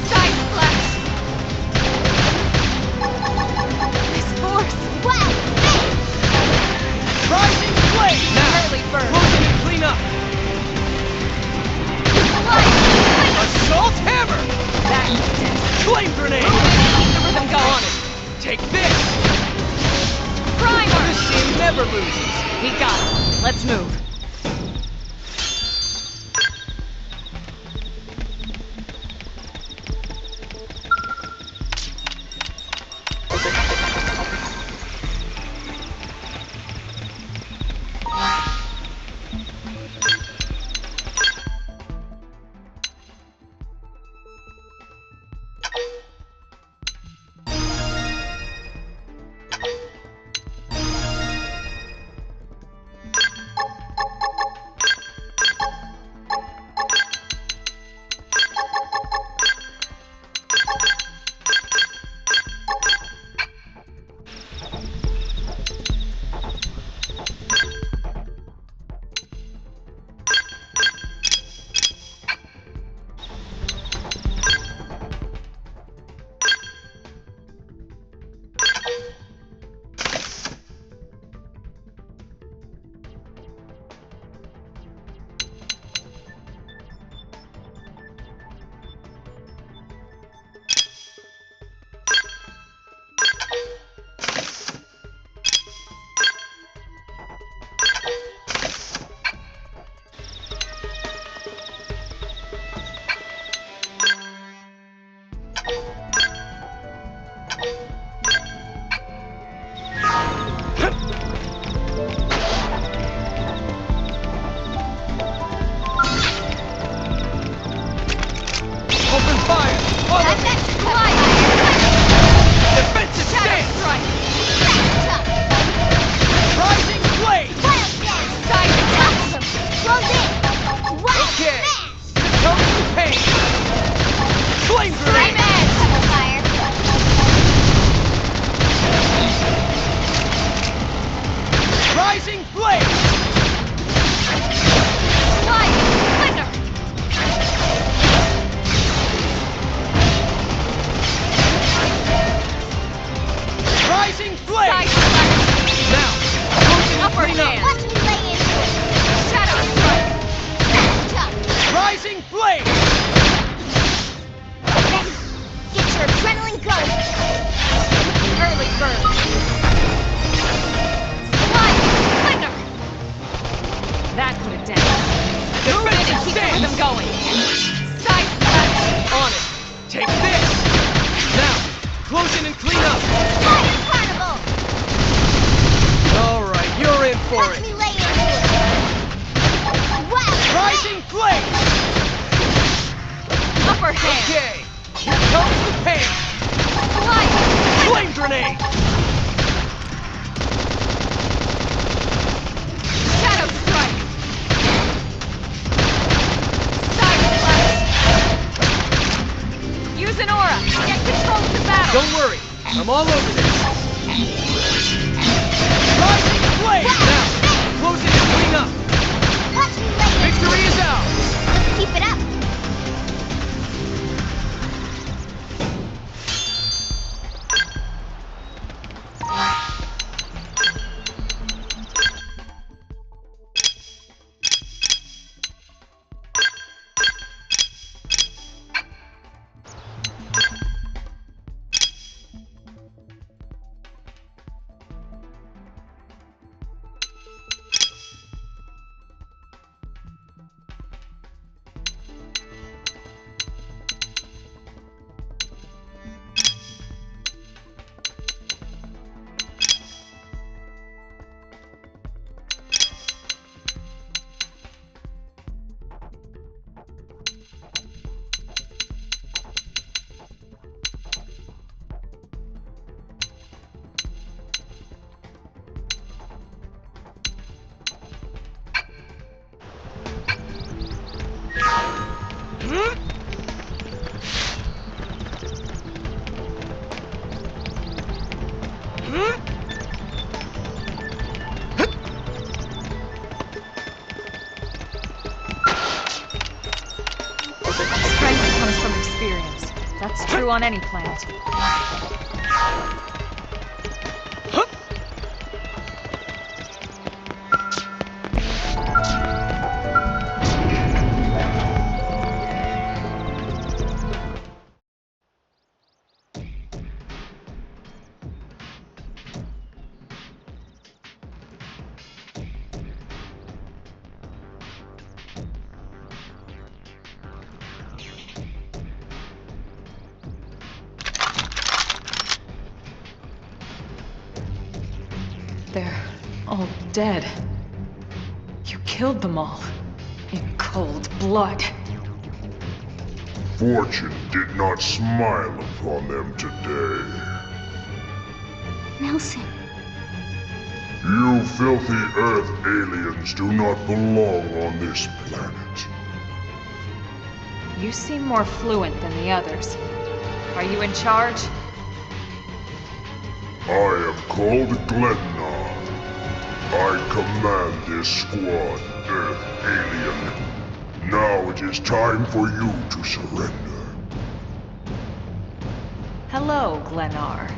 Side Flash! This force! Wow! Rising Blade! Now! Early bird. Close in and clean up! Assault Hammer! That was dead. Flame Grenade! Keep the rhythm going. On it! Take this! Primer! This team never loses! We got it. Let's move. Open fire! On the defensive stance! Rising Blade! Okay! Here comes the pain! Flame Grenade! Rising Blade! Rising Blade! Now, Upper clean up! hand. Watch me lay into it! Shadow strike. Rising Blade! Ready? Get your adrenaline going! Early bird. That could have done it. Move in and keep the rhythm going. Side flash. On it! Take this! Now, close in and clean up! Fire Carnival! Alright, you're in for Watch it! me lay into it! Wow! Rising Blade! Upper hand. Okay, here comes the pain! Flame Grenade! Shadow strike. Side flash. Use an aura. Get control of the battle. Don't worry, I'm all over this! Rising Blade! Now, close in and clean up! Watch me lay into Victory it! is ours! Let's keep it up! through on any plans. They're all dead. You killed them all. In cold blood. Fortune did not smile upon them today. Nelson. You filthy Earth aliens do not belong on this planet. You seem more fluent than the others. Are you in charge? I am called Glennar. I command this squad, Earth alien. Now it is time for you to surrender. Hello, Glennar.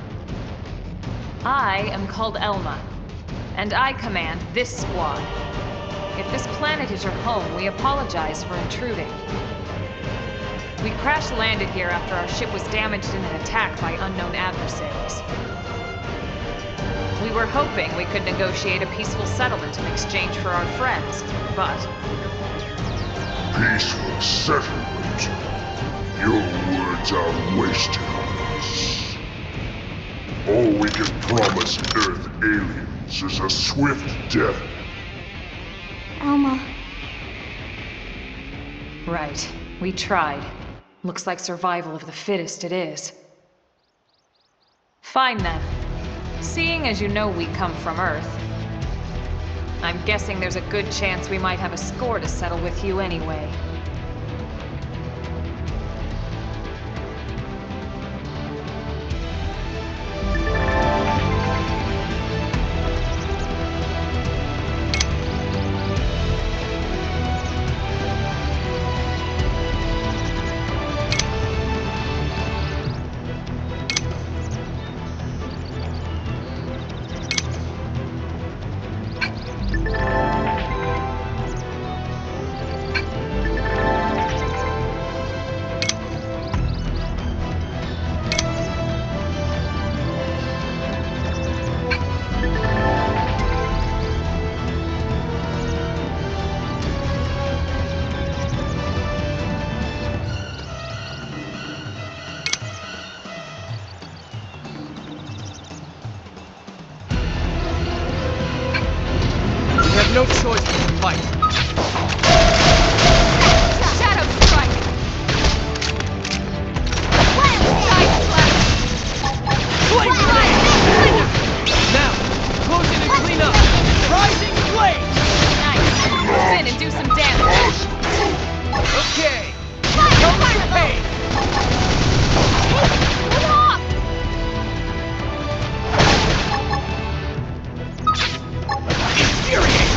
I am called Elma, and I command this squad. If this planet is your home, we apologize for intruding. We crash-landed here after our ship was damaged in an attack by unknown adversaries. We were hoping we could negotiate a peaceful settlement in exchange for our friends, but... Peaceful settlement? Your words are wasted on us. All we can promise Earth aliens is a swift death. Elma. Right. We tried. Looks like survival of the fittest it is. Fine then. Seeing as you know we come from Earth, I'm guessing there's a good chance we might have a score to settle with you anyway. No choice but to fight. Shadow strike! Side Flame grenade! Now, close in and clean up. Rising flame! Nice. Move in and do some damage. Okay. Here comes the pain. Get off! Infuriate!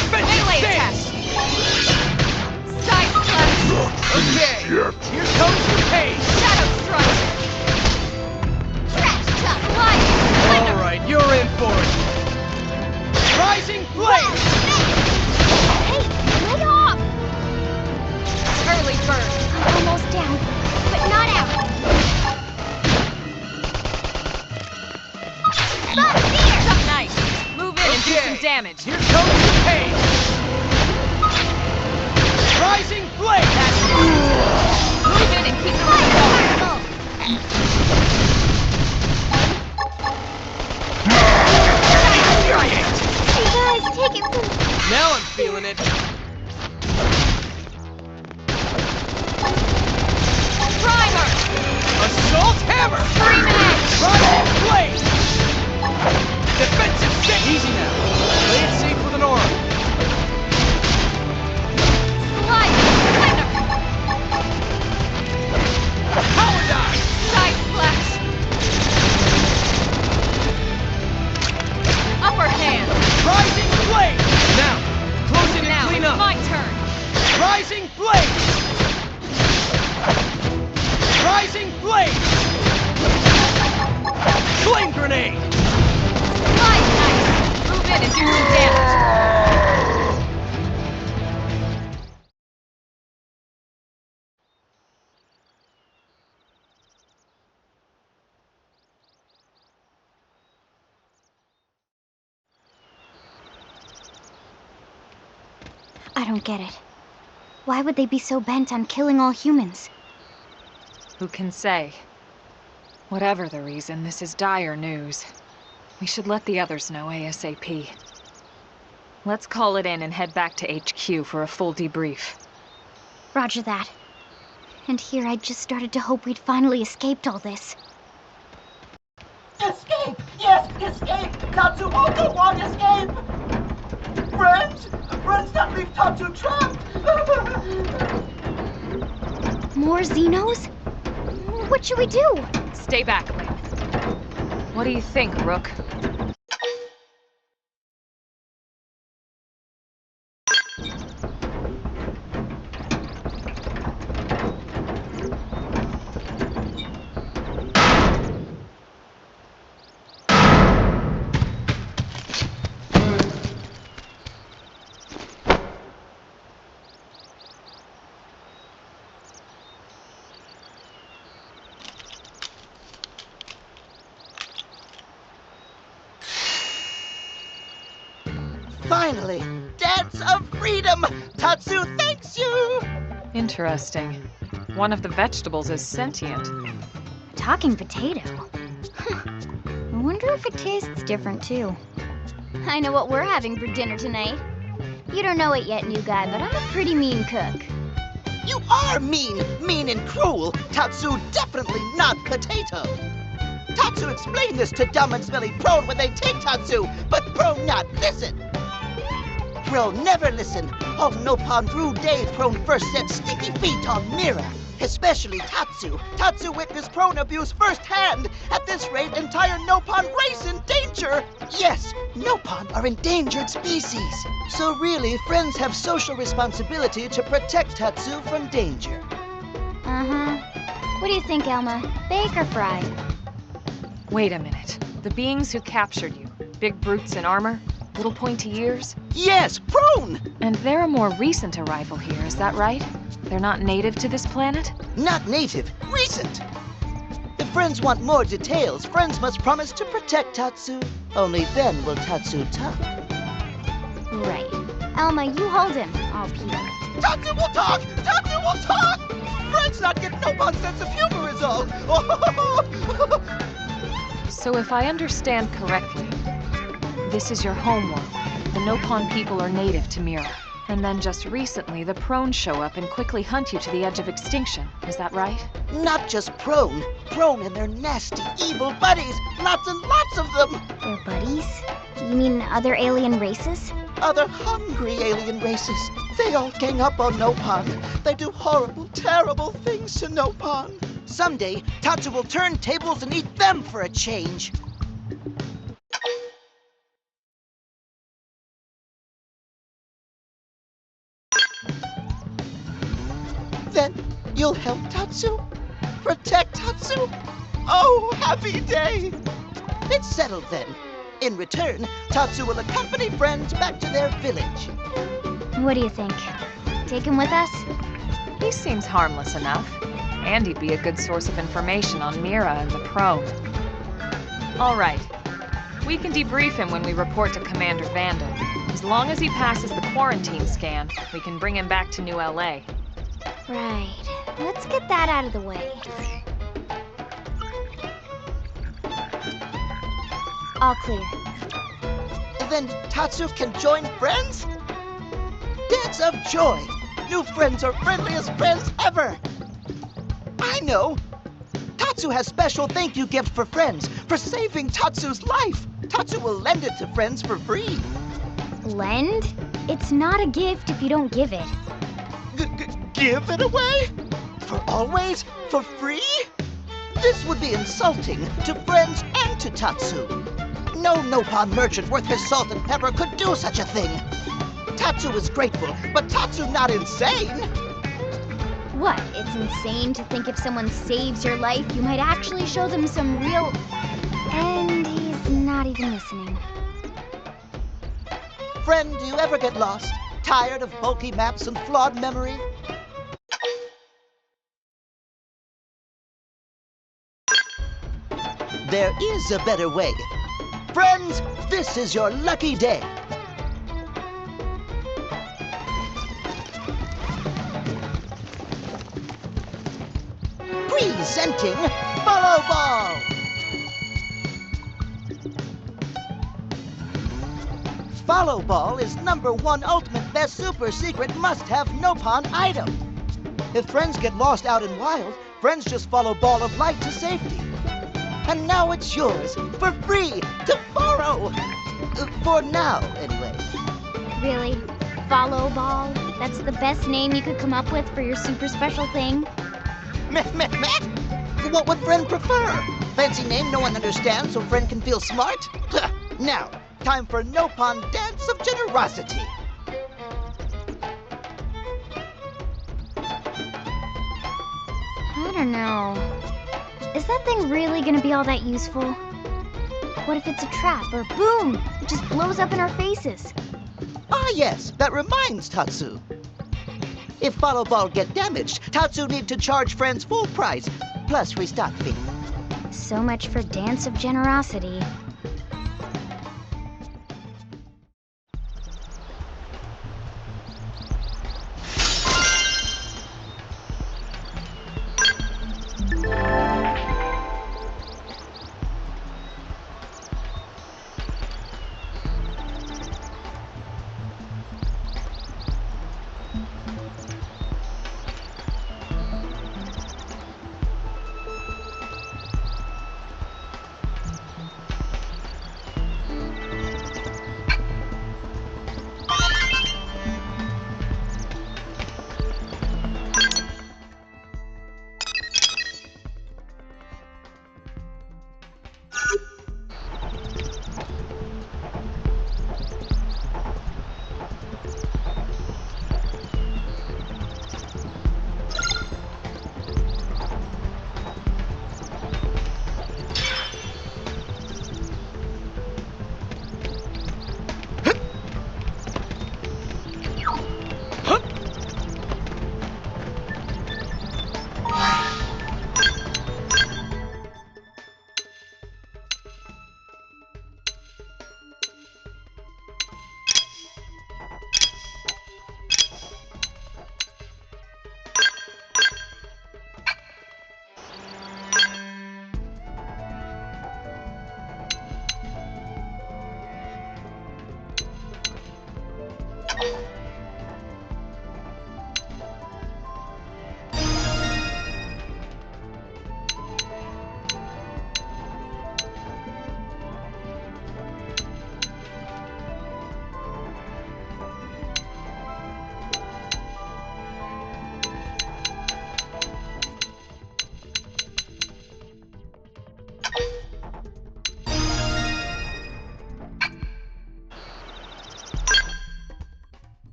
Melee attack! Side slash! Okay, here comes the pain! Shadow strike! Trash tough light! Alright, you're in for it! Rising flame! Hey, get off! Early bird! I'm almost down, but not out. Nice! Move in and do some damage. Here comes the pain! Rising flame! Move in and keep the light going. Infuriate! You guys, take it from me. Now I'm feeling it. Primer! Assault hammer! Screaming edge! Rising flame! Defensive stick! Easy now. Play it safe with an aura. Slide! Thunder! Power dive! Side splash! Upper hand! Rising flame! Now, close in and Now clean it's up. my turn! Rising flame! grenade! Supplies, nice! Move in and do some damage! I don't get it. Why would they be so bent on killing all humans? Who can say? Whatever the reason, this is dire news. We should let the others know ASAP. Let's call it in and head back to HQ for a full debrief. Roger that. And here I just started to hope we'd finally escaped all this. Escape! Yes, escape! Tatsu also want escape! Friends! Friends, don't leave Tatsu trapped! More Xenos? What should we do? Stay back, Lynn. What do you think, Rook? Finally! Dance of freedom! Tatsu thanks you! Interesting. One of the vegetables is sentient. Talking potato? I wonder if it tastes different too. I know what we're having for dinner tonight. You don't know it yet, new guy, but I'm a pretty mean cook. You are mean! Mean and cruel! Tatsu definitely not potato! Tatsu explained this to dumb and smelly Prone when they take Tatsu, but Prone not listen! Prone never listen! On Nopon rude day, Prone first set sticky feet on Mira. Especially Tatsu. Tatsu witnessed Prone abuse firsthand. At this rate, entire Nopon race in danger! Yes, Nopon are endangered species. So really, friends have social responsibility to protect Tatsu from danger. Uh-huh. What do you think, Elma? Bake or fry? Wait a minute. The beings who captured you, big brutes in armor, little pointy ears? Yes, Prone! And they're a more recent arrival here, is that right? They're not native to this planet? Not native, recent! If friends want more details, friends must promise to protect Tatsu. Only then will Tatsu talk. Right. Elma, you hold him. I'll peel. Tatsu will talk! Tatsu will talk! Friends not get Nopon's sense of humor is all! So if I understand correctly, this is your homeworld. The Nopon people are native to Mira. And then just recently, the Prone show up and quickly hunt you to the edge of extinction. Is that right? Not just Prone. Prone and their nasty, evil buddies. Lots and lots of them. Their buddies? You mean other alien races? Other hungry alien races. They all gang up on Nopon. They do horrible, terrible things to Nopon. Someday, Tatsu will turn tables and eat them for a change. Then you'll help Tatsu? Protect Tatsu? Oh, happy day! It's settled then. In return, Tatsu will accompany friends back to their village. What do you think? Take him with us? He seems harmless enough. And he'd be a good source of information on Mira and the Prone. All right. We can debrief him when we report to Commander Vandal. As long as he passes the quarantine scan, we can bring him back to New LA. Right. Let's get that out of the way. All clear. Then Tatsu can join friends? Dance of joy! New friends are friendliest friends ever! I know! Tatsu has special thank you gift for friends, for saving Tatsu's life! Tatsu will lend it to friends for free. Lend? It's not a gift if you don't give it. Give it away? For always? For free? This would be insulting to friends and to Tatsu. No Nopon merchant worth his salt and pepper could do such a thing. Tatsu is grateful, but Tatsu not insane. What? It's insane to think if someone saves your life, you might actually show them some real... And even listening. Friend, do you ever get lost? Tired of bulky maps and flawed memory? There is a better way. Friends, this is your lucky day. Presenting Follow Ball! Follow Ball is #1 ultimate best super secret must-have no-pawn item. If friends get lost out in wild, friends just follow Ball of Light to safety. And now it's yours, for free, to borrow! For now, anyway. Really? Follow Ball? That's the best name you could come up with for your super special thing? Meh. What would friend prefer? Fancy name no one understands so friend can feel smart? Now, time for no-pawn dance of generosity. I don't know. Is that thing really gonna be all that useful? What if it's a trap, or boom, it just blows up in our faces? Ah yes, that reminds Tatsu. If Follow Ball get damaged, Tatsu need to charge friends full price, plus restock fee. So much for Dance of Generosity.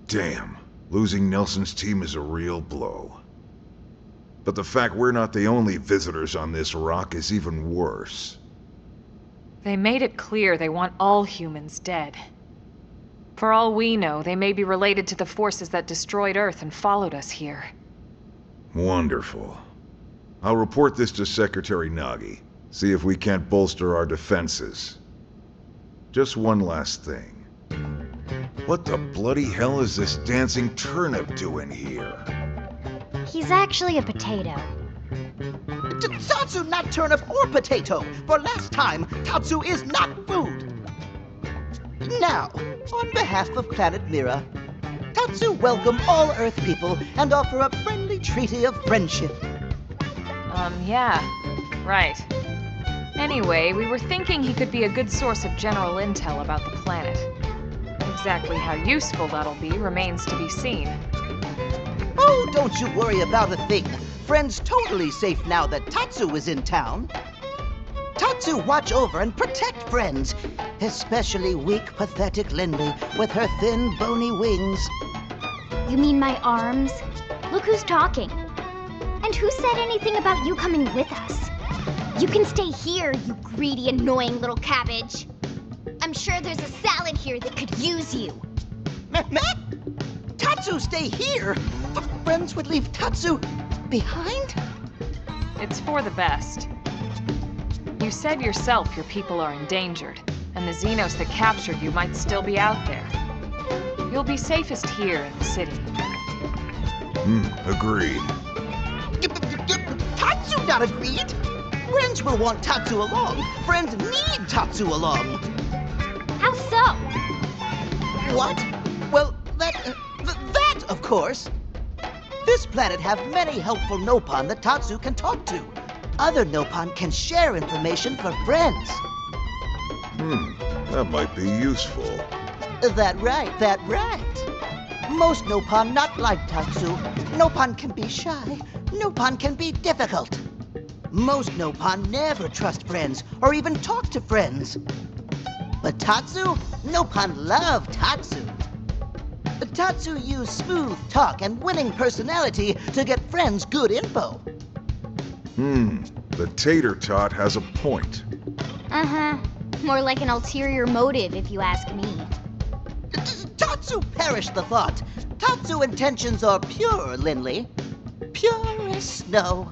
Damn, losing Nelson's team is a real blow. But the fact we're not the only visitors on this rock is even worse. They made it clear they want all humans dead. For all we know, they may be related to the forces that destroyed Earth and followed us here. Wonderful. I'll report this to Secretary Nagi. See if we can't bolster our defenses. Just one last thing. What the bloody hell is this dancing turnip doing here? He's actually a potato. Tatsu, not turnip or potato. For last time, Tatsu is not food. Now, on behalf of Planet Mira, Tatsu welcome all Earth people and offer a friendly treaty of friendship. Yeah. Right. Anyway, we were thinking he could be a good source of general intel about the planet. Exactly how useful that'll be remains to be seen. Oh, don't you worry about a thing. Friend's totally safe now that Tatsu is in town. Tatsu watch over and protect friends, especially weak, pathetic Lindley with her thin, bony wings. You mean my arms? Look who's talking. And who said anything about you coming with us? You can stay here, you greedy, annoying little cabbage. I'm sure there's a salad here that could use you. Tatsu stay here? Friends would leave Tatsu behind? It's for the best. You said yourself your people are endangered, and the Xenos that captured you might still be out there. You'll be safest here in the city. Agreed. Tatsu not agreed? Friends will want Tatsu along. Friends need Tatsu along. How so? What? Well, that, of course. This planet have many helpful Nopon that Tatsu can talk to. Other Nopon can share information for friends. That might be useful. That right. Most Nopon not like Tatsu. Nopon can be shy. Nopon can be difficult. Most Nopon never trust friends or even talk to friends. But Tatsu? Nopon love Tatsu. Tatsu use smooth talk and winning personality to get friends good info. The tater tot has a point. Uh-huh. More like an ulterior motive, if you ask me. Tatsu perish the thought. Tatsu intentions are pure, Lindley. Pure as snow.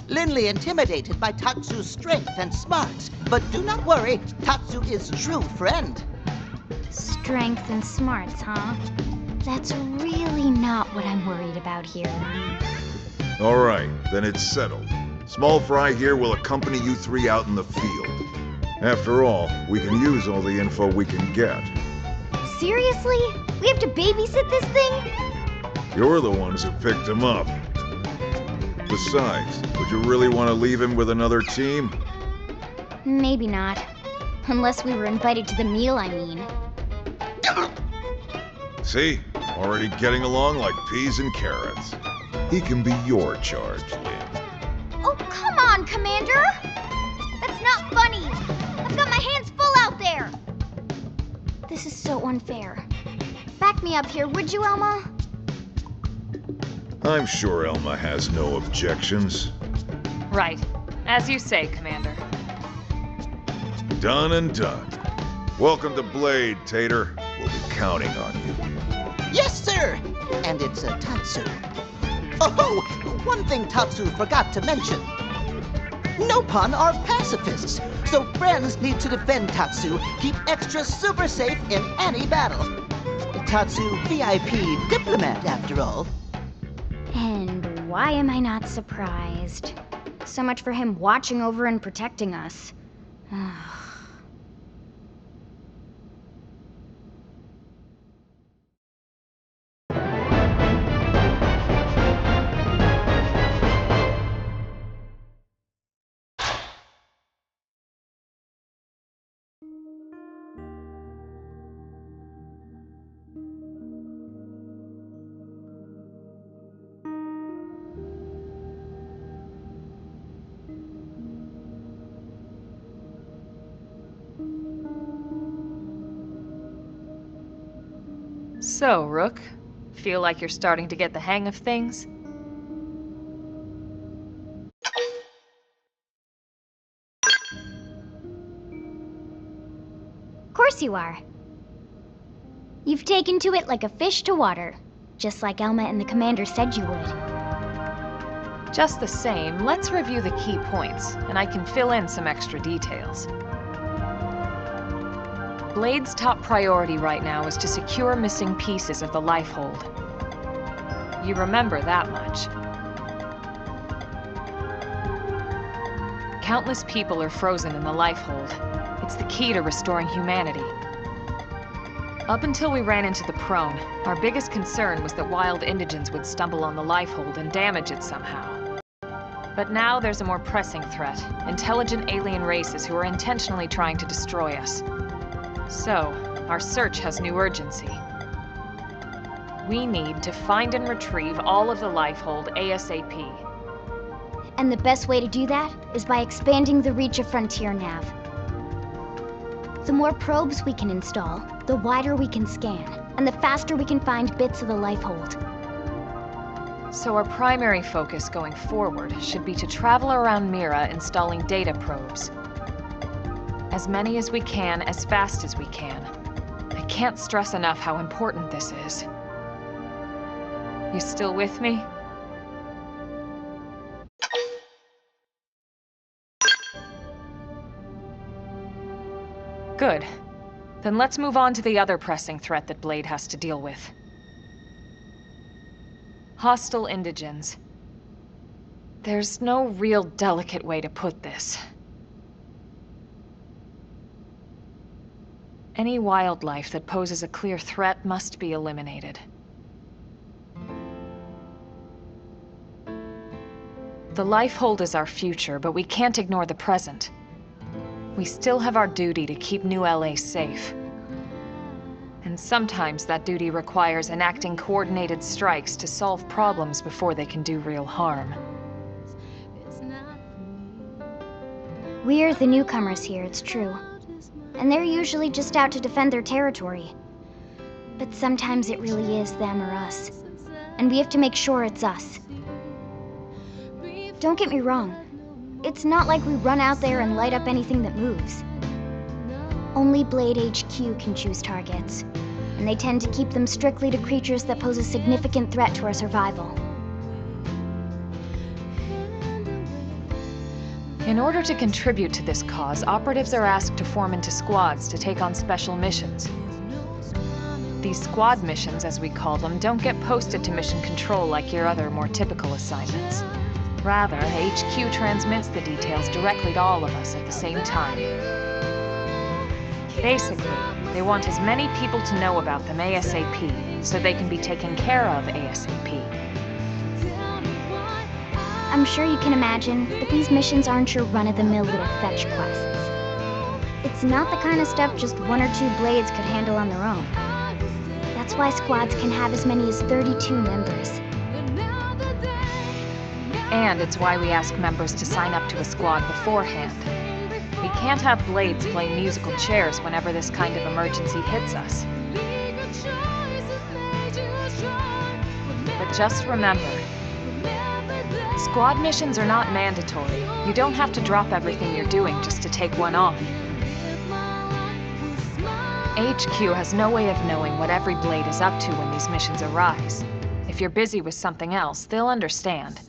Lindley intimidated by Tatsu's strength and smarts. But do not worry, Tatsu is true friend. Strength and smarts, huh? That's really not what I'm worried about here. All right, then it's settled. Small Fry here will accompany you three out in the field. After all, we can use all the info we can get. Seriously? We have to babysit this thing? You're the ones who picked him up. Besides, would you really want to leave him with another team? Maybe not. Unless we were invited to the meal, I mean. See? Already getting along like peas and carrots. He can be your charge, Lynn. Oh, come on, Commander! That's not funny! I've got my hands full out there! This is so unfair. Back me up here, would you, Elma? I'm sure Elma has no objections. Right. As you say, Commander. Done and done. Welcome to Blade, Tater. We'll be counting on you. Yes, sir! And it's a Tatsu. Oh, one thing Tatsu forgot to mention. Nopon are pacifists, so friends need to defend Tatsu, keep extra super safe in any battle. Tatsu VIP diplomat, after all. And why am I not surprised? So much for him watching over and protecting us. So, Rook, feel like you're starting to get the hang of things? Course you are. You've taken to it like a fish to water, just like Elma and the commander said you would. Just the same, let's review the key points, and I can fill in some extra details. Blade's top priority right now is to secure missing pieces of the Lifehold. You remember that much. Countless people are frozen in the Lifehold. It's the key to restoring humanity. Up until we ran into the Prone, our biggest concern was that wild indigents would stumble on the Lifehold and damage it somehow. But now there's a more pressing threat, intelligent alien races who are intentionally trying to destroy us. So, our search has new urgency. We need to find and retrieve all of the Lifehold ASAP. And the best way to do that is by expanding the reach of Frontier Nav. The more probes we can install, the wider we can scan, and the faster we can find bits of the Lifehold. So our primary focus going forward should be to travel around Mira installing data probes. As many as we can, as fast as we can. I can't stress enough how important this is. You still with me? Good. Then let's move on to the other pressing threat that Blade has to deal with. Hostile indigens. There's no real delicate way to put this. Any wildlife that poses a clear threat must be eliminated. The Lifehold is our future, but we can't ignore the present. We still have our duty to keep New LA safe. And sometimes that duty requires enacting coordinated strikes to solve problems before they can do real harm. We're the newcomers here, it's true. And they're usually just out to defend their territory. But sometimes it really is them or us. And we have to make sure it's us. Don't get me wrong. It's not like we run out there and light up anything that moves. Only Blade HQ can choose targets, and they tend to keep them strictly to creatures that pose a significant threat to our survival. In order to contribute to this cause, operatives are asked to form into squads to take on special missions. These squad missions, as we call them, don't get posted to mission control like your other, more typical assignments. Rather, HQ transmits the details directly to all of us at the same time. Basically, they want as many people to know about them ASAP, so they can be taken care of ASAP. I'm sure you can imagine that these missions aren't your run-of-the-mill little fetch quests. It's not the kind of stuff just one or two Blades could handle on their own. That's why squads can have as many as 32 members. And it's why we ask members to sign up to a squad beforehand. We can't have Blades playing musical chairs whenever this kind of emergency hits us. But just remember, squad missions are not mandatory. You don't have to drop everything you're doing just to take one on. HQ has no way of knowing what every Blade is up to when these missions arise. If you're busy with something else, they'll understand.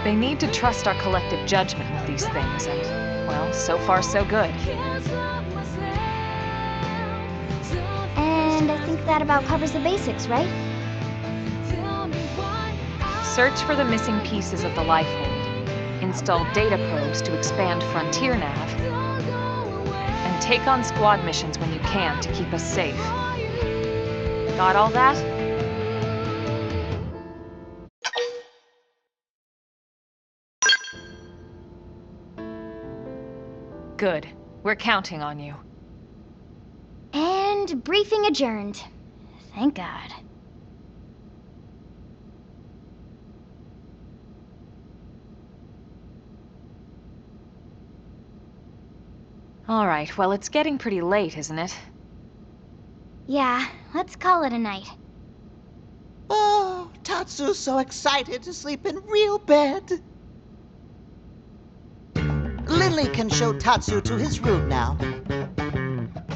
They need to trust our collective judgment with these things, and, well, so far so good. And I think that about covers the basics, right? Search for the missing pieces of the Lifehold, install data probes to expand Frontier Nav, and take on squad missions when you can to keep us safe. Got all that? Good. We're counting on you. And briefing adjourned. Thank God. All right, well, it's getting pretty late, isn't it? Yeah, let's call it a night. Oh, Tatsu's so excited to sleep in real bed. Finley can show Tatsu to his room now.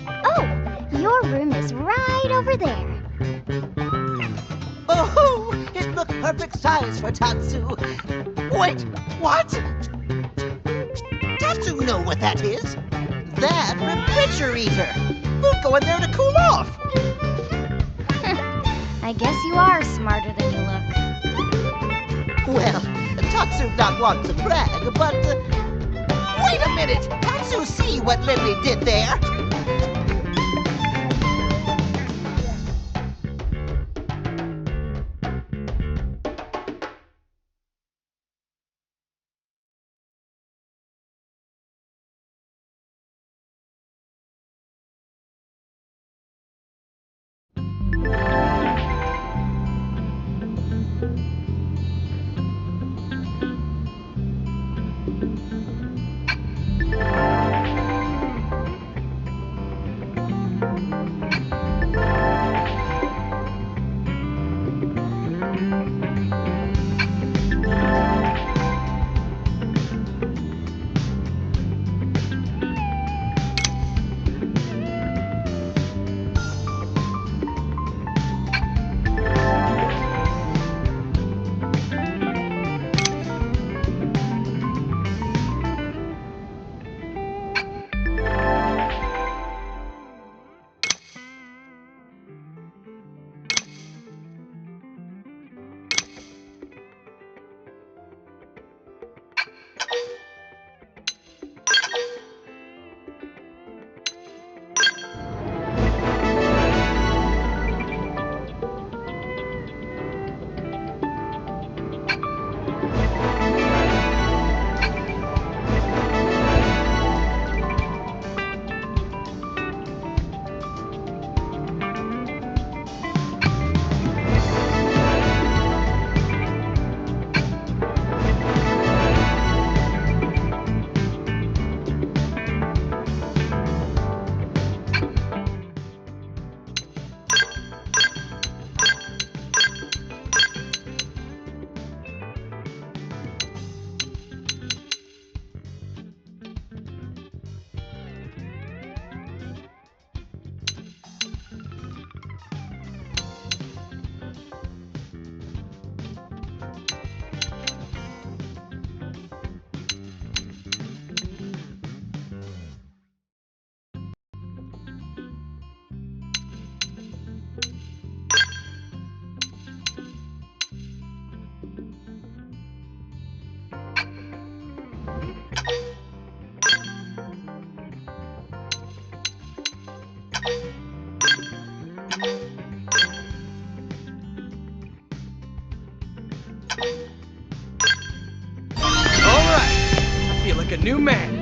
Oh, your room is right over there. Oh, it looked perfect size for Tatsu. Wait, what? Tatsu know what that is? That refrigerator. We'll go in there to cool off. I guess you are smarter than you look. Well, Tatsu not want to brag, but... wait a minute! Tatsu see what Lily did there? like a new man.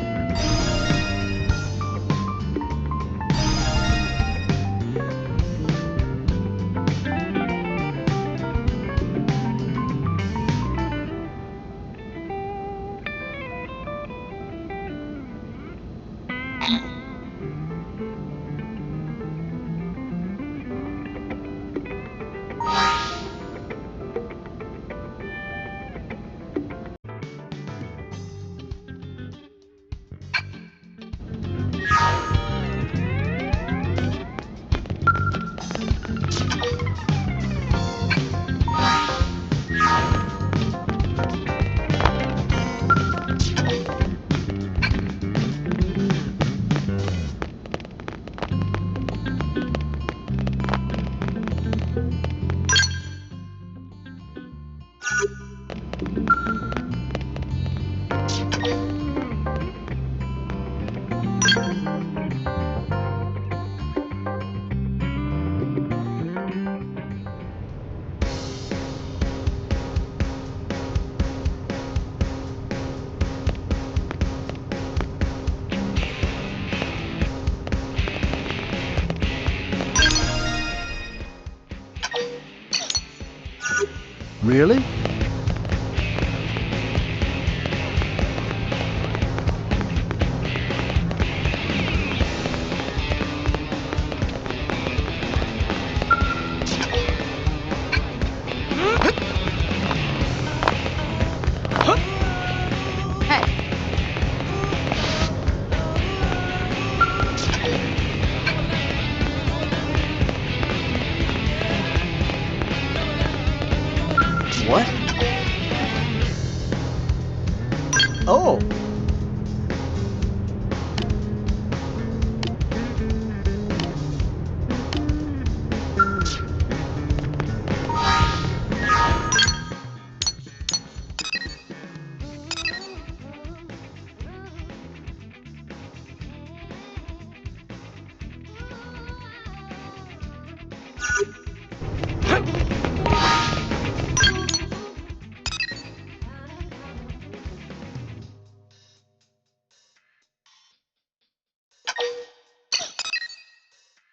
Really?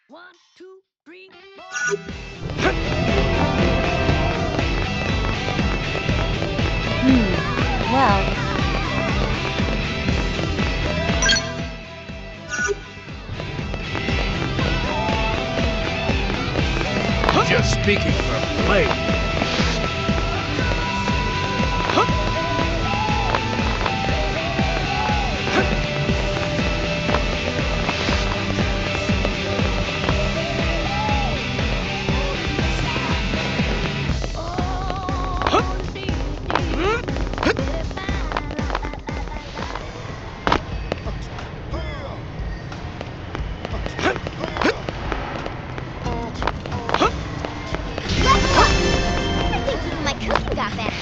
One, two, three, Well, Just speaking for play. I think even my cooking got better.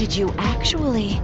Did you actually?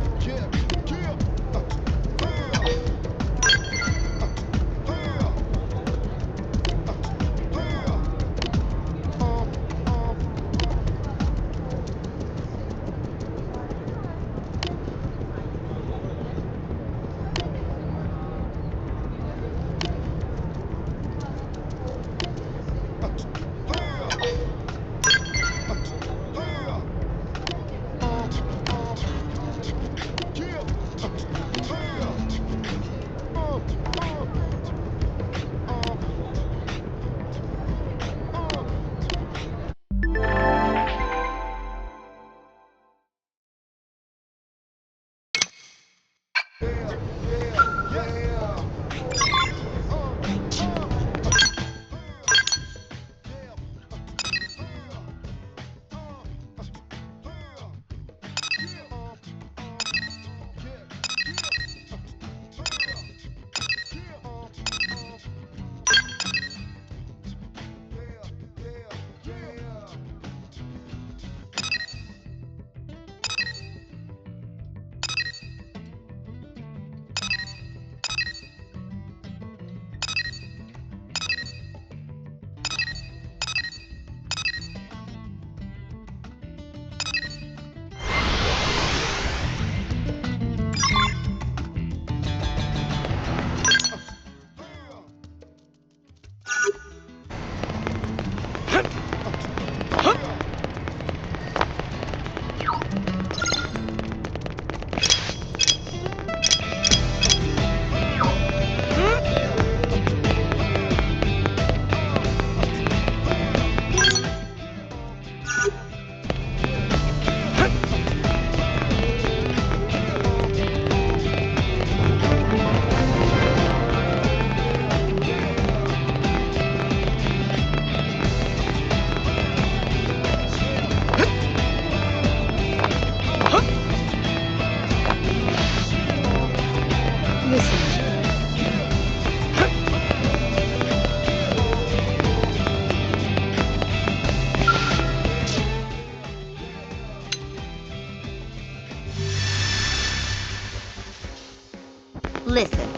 Listen.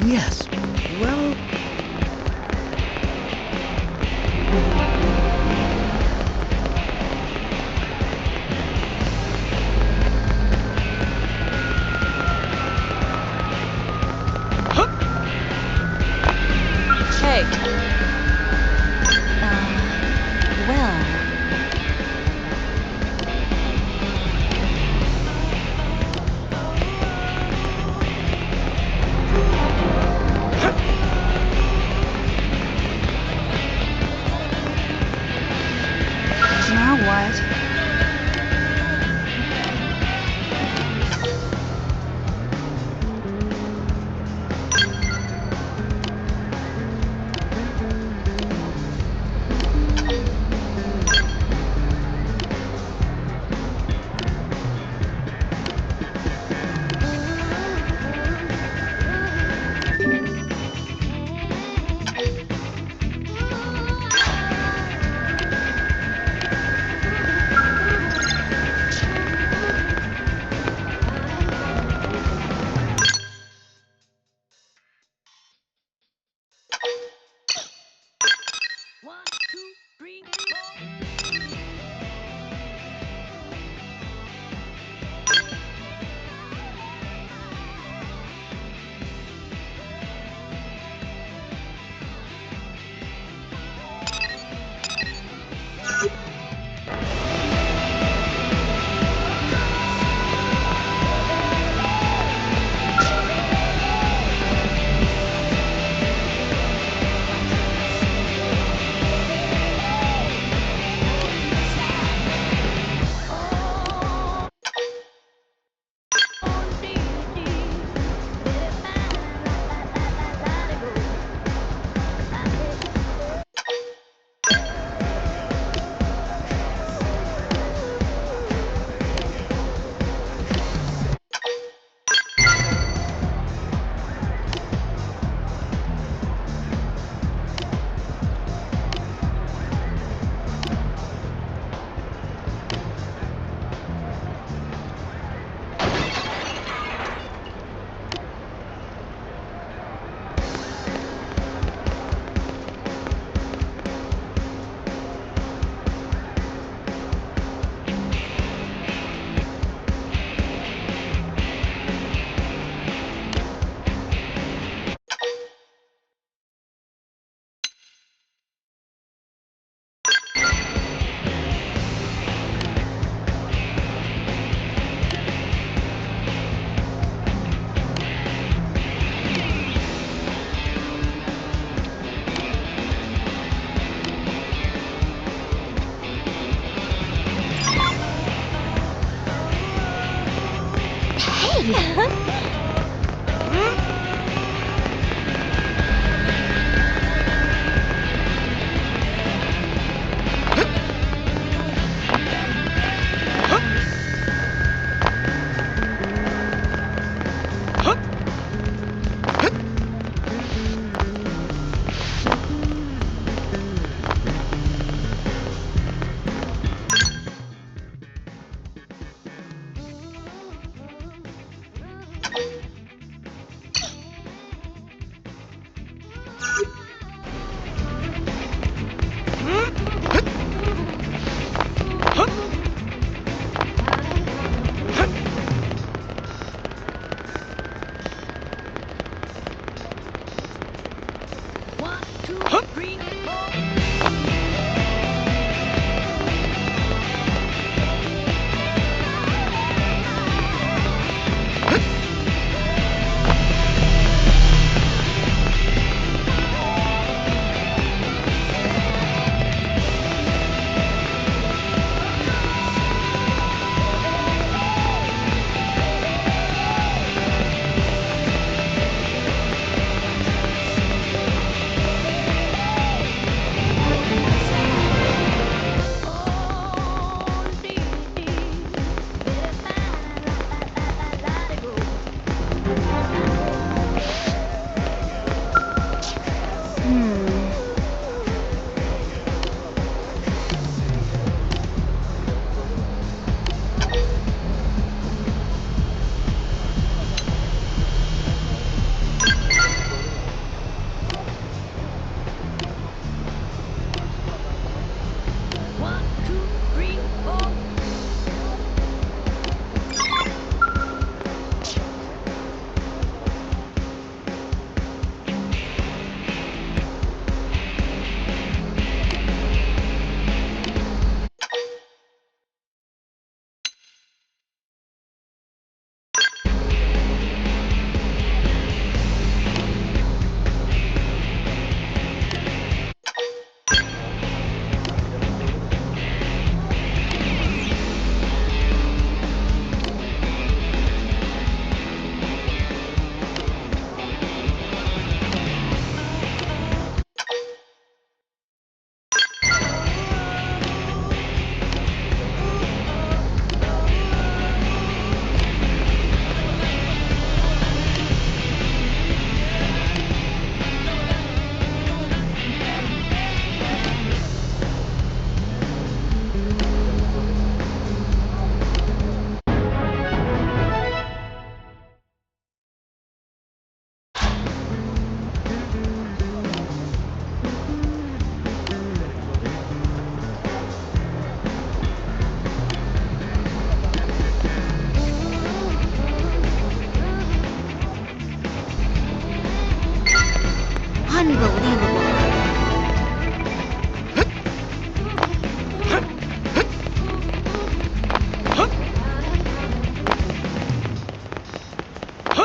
Yes. Well, Hey. Well.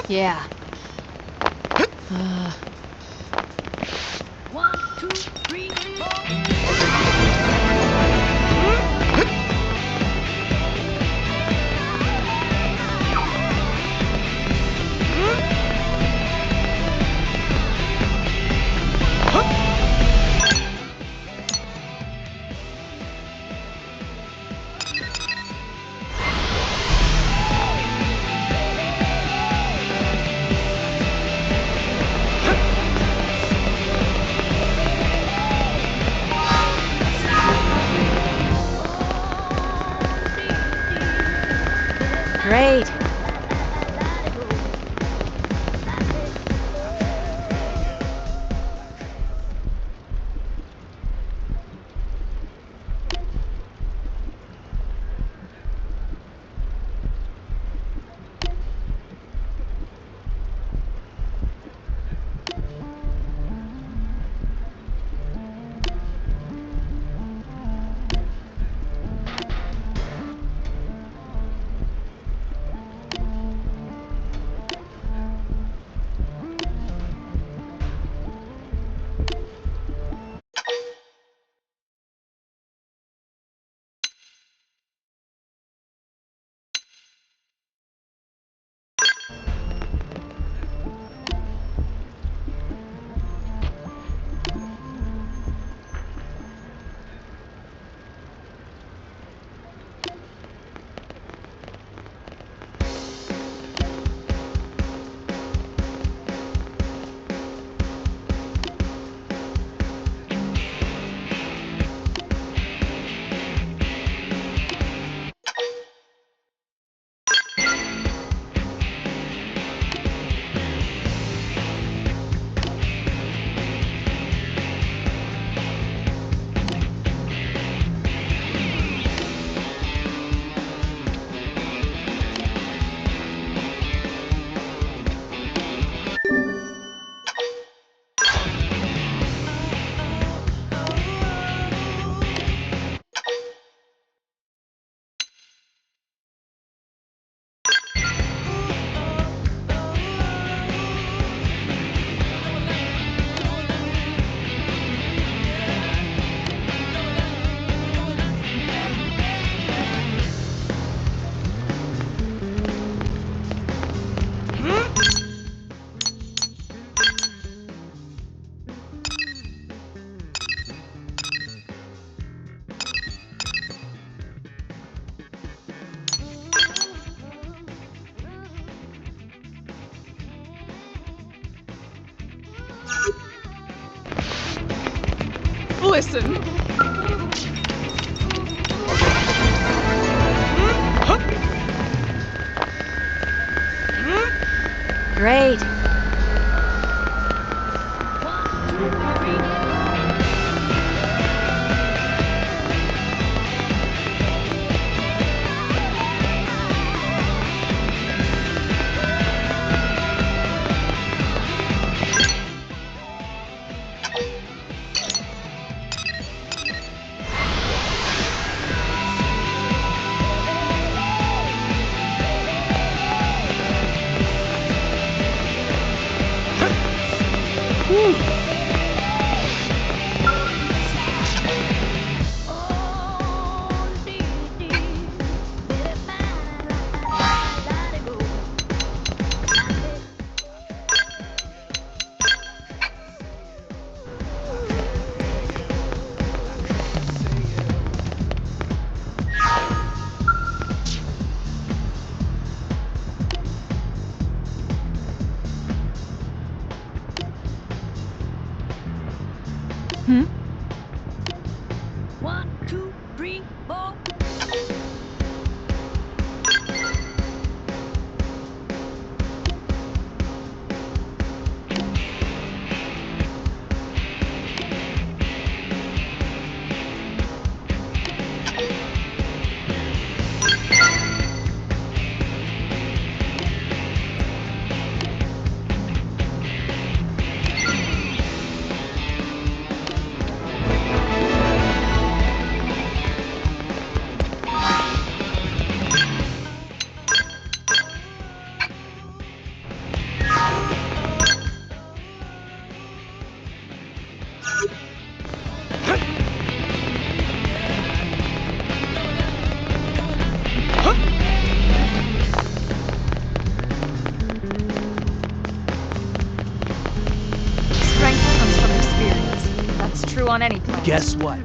Yeah. listen. Great. On any planet. Guess what?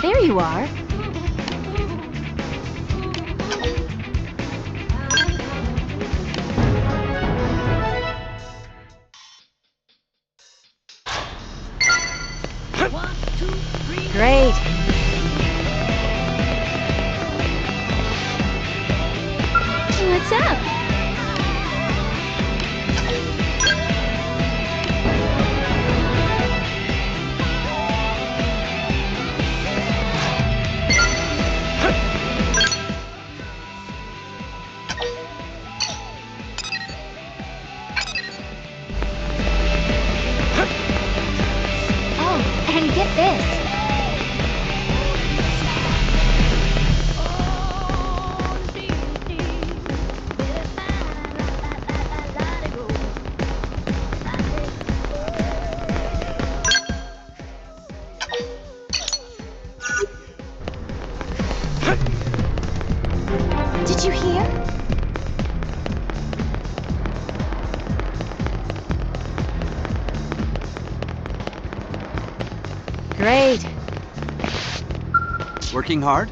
There you are. Great. What's up? Oh, and get this. Did you hear? Great. Working hard?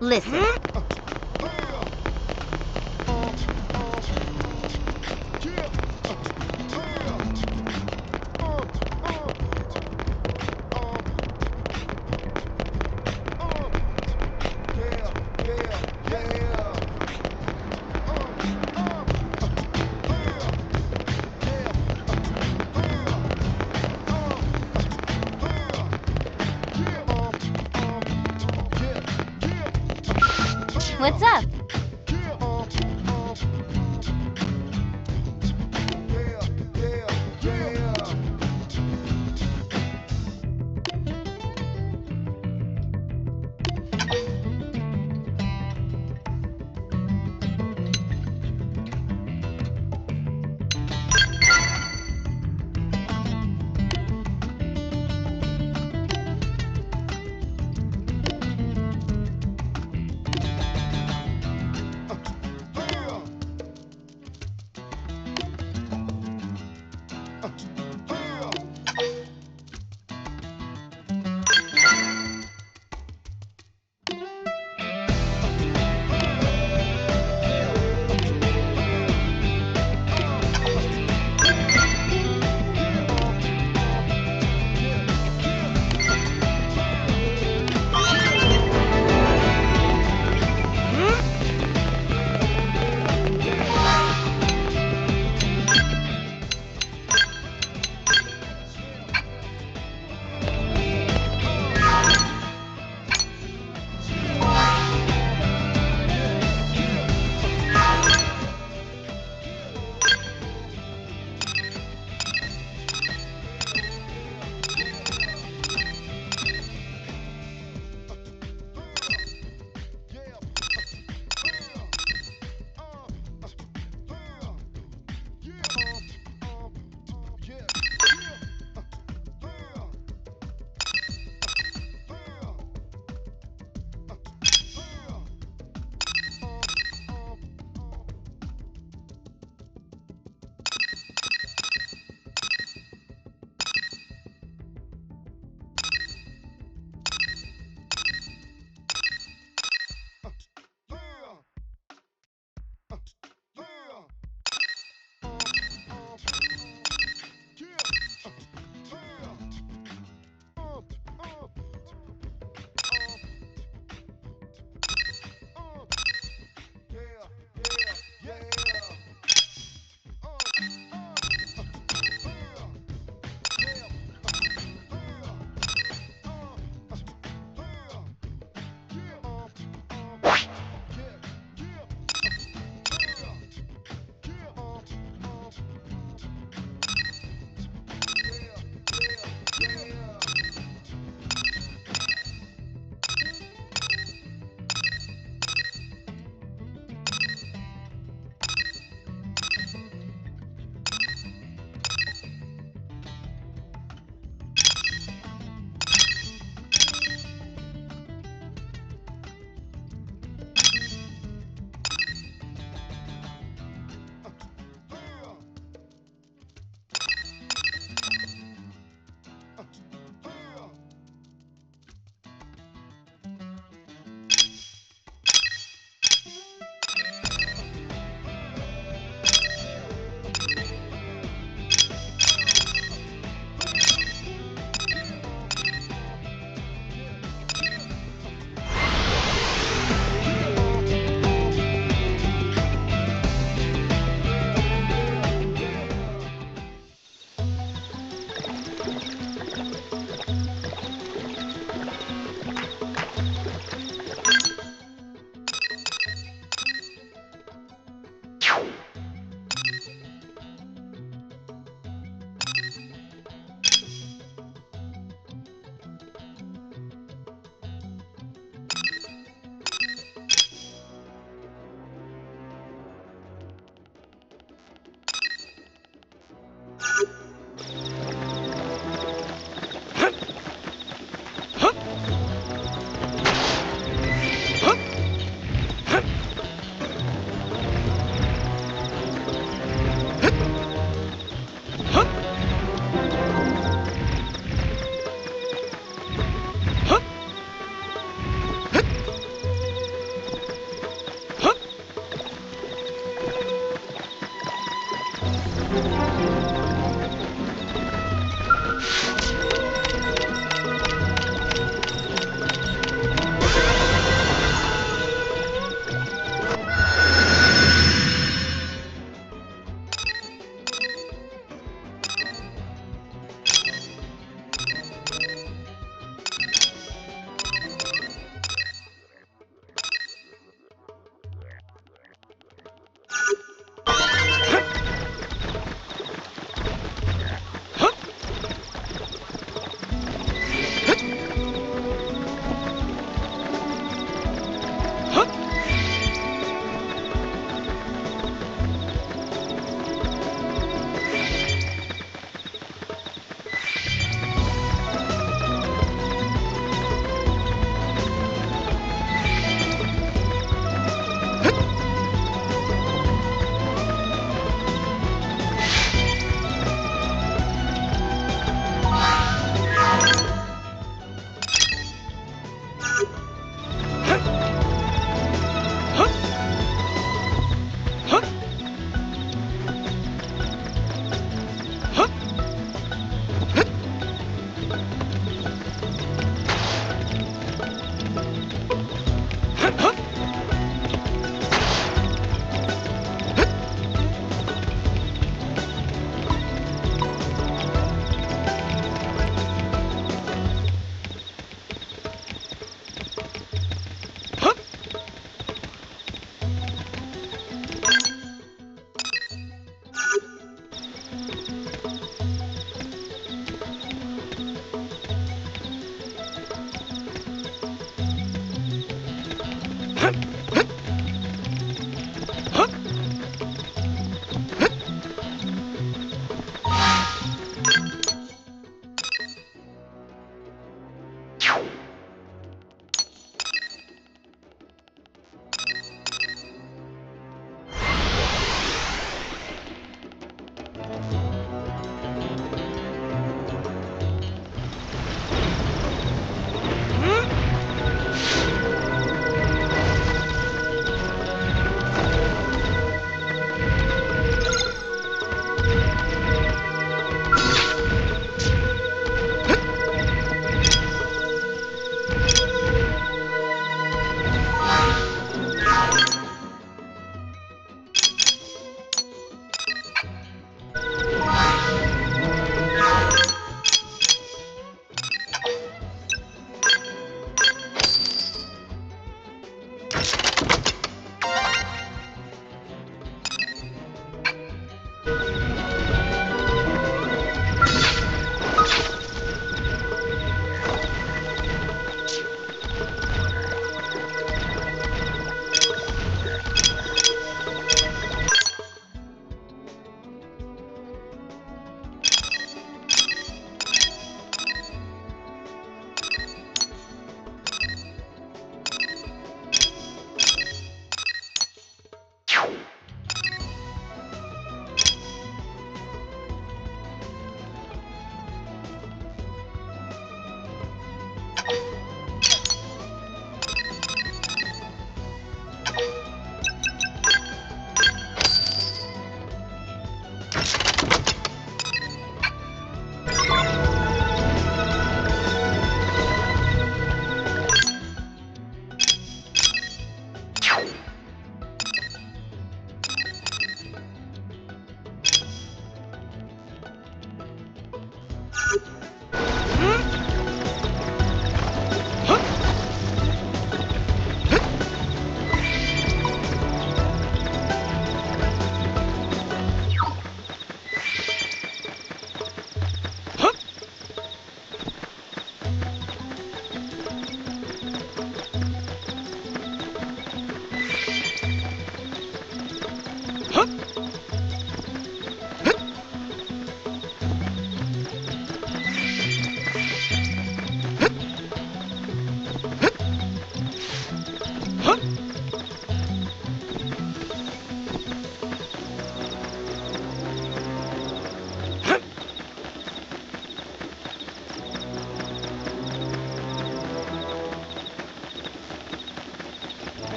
Listen. What's up?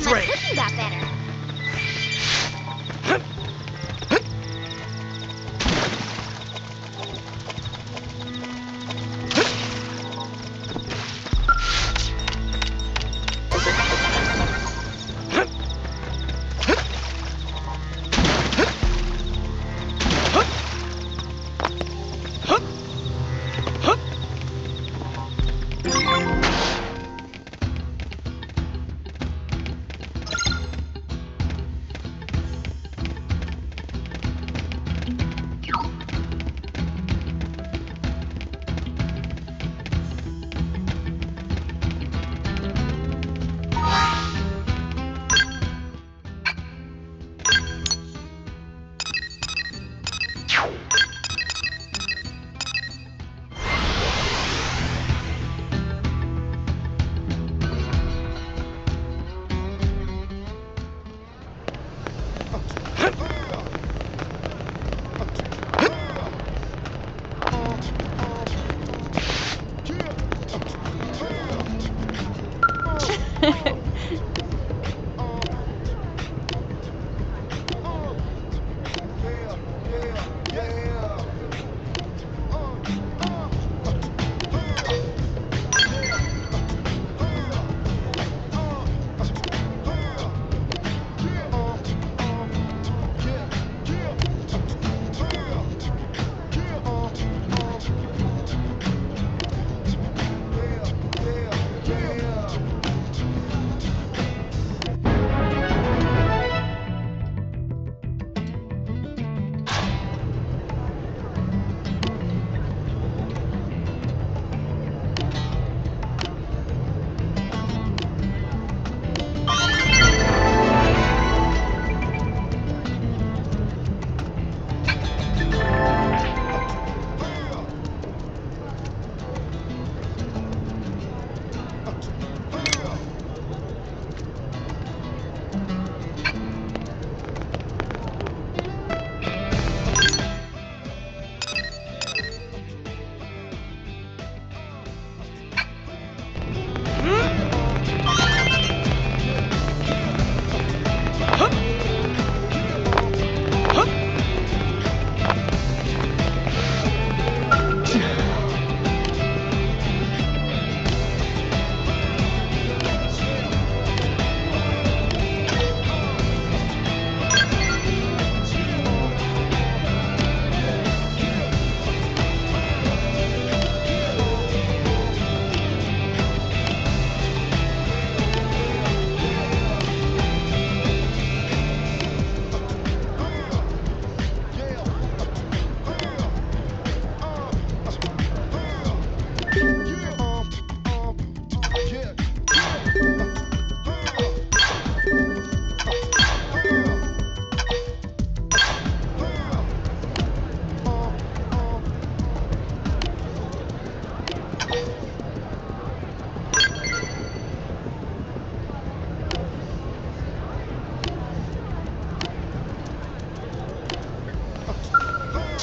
straight. My cooking got better.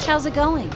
How's it going?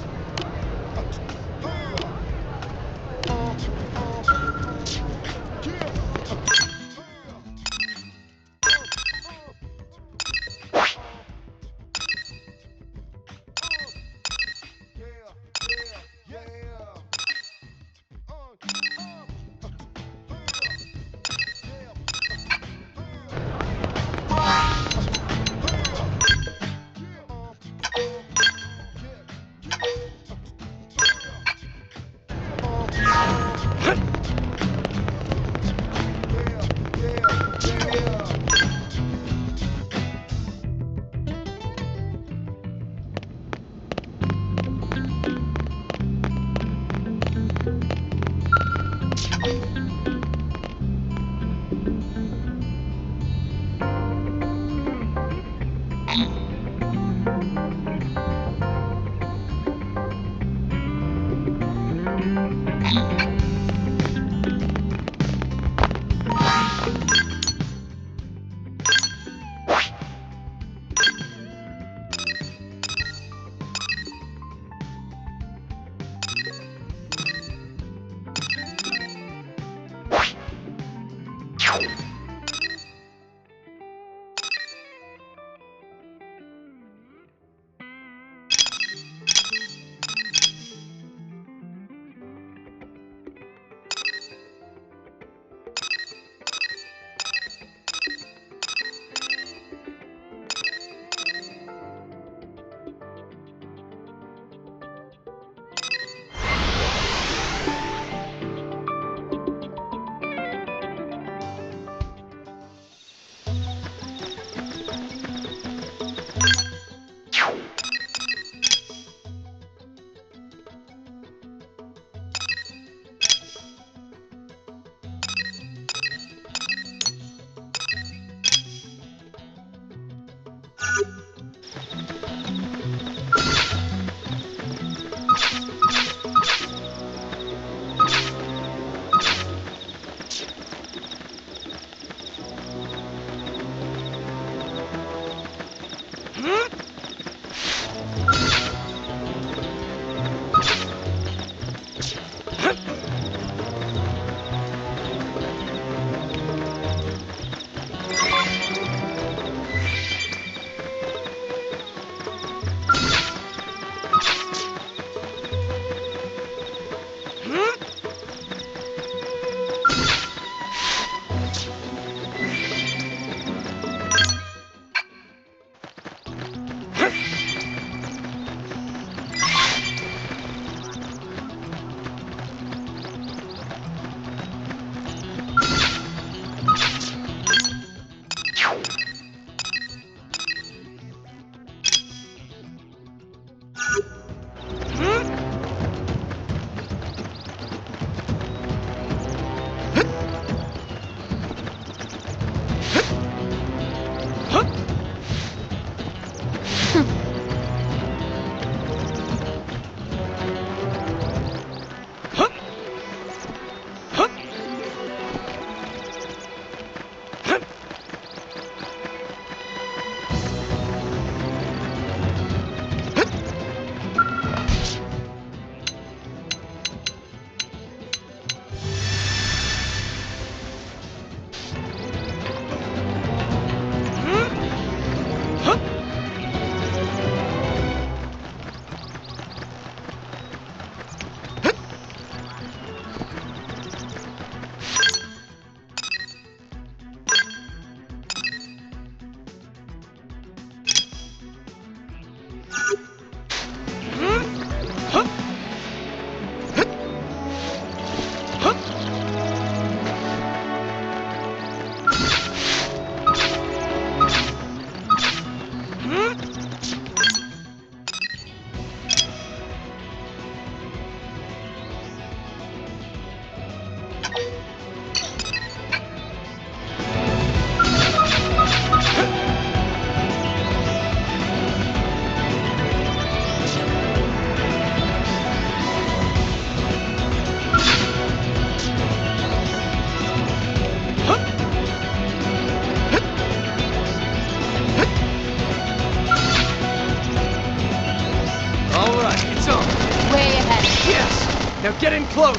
Now get in close!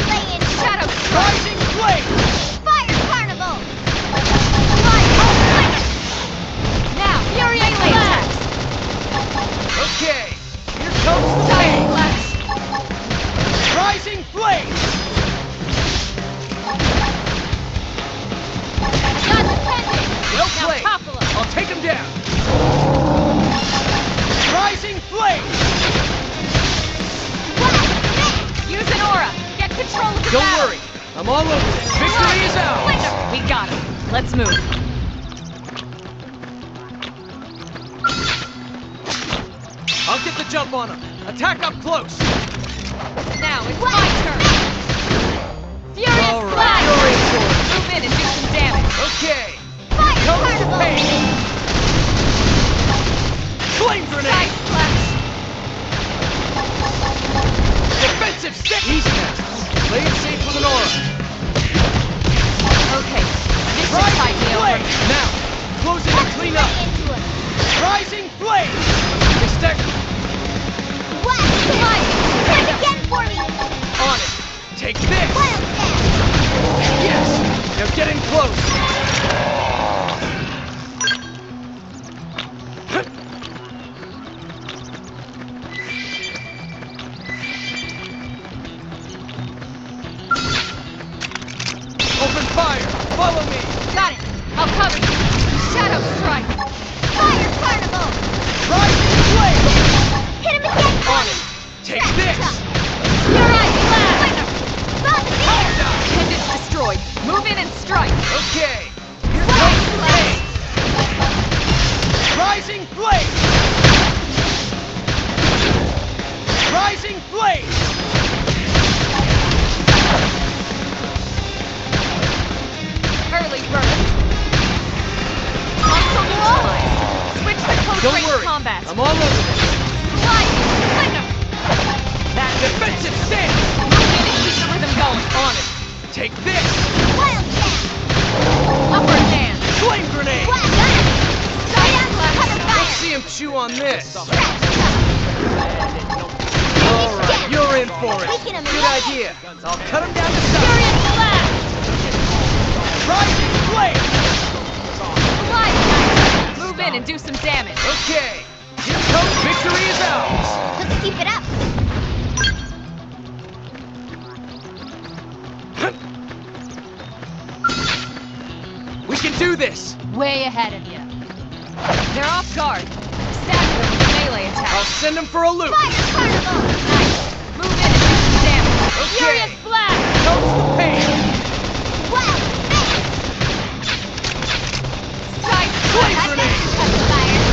Laying shadow Rising flame! Fire carnival! Fire! Now, fury melee attacks! Okay, here comes the Fire pain! blast! Rising flame! Got the pendant! Well Now played! topple 'em. I'll take him down! Rising flame! Use an aura! Get control of the Don't battle! worry, I'm all over this. Victory is ours! We got him. Let's move. I'll get the jump on him. Attack up close. Now it's my turn. Furious All right, blast! you're in for it. Move in and do some damage. Okay. Fire Comes the carnival! pain. Flame grenade. Ice blast! Defensive stick. Easy now. Play it safe with an aura. Okay, this should Rising tide me over. flame. Now, close it and clean up. Right into him! Rising flame. Mistake. Blast! Hit him again for me! On it. Take this. Wild Stab! Yes. Now get in close. Open fire. Follow me. Got it. I'll cover you. Shadow strike. Fire carnival! Rising flame. Hit him again for On me! it. Take this. Fury blast! Bombardier! Pendant's destroyed. Move in and strike. Okay. Here comes the pain. Rising flame. Rising flame. Early bird. Console neutralized. Switch to close Don't range worry. combat. I'm all over this. That Defensive stance. Move in and keep the rhythm going. On it. Take this. Wild Stab! Upward hand. Flame grenade. Blast! Got him! Stay up! Cover Let's fire! see him chew on this. Scratch top! All right, you're in for it. Taking him Good away. idea. I'll cut him down to size. Furious blast! Rising flame. Fly. Move in and do some damage. Okay. Here comes victory is ours. Let's keep it up! We can do this. Way ahead of you. They're off guard. Stagger them with a melee I'll attack. send him for a loop. Fire carnival! Nice. Move in and do some damage. Okay. Furious blast! Comes the pain. Wild Fist! Side Flame Got grenade. that! Cover fire!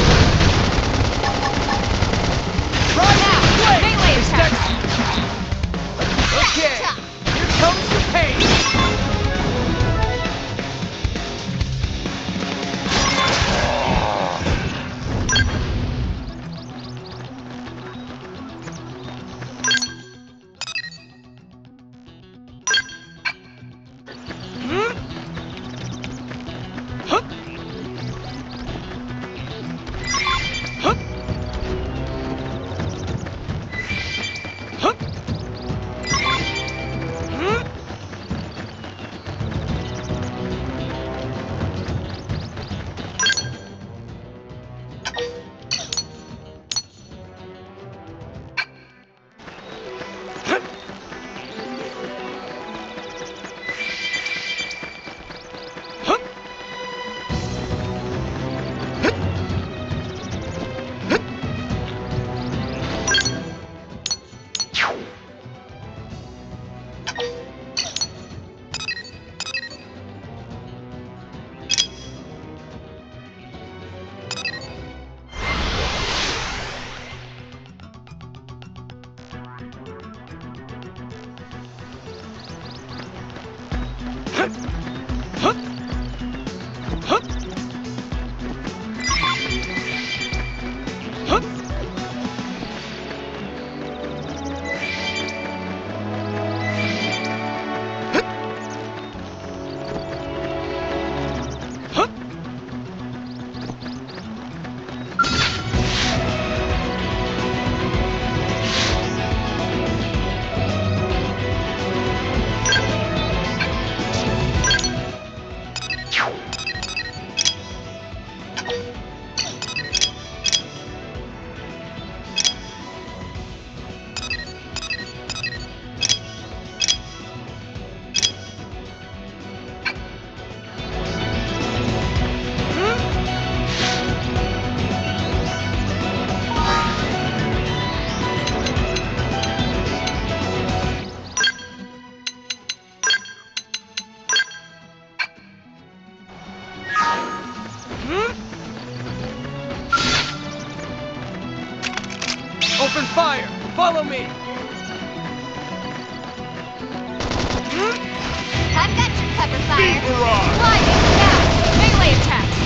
Rising flame. melee attack. Okay. Top. Here comes the pain. fire! Follow me! I've got your cover fire. Beat barrage! Blinding now! Melee attacks!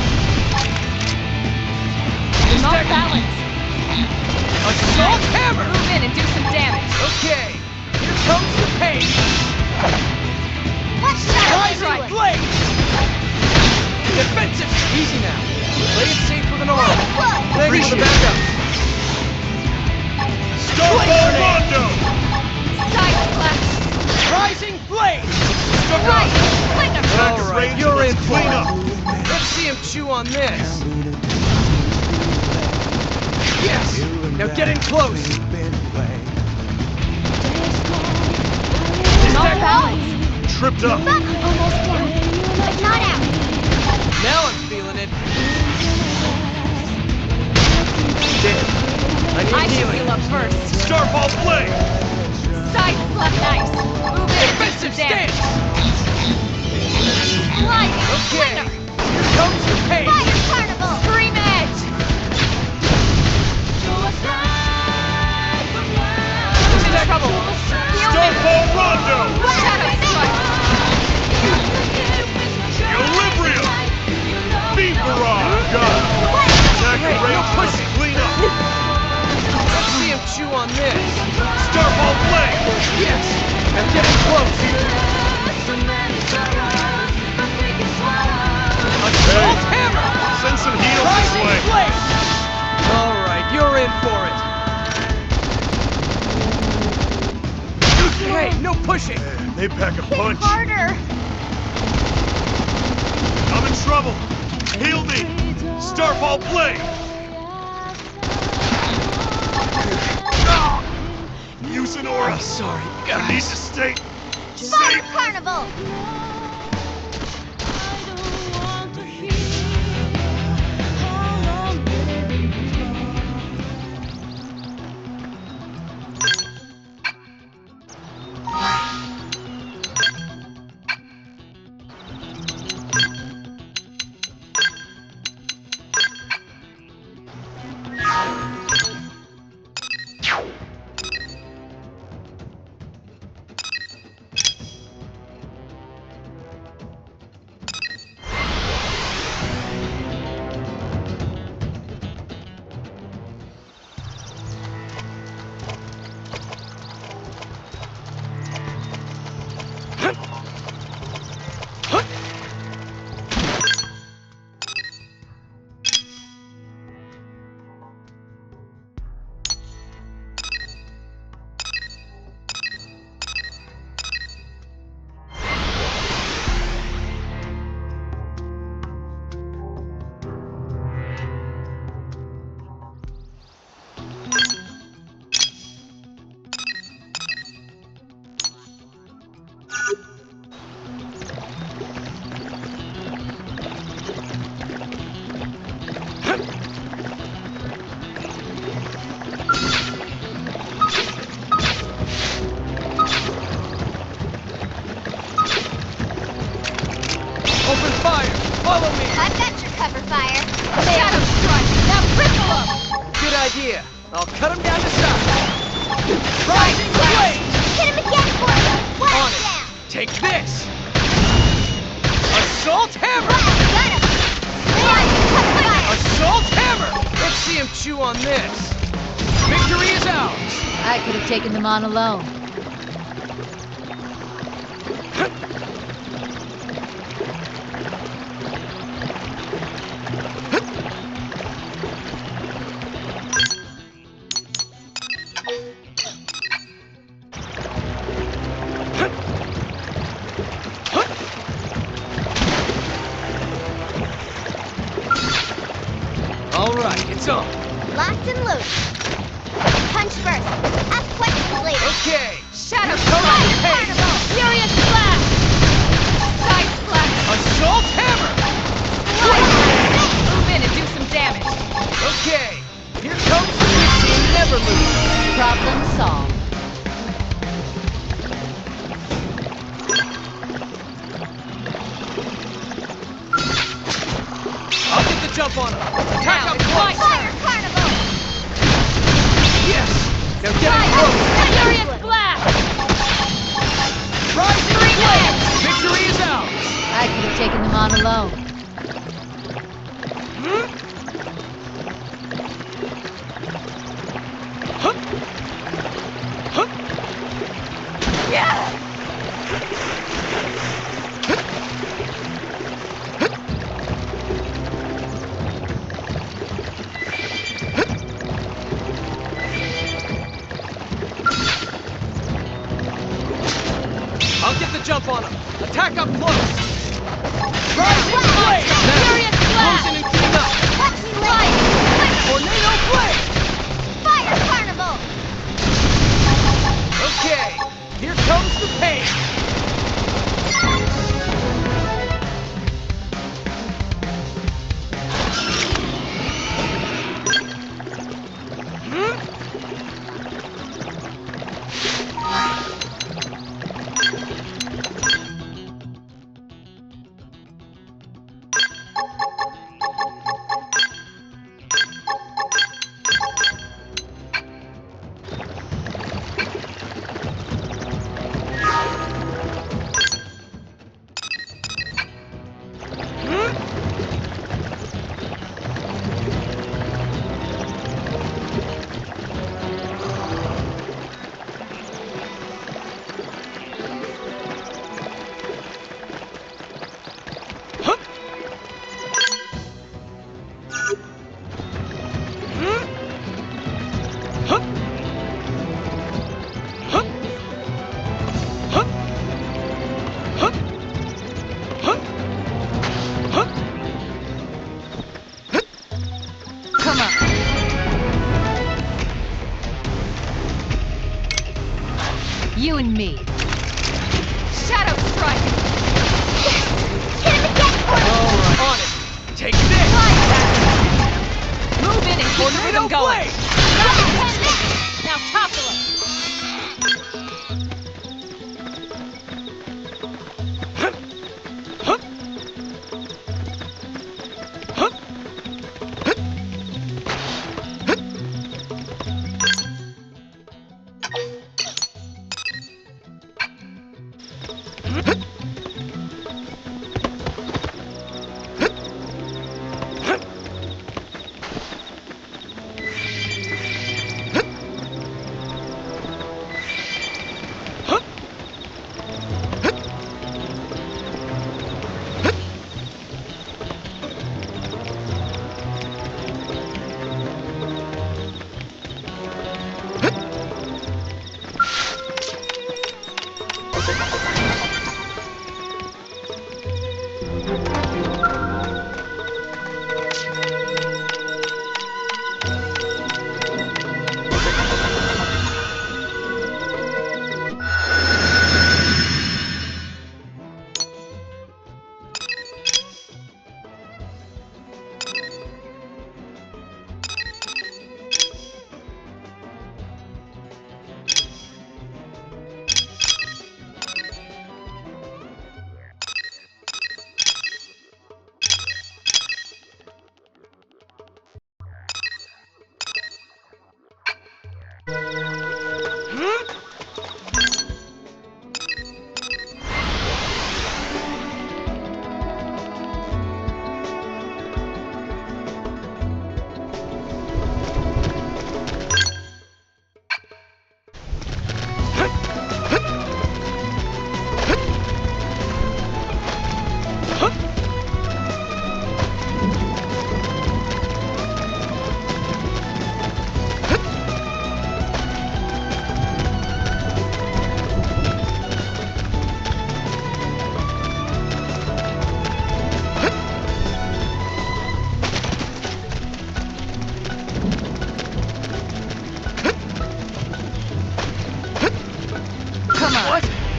Just Not that balance! assault hammer! Move in and do some damage! Okay, here comes the pain! Watch that! Rising blade! Defensive! Easy now. Play it safe with an arm. Ready for the backup. Starfall Rondo! Side flash! Rising blade! Right! Slinger! Attack All is right, range, you're let's in clean for up. it. Let's see him chew on this. Yes! Now get in close. Not balance! Tripped up. Almost down, but not out. Now I'm feeling it. Dead. I I need should healing. heal up first. Starfall Blade! Side flash nice! Move in and do some Defensive damage! stance! Blinding Okay, slinger! here comes the pain! Fire carnival! Scream edge! I'm in trouble! Heal me! Starfall Rondo! Shadow strike! Equilibrium! Beat barrage! Got it. Attack Hey, and range, no let's pushing. clean up. Let's see him chew on this. Starfall Blade! Yes! Now get in close! Assault hammer! Send some heals this Rising way. blade! All right, you're in for it. Hey, no pushing! They pack a Hit punch. harder! I'm in trouble. Heal me. Starfall Blade! Use an aura. I'm sorry, I need guys. to stay Fire safe. carnival! Open fire! Follow me! I've got your cover fire. Shadow strike! Now cripple him! Good idea. I'll cut him down to size. Rising blade! Hit him again for you! On One it. down! Take this! Assault hammer! Got him! Stay on your cover fire! Assault hammer! Let's see him chew on this. Victory is ours! I could have taken them on alone. All right, it's on. Locked and loaded. Punch first. Ask questions later. Okay. Shadow Come on, strike! hey. Carnival! Furious splash! Side splash! Assault hammer! Move in and do some damage! Okay. Here comes the machine never loses. Problem solved. I'll get the jump on him. Attack Now up it's my close. Fire carnival! Yes. I'll get the jump on him. Attack up close. Rising Blade! Furious Close in and clean up. Light! Tornado blade! Fire Carnival! Okay, here comes the pain. Come on. You and me. Shadow Strike! Alright, on it. Take this. Move in and keep the Tornado rhythm going. blade! Now topple him!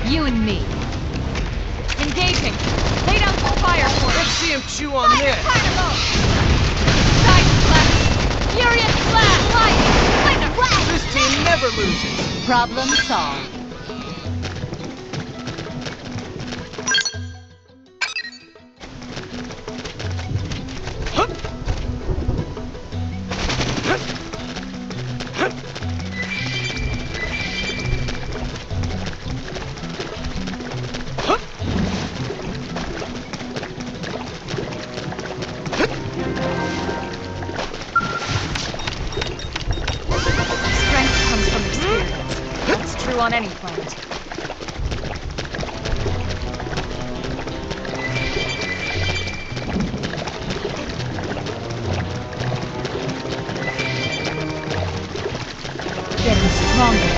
You and me. Engaging. Lay down some fire for Let's him. see him chew on this. Carnival! Side slash! Furious slash! Lightning! Flash! This team never loses. Problem solved. Strength comes from experience. That's true on any planet. getting stronger.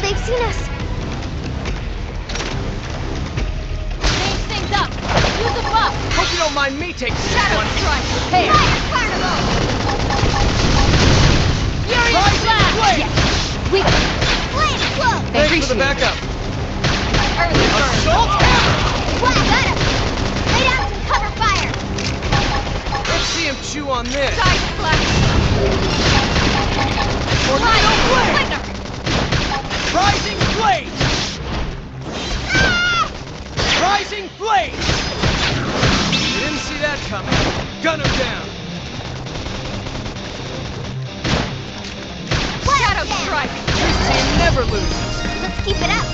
They've seen us! Change things up! Use a buff! Hope you don't mind me taking this Shadow one. Strike! Prepare! Fire Carnival! Furious Rising Blast! Blade! Yes! We Flame Flow! Thanks for the backup. Early burn! Assault Hammer! Wow, got him! Lay down some cover fire! Let's see him chew on this. Side Flash! Tornado Blade! Lightner! Rising Blade! Ah! Rising Blade! You didn't see that coming. Gun him down. Shadow Strike! This team never loses. Let's keep it up!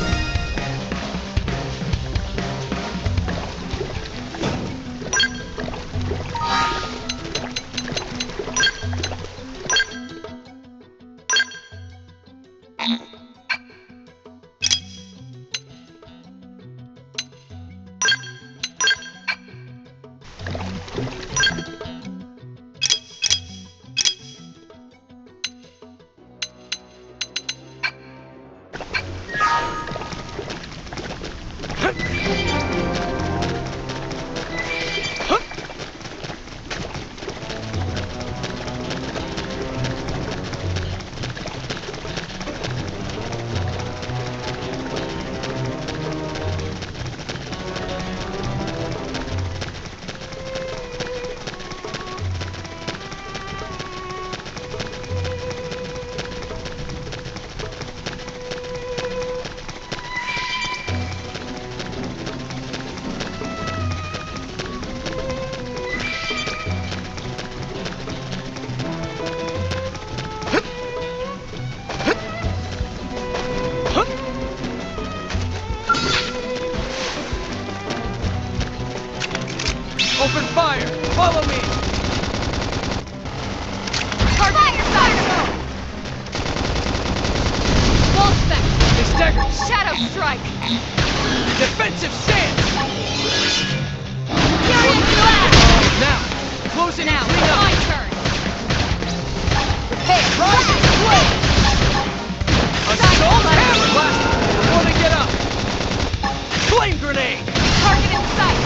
Open fire! Follow me! Target inside! Wall spec! They stagger! Shadow strike! Defensive stance! Furious blast! Now! Close in Now, and clean up! my turn! Prepare! Rising blade! Assault hammer! Blast them before they get up! Flame grenade! Target in sight!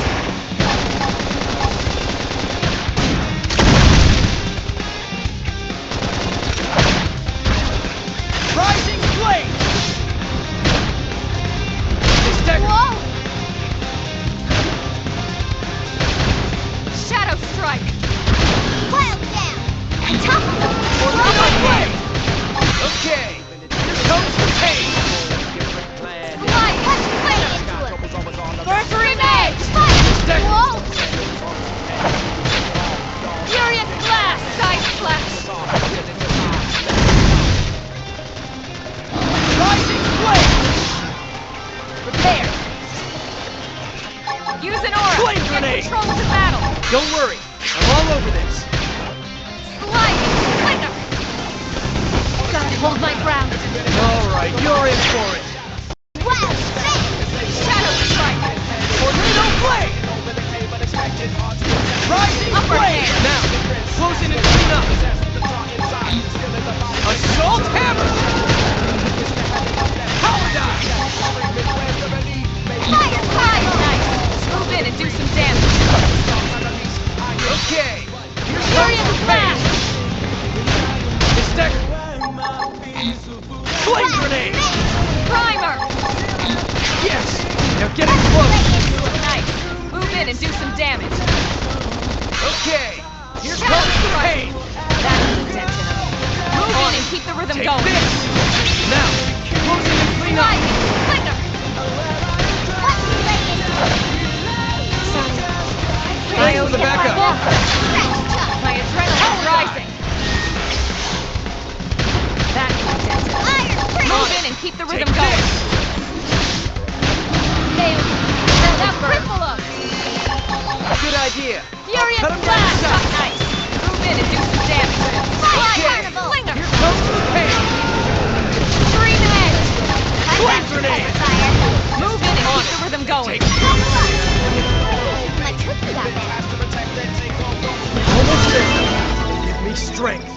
Rising flame! They stagger! Whoa! Shadow strike! Pile down! Top of them! Tornado blade! Okay! Here comes the pain! Slide! Let's play into it! Mercury mage! Stagger! Whoa! Furious blast! Side flash! Rising flame! Prepare! Use an aura! Flame Get grenade! control of the battle! Don't worry, I'm all over this. Sliding! Slinger! Gotta hold my ground! Alright, you're in for it. Wow! Shadow strike! Tornado blade! Rising Upper flame! hand. Now, close in and clean up. Assault hammer! Power dive! Fire! Fire! Nice! Move in and do some damage! Okay, here comes Furious the pain! blast! They stagger! Flame grenade! Primer! Yes! They're getting close! Nice! Move in and do some damage! Okay, here Shadow comes the strike. pain! That's the dent in him. Move in and keep the rhythm Take going! this! Now, close in and clean up! Sliding! Slinger! Let's play into it! Thanks for the backup! My adrenaline's rising! That's the dent in him. Move in and keep the rhythm Take going! this! Failure! Now cripple him! Good idea! Furious Cut him down blast! to size! Nice! Move in and do some damage! Okay, Slinger! here comes the pain! Extreme edge! Flame grenade! Move in and keep the rhythm going! Almost there! Give me strength!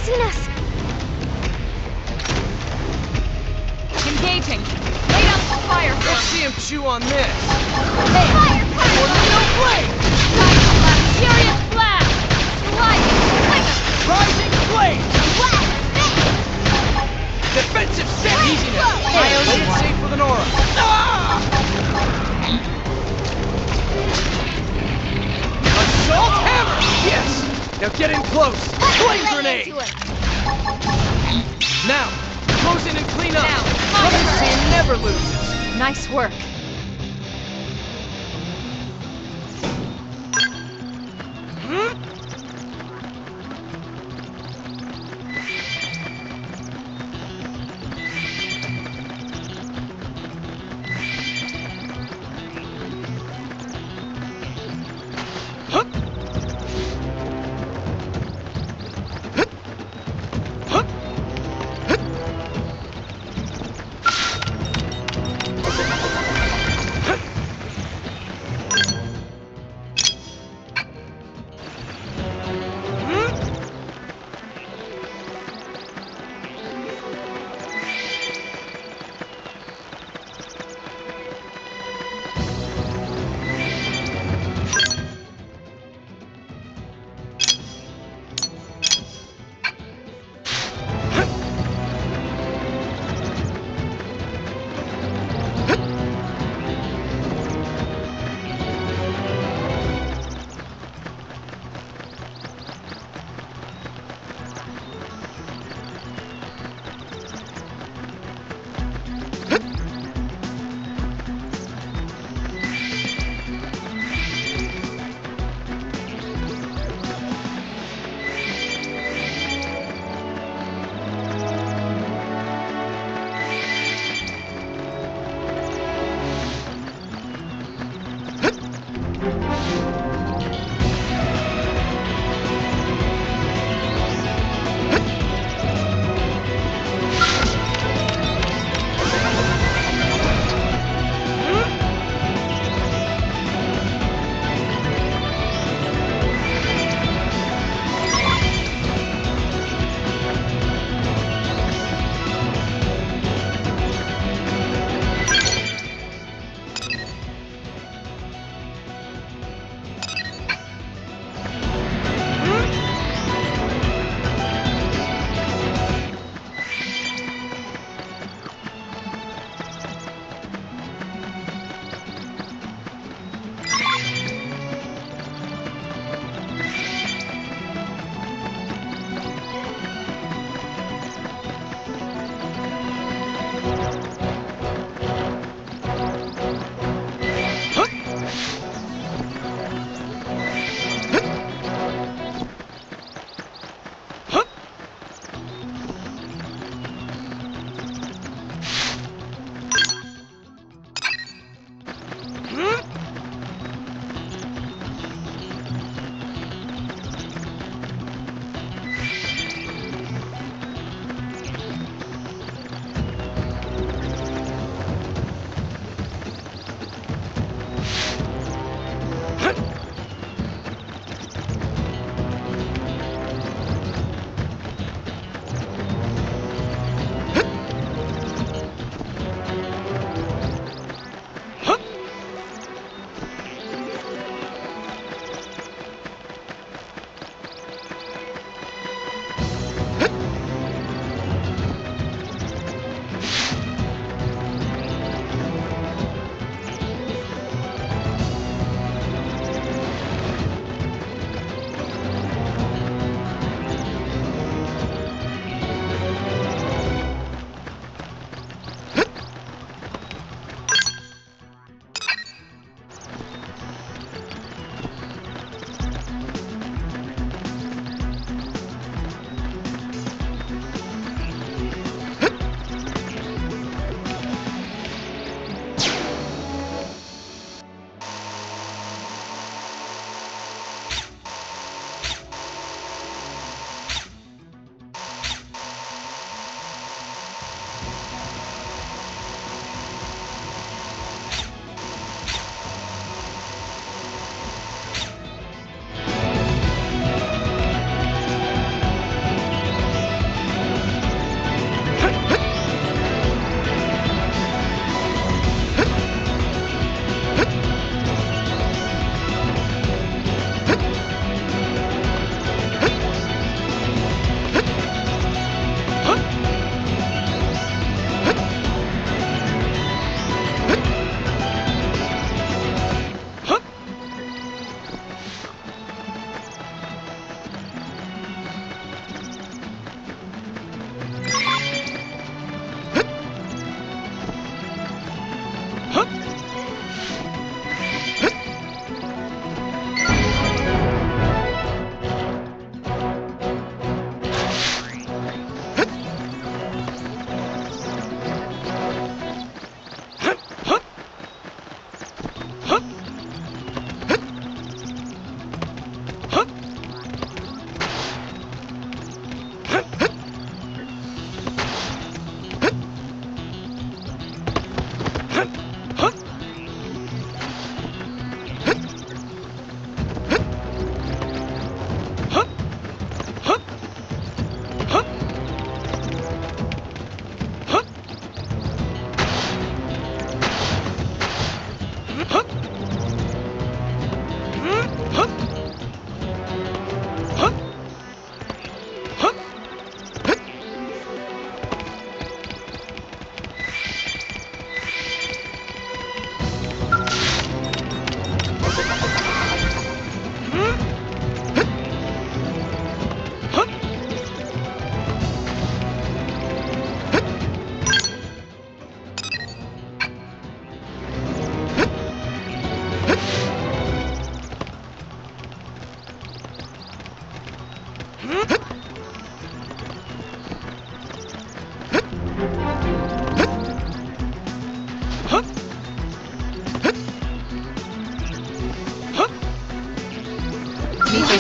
seen us! Engaging! Lay down some fire! Let's see him chew on this! Hey! Fire! Tornado blade! Furious blast! Sliding! Flicker! Rising blade! Blast! Defensive set! Easy now! Hey, Play it safe with an aura! Assault hammer! Yes! Now get in close! Flame grenade! Now, close in and clean up! Now, Rubber team never loses! Nice work.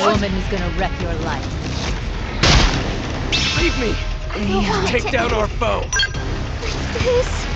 woman who's gonna wreck your life. Leave me! Take down our foe! This...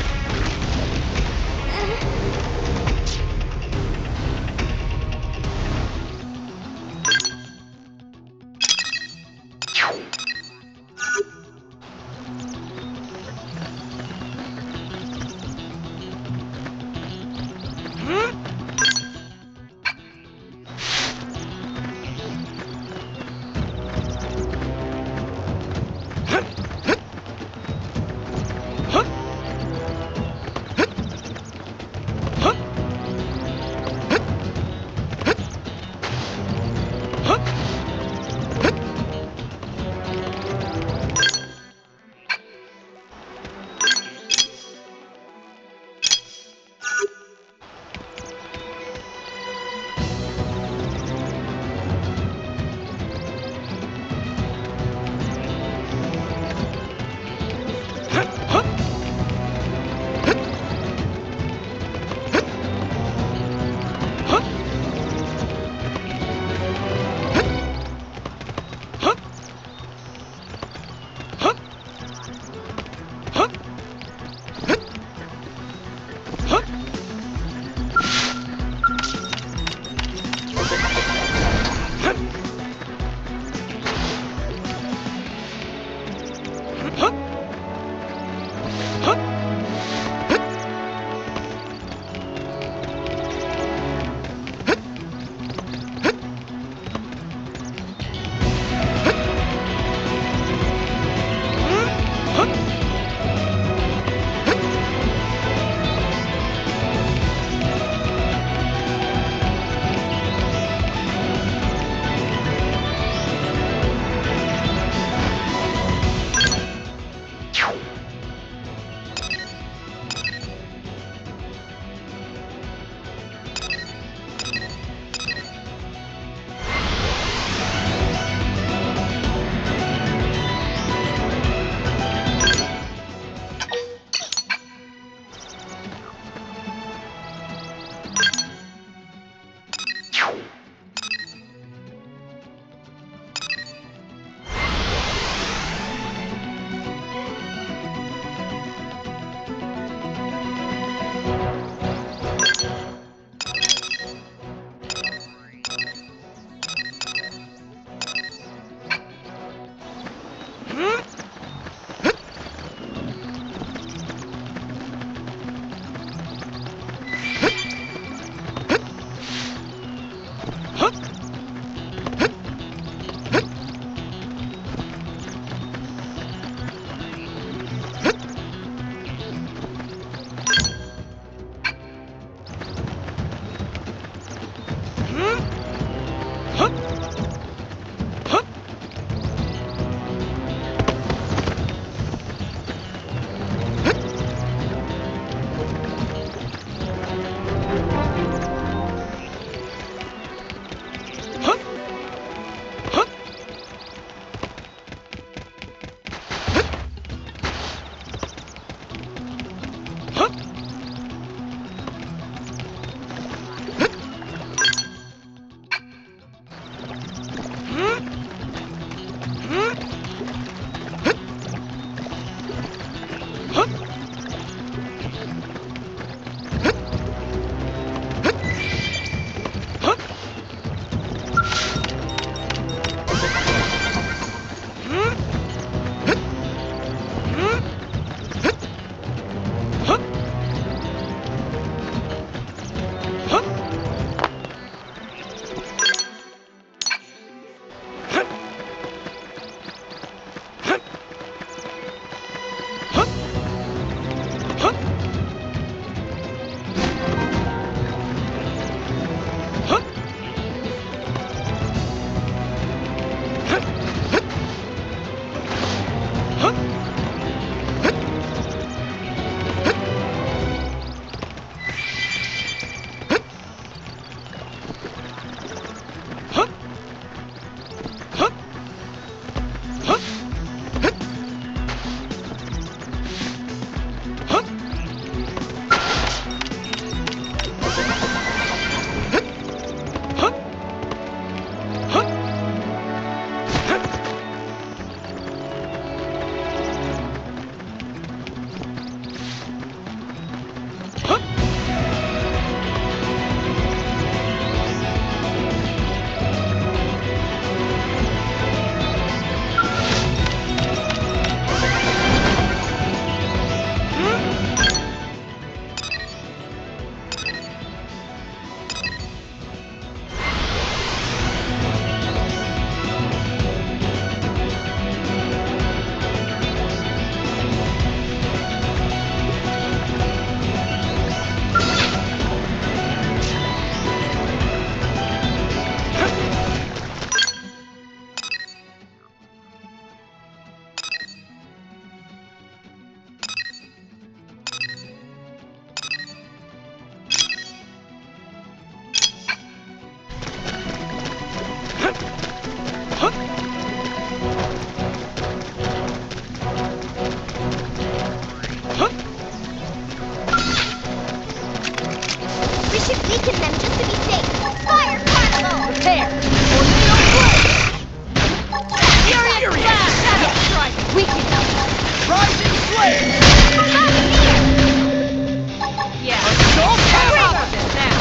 Yeah. Don't Get care! off of this now.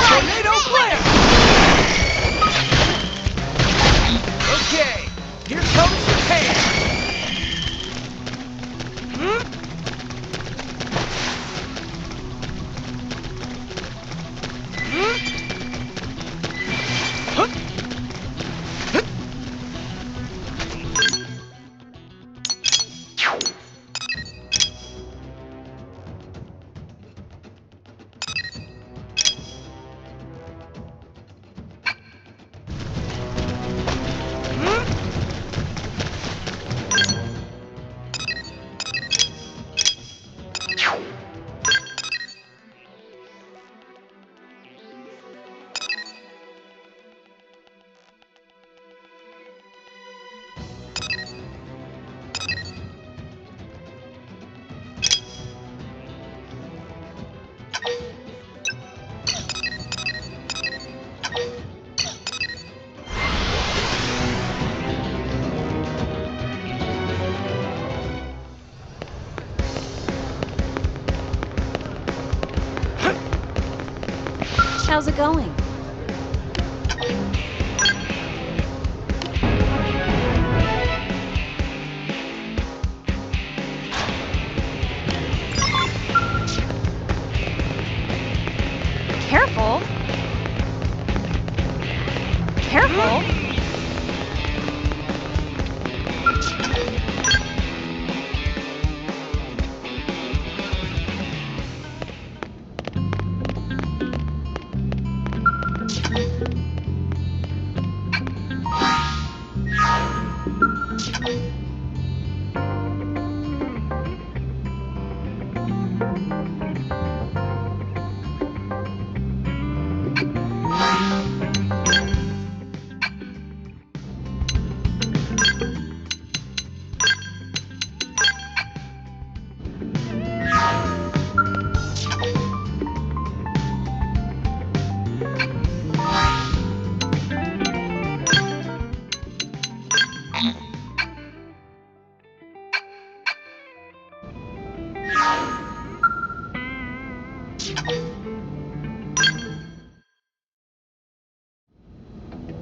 Tornado blast! Okay, here comes the pan! How's it going? Careful. Careful.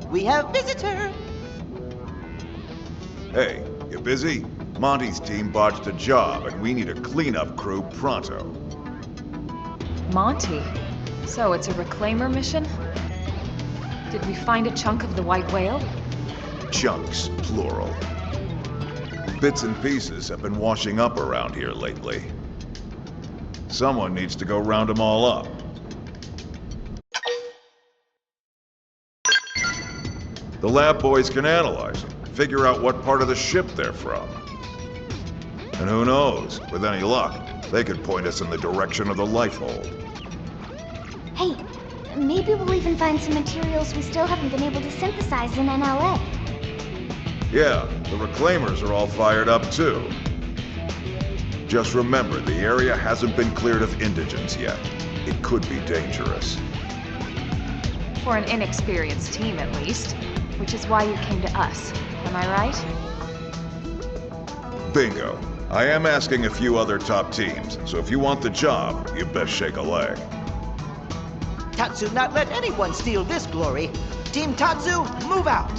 We have visitor. Hey, you busy? Monty's team botched a job, and we need a cleanup crew pronto. Monty. So it's a reclaimer mission? Did we find a chunk of the white whale? Chunks, plural. Bits and pieces have been washing up around here lately. Someone needs to go round them all up. The lab boys can analyze them, figure out what part of the ship they're from. And who knows, with any luck, they could point us in the direction of the lifehold. Hey, maybe we'll even find some materials we still haven't been able to synthesize in NLA. Yeah, the reclaimers are all fired up too. Just remember, the area hasn't been cleared of indigents yet. It could be dangerous. For an inexperienced team, at least. Which is why you came to us. Am I right? Bingo. I am asking a few other top teams, so if you want the job, you best shake a leg. Tatsu not let anyone steal this glory. Team Tatsu, move out.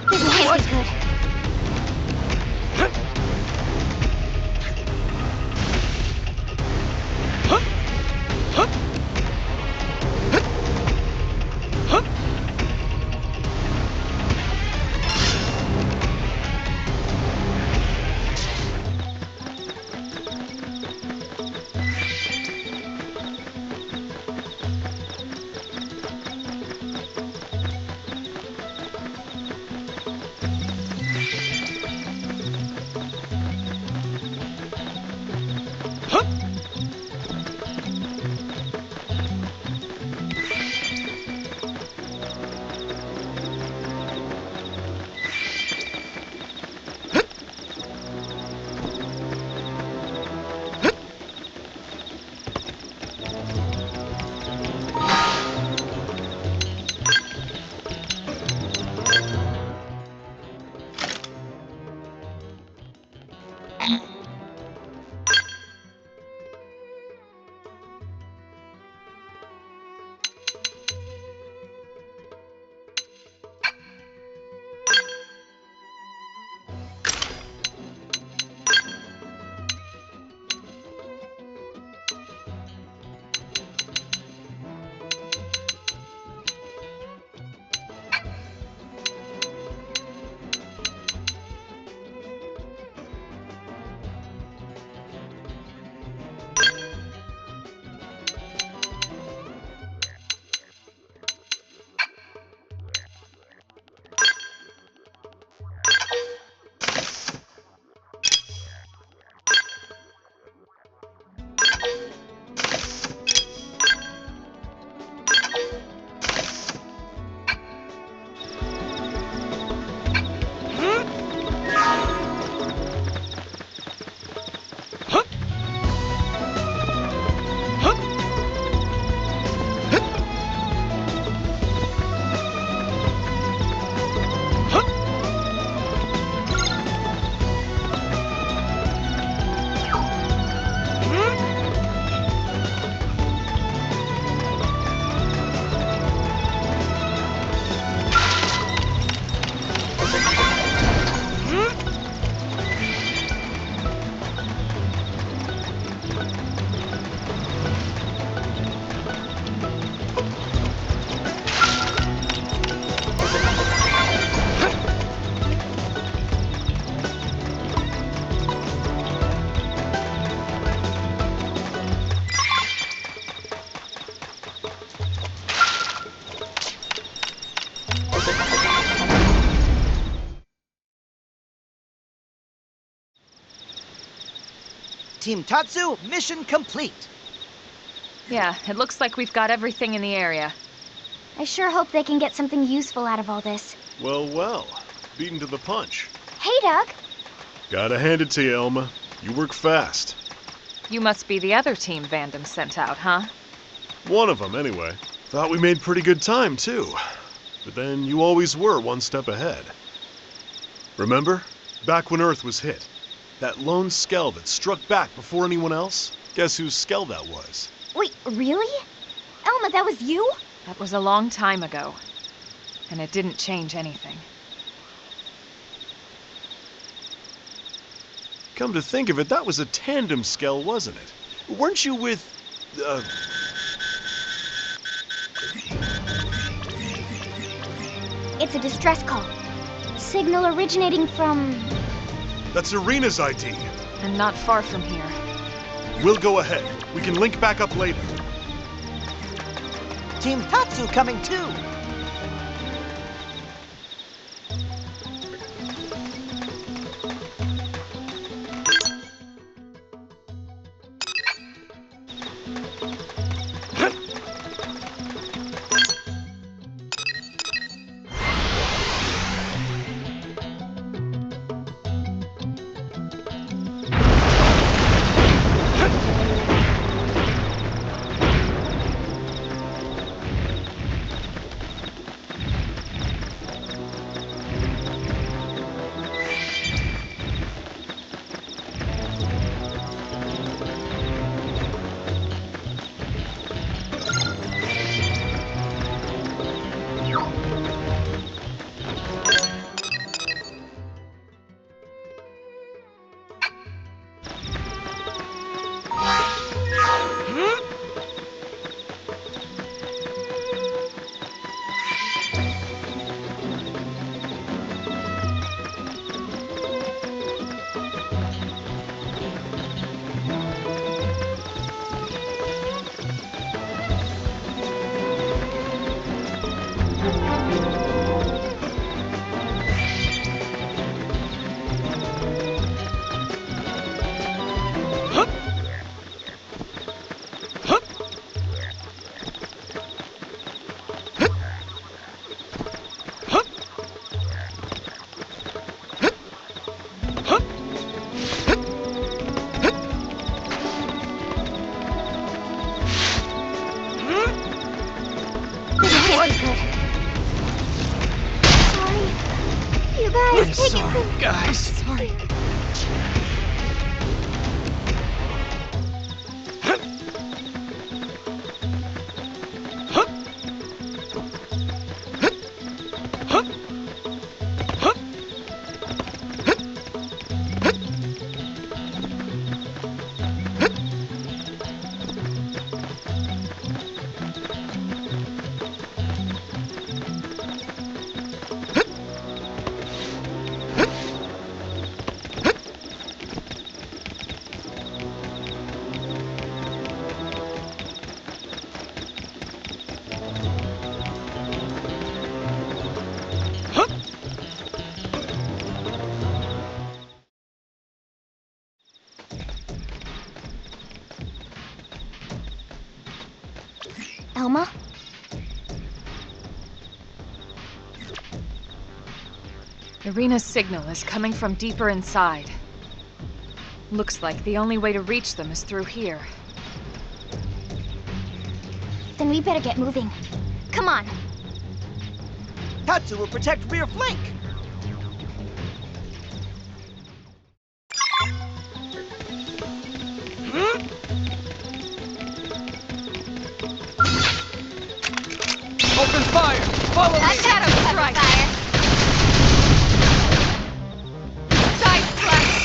This can't be good. Team Tatsu, mission complete. Yeah, it looks like we've got everything in the area. I sure hope they can get something useful out of all this. Well, well. Beaten to the punch. Hey, Doug! Gotta hand it to you, Elma. You work fast. You must be the other team Vandam sent out, huh? One of them, anyway. Thought we made pretty good time, too. But then you always were one step ahead. Remember? Back when Earth was hit. That lone Skell that struck back before anyone else? Guess whose Skell that was? Wait, really? Elma, that was you? That was a long time ago. And it didn't change anything. Come to think of it, that was a tandem Skell, wasn't it? Weren't you with... It's a distress call. Signal originating from... That's Irina's ID. And not far from here. We'll go ahead. We can link back up later. Team Tatsu coming too. Guys. Sorry. Elma? Irina's signal is coming from deeper inside. Looks like the only way to reach them is through here. Then we better get moving. Come on. Tatsu will protect rear flank. Open fire! Follow me! Shadow strike! Side slash!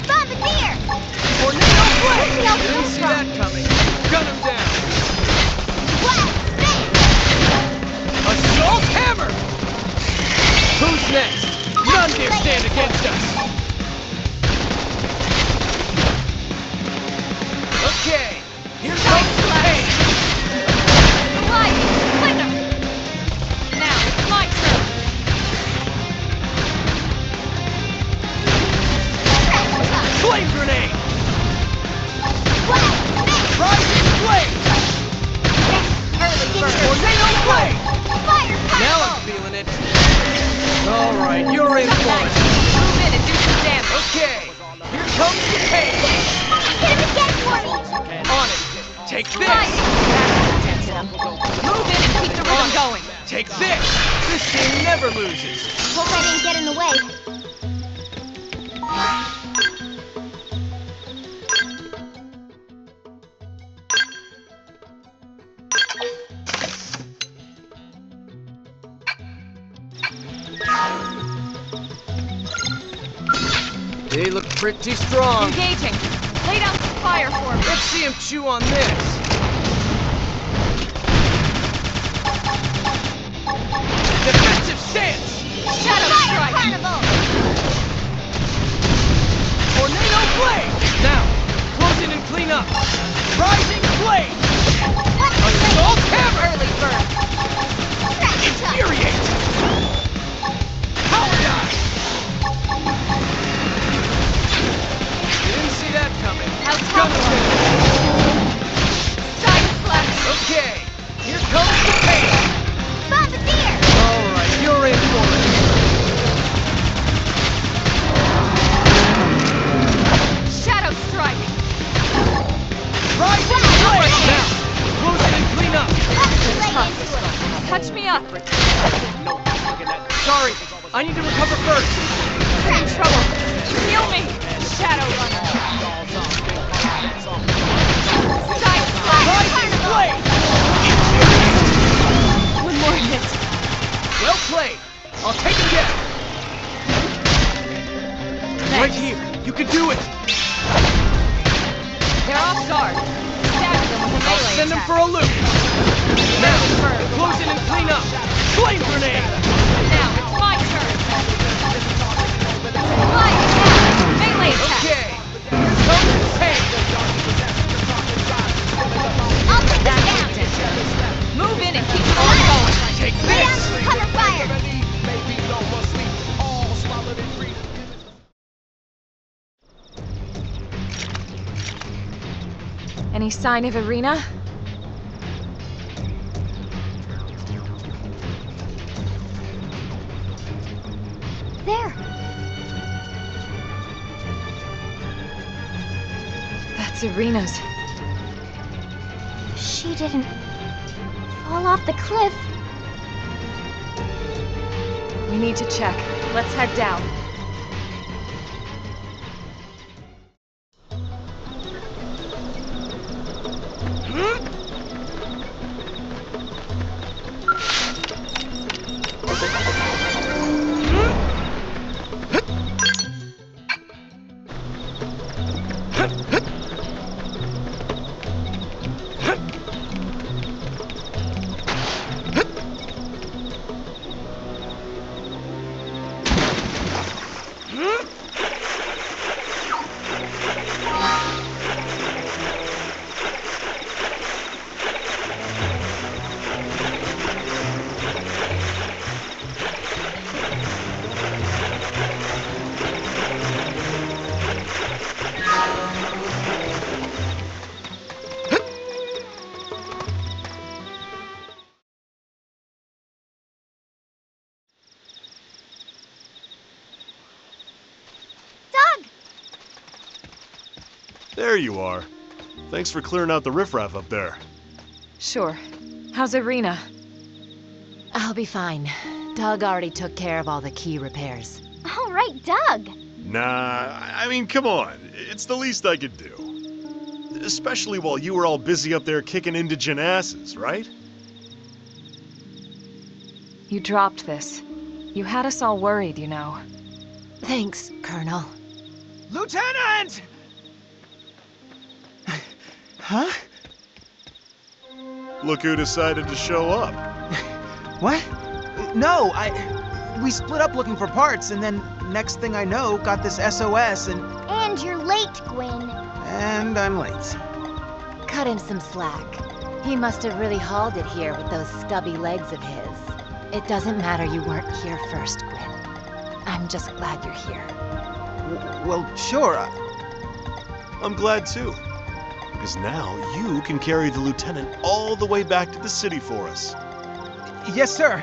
Bombardier! Tornado Where's the blade! elf Didn't come see from? that coming. Gun him down! Blast! Assault hammer! Who's next? None dare stand against us! Okay, here comes the pain! Alright, you're in for it. Move in and do some damage. Okay, here comes the pain. Hit him again for me! On it. Take this. That's intense. Move in and keep the rhythm going. Take this. This game never loses. Hope I didn't get in the way. They look pretty strong. Engaging. Lay down some fire for me. Let's see him chew on this. Defensive stance. Shadow strike. Carnival! Tornado blade. Now, close in and clean up. Rising blade. Assault hammer. Early bird. Infuriate. Power dive. Didn't see that coming. Out Gun top. attack. Side flex. Okay, here comes the pain. Bombardier! Alright, you're in for it. Shadow strike. Rising blade. Now, close in and clean up. Lay into it! Touch me up. Sorry, I need to recover first. I'm in trouble. Heal me. Shadow runner. Side flex. Rising blade. One more hit. Well played. I'll take him down. Right here. You can do it. They're off guard. Stab them with a I'll melee send them attack. for a loop. Now, close in and clean up. Flame grenade. Now it's my turn. Fly attack. Melee attack. Okay. Here comes the pain. I'll take this That's down! intense. Move in and keep the ball going. Take Lay down this. some cover fire! Any sign of Irina? There! That's Irina's. She didn't fall off the cliff. We need to check. Let's head down. There you are. Thanks for clearing out the riffraff up there. Sure. How's Irina? I'll be fine. Doug already took care of all the key repairs. All right, Doug! Nah, I mean, come on. It's the least I could do. Especially while you were all busy up there kicking indigent asses, right? You dropped this. You had us all worried, you know. Thanks, Colonel. Lieutenant! Huh? Look who decided to show up. What? No, we split up looking for parts, and then next thing I know, got this SOS, And you're late, Gwyn. and I'm late. Cut him some slack. He must have really hauled it here with those stubby legs of his. It doesn't matter you weren't here first, Gwyn. I'm just glad you're here. Well, sure. I'm glad too. Because now you can carry the lieutenant all the way back to the city for us. Yes, sir.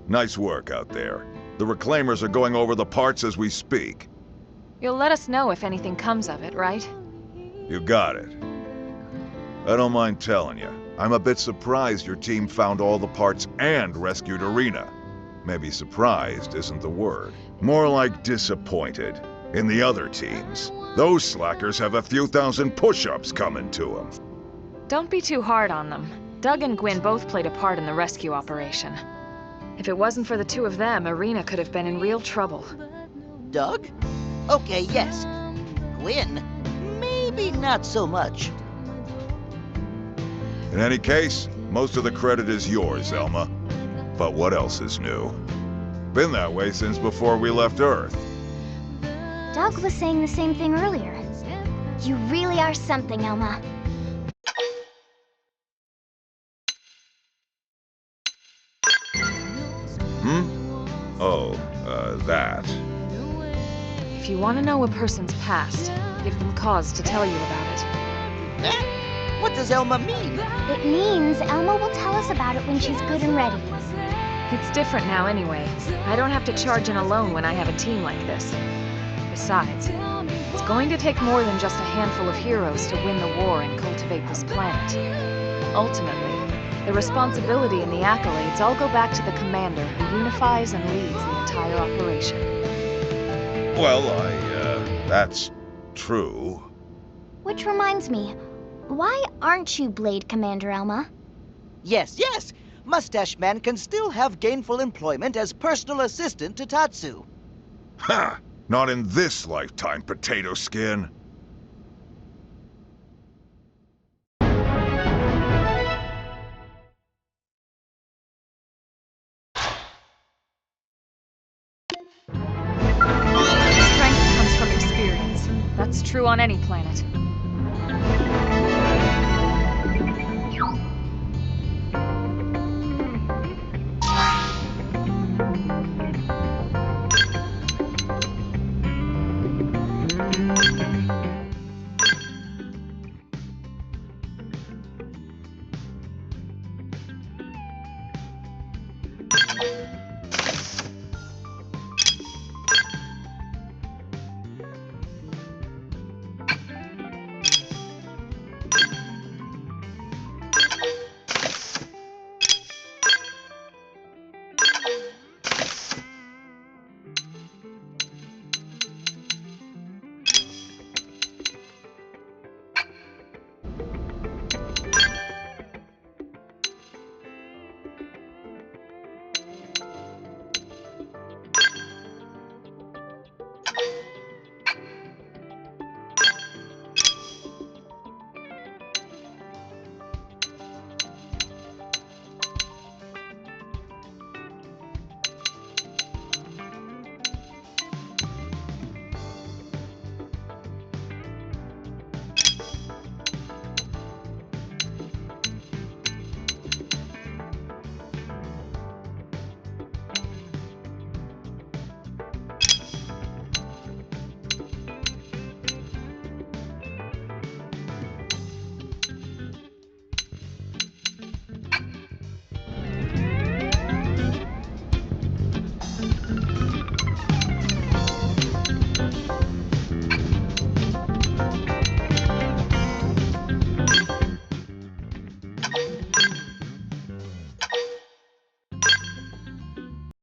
Nice work out there. The Reclaimers are going over the parts as we speak. You'll let us know if anything comes of it, right? You got it. I don't mind telling you, I'm a bit surprised your team found all the parts and rescued Irina. Maybe surprised isn't the word. More like disappointed. In the other teams, those slackers have a few thousand push-ups coming to them. Don't be too hard on them. Doug and Gwyn both played a part in the rescue operation. If it wasn't for the two of them, Irina could have been in real trouble. Doug? Okay, yes. Gwyn? Maybe not so much. In any case, most of the credit is yours, Elma. But what else is new? Been that way since before we left Earth. Doug was saying the same thing earlier. You really are something, Elma. Oh, that. If you want to know a person's past, give them cause to tell you about it. Eh? What does Elma mean? It means Elma will tell us about it when she's good and ready. It's different now anyway. I don't have to charge in alone when I have a team like this. Besides, it's going to take more than just a handful of heroes to win the war and cultivate this planet. Ultimately, the responsibility and the accolades all go back to the commander who unifies and leads the entire operation. Well, that's true. Which reminds me, why aren't you Blade Commander, Elma? Yes, yes! Mustache Man can still have gainful employment as personal assistant to Tatsu. Ha! Not in this lifetime, potato skin. Strength comes from experience. That's true on any planet.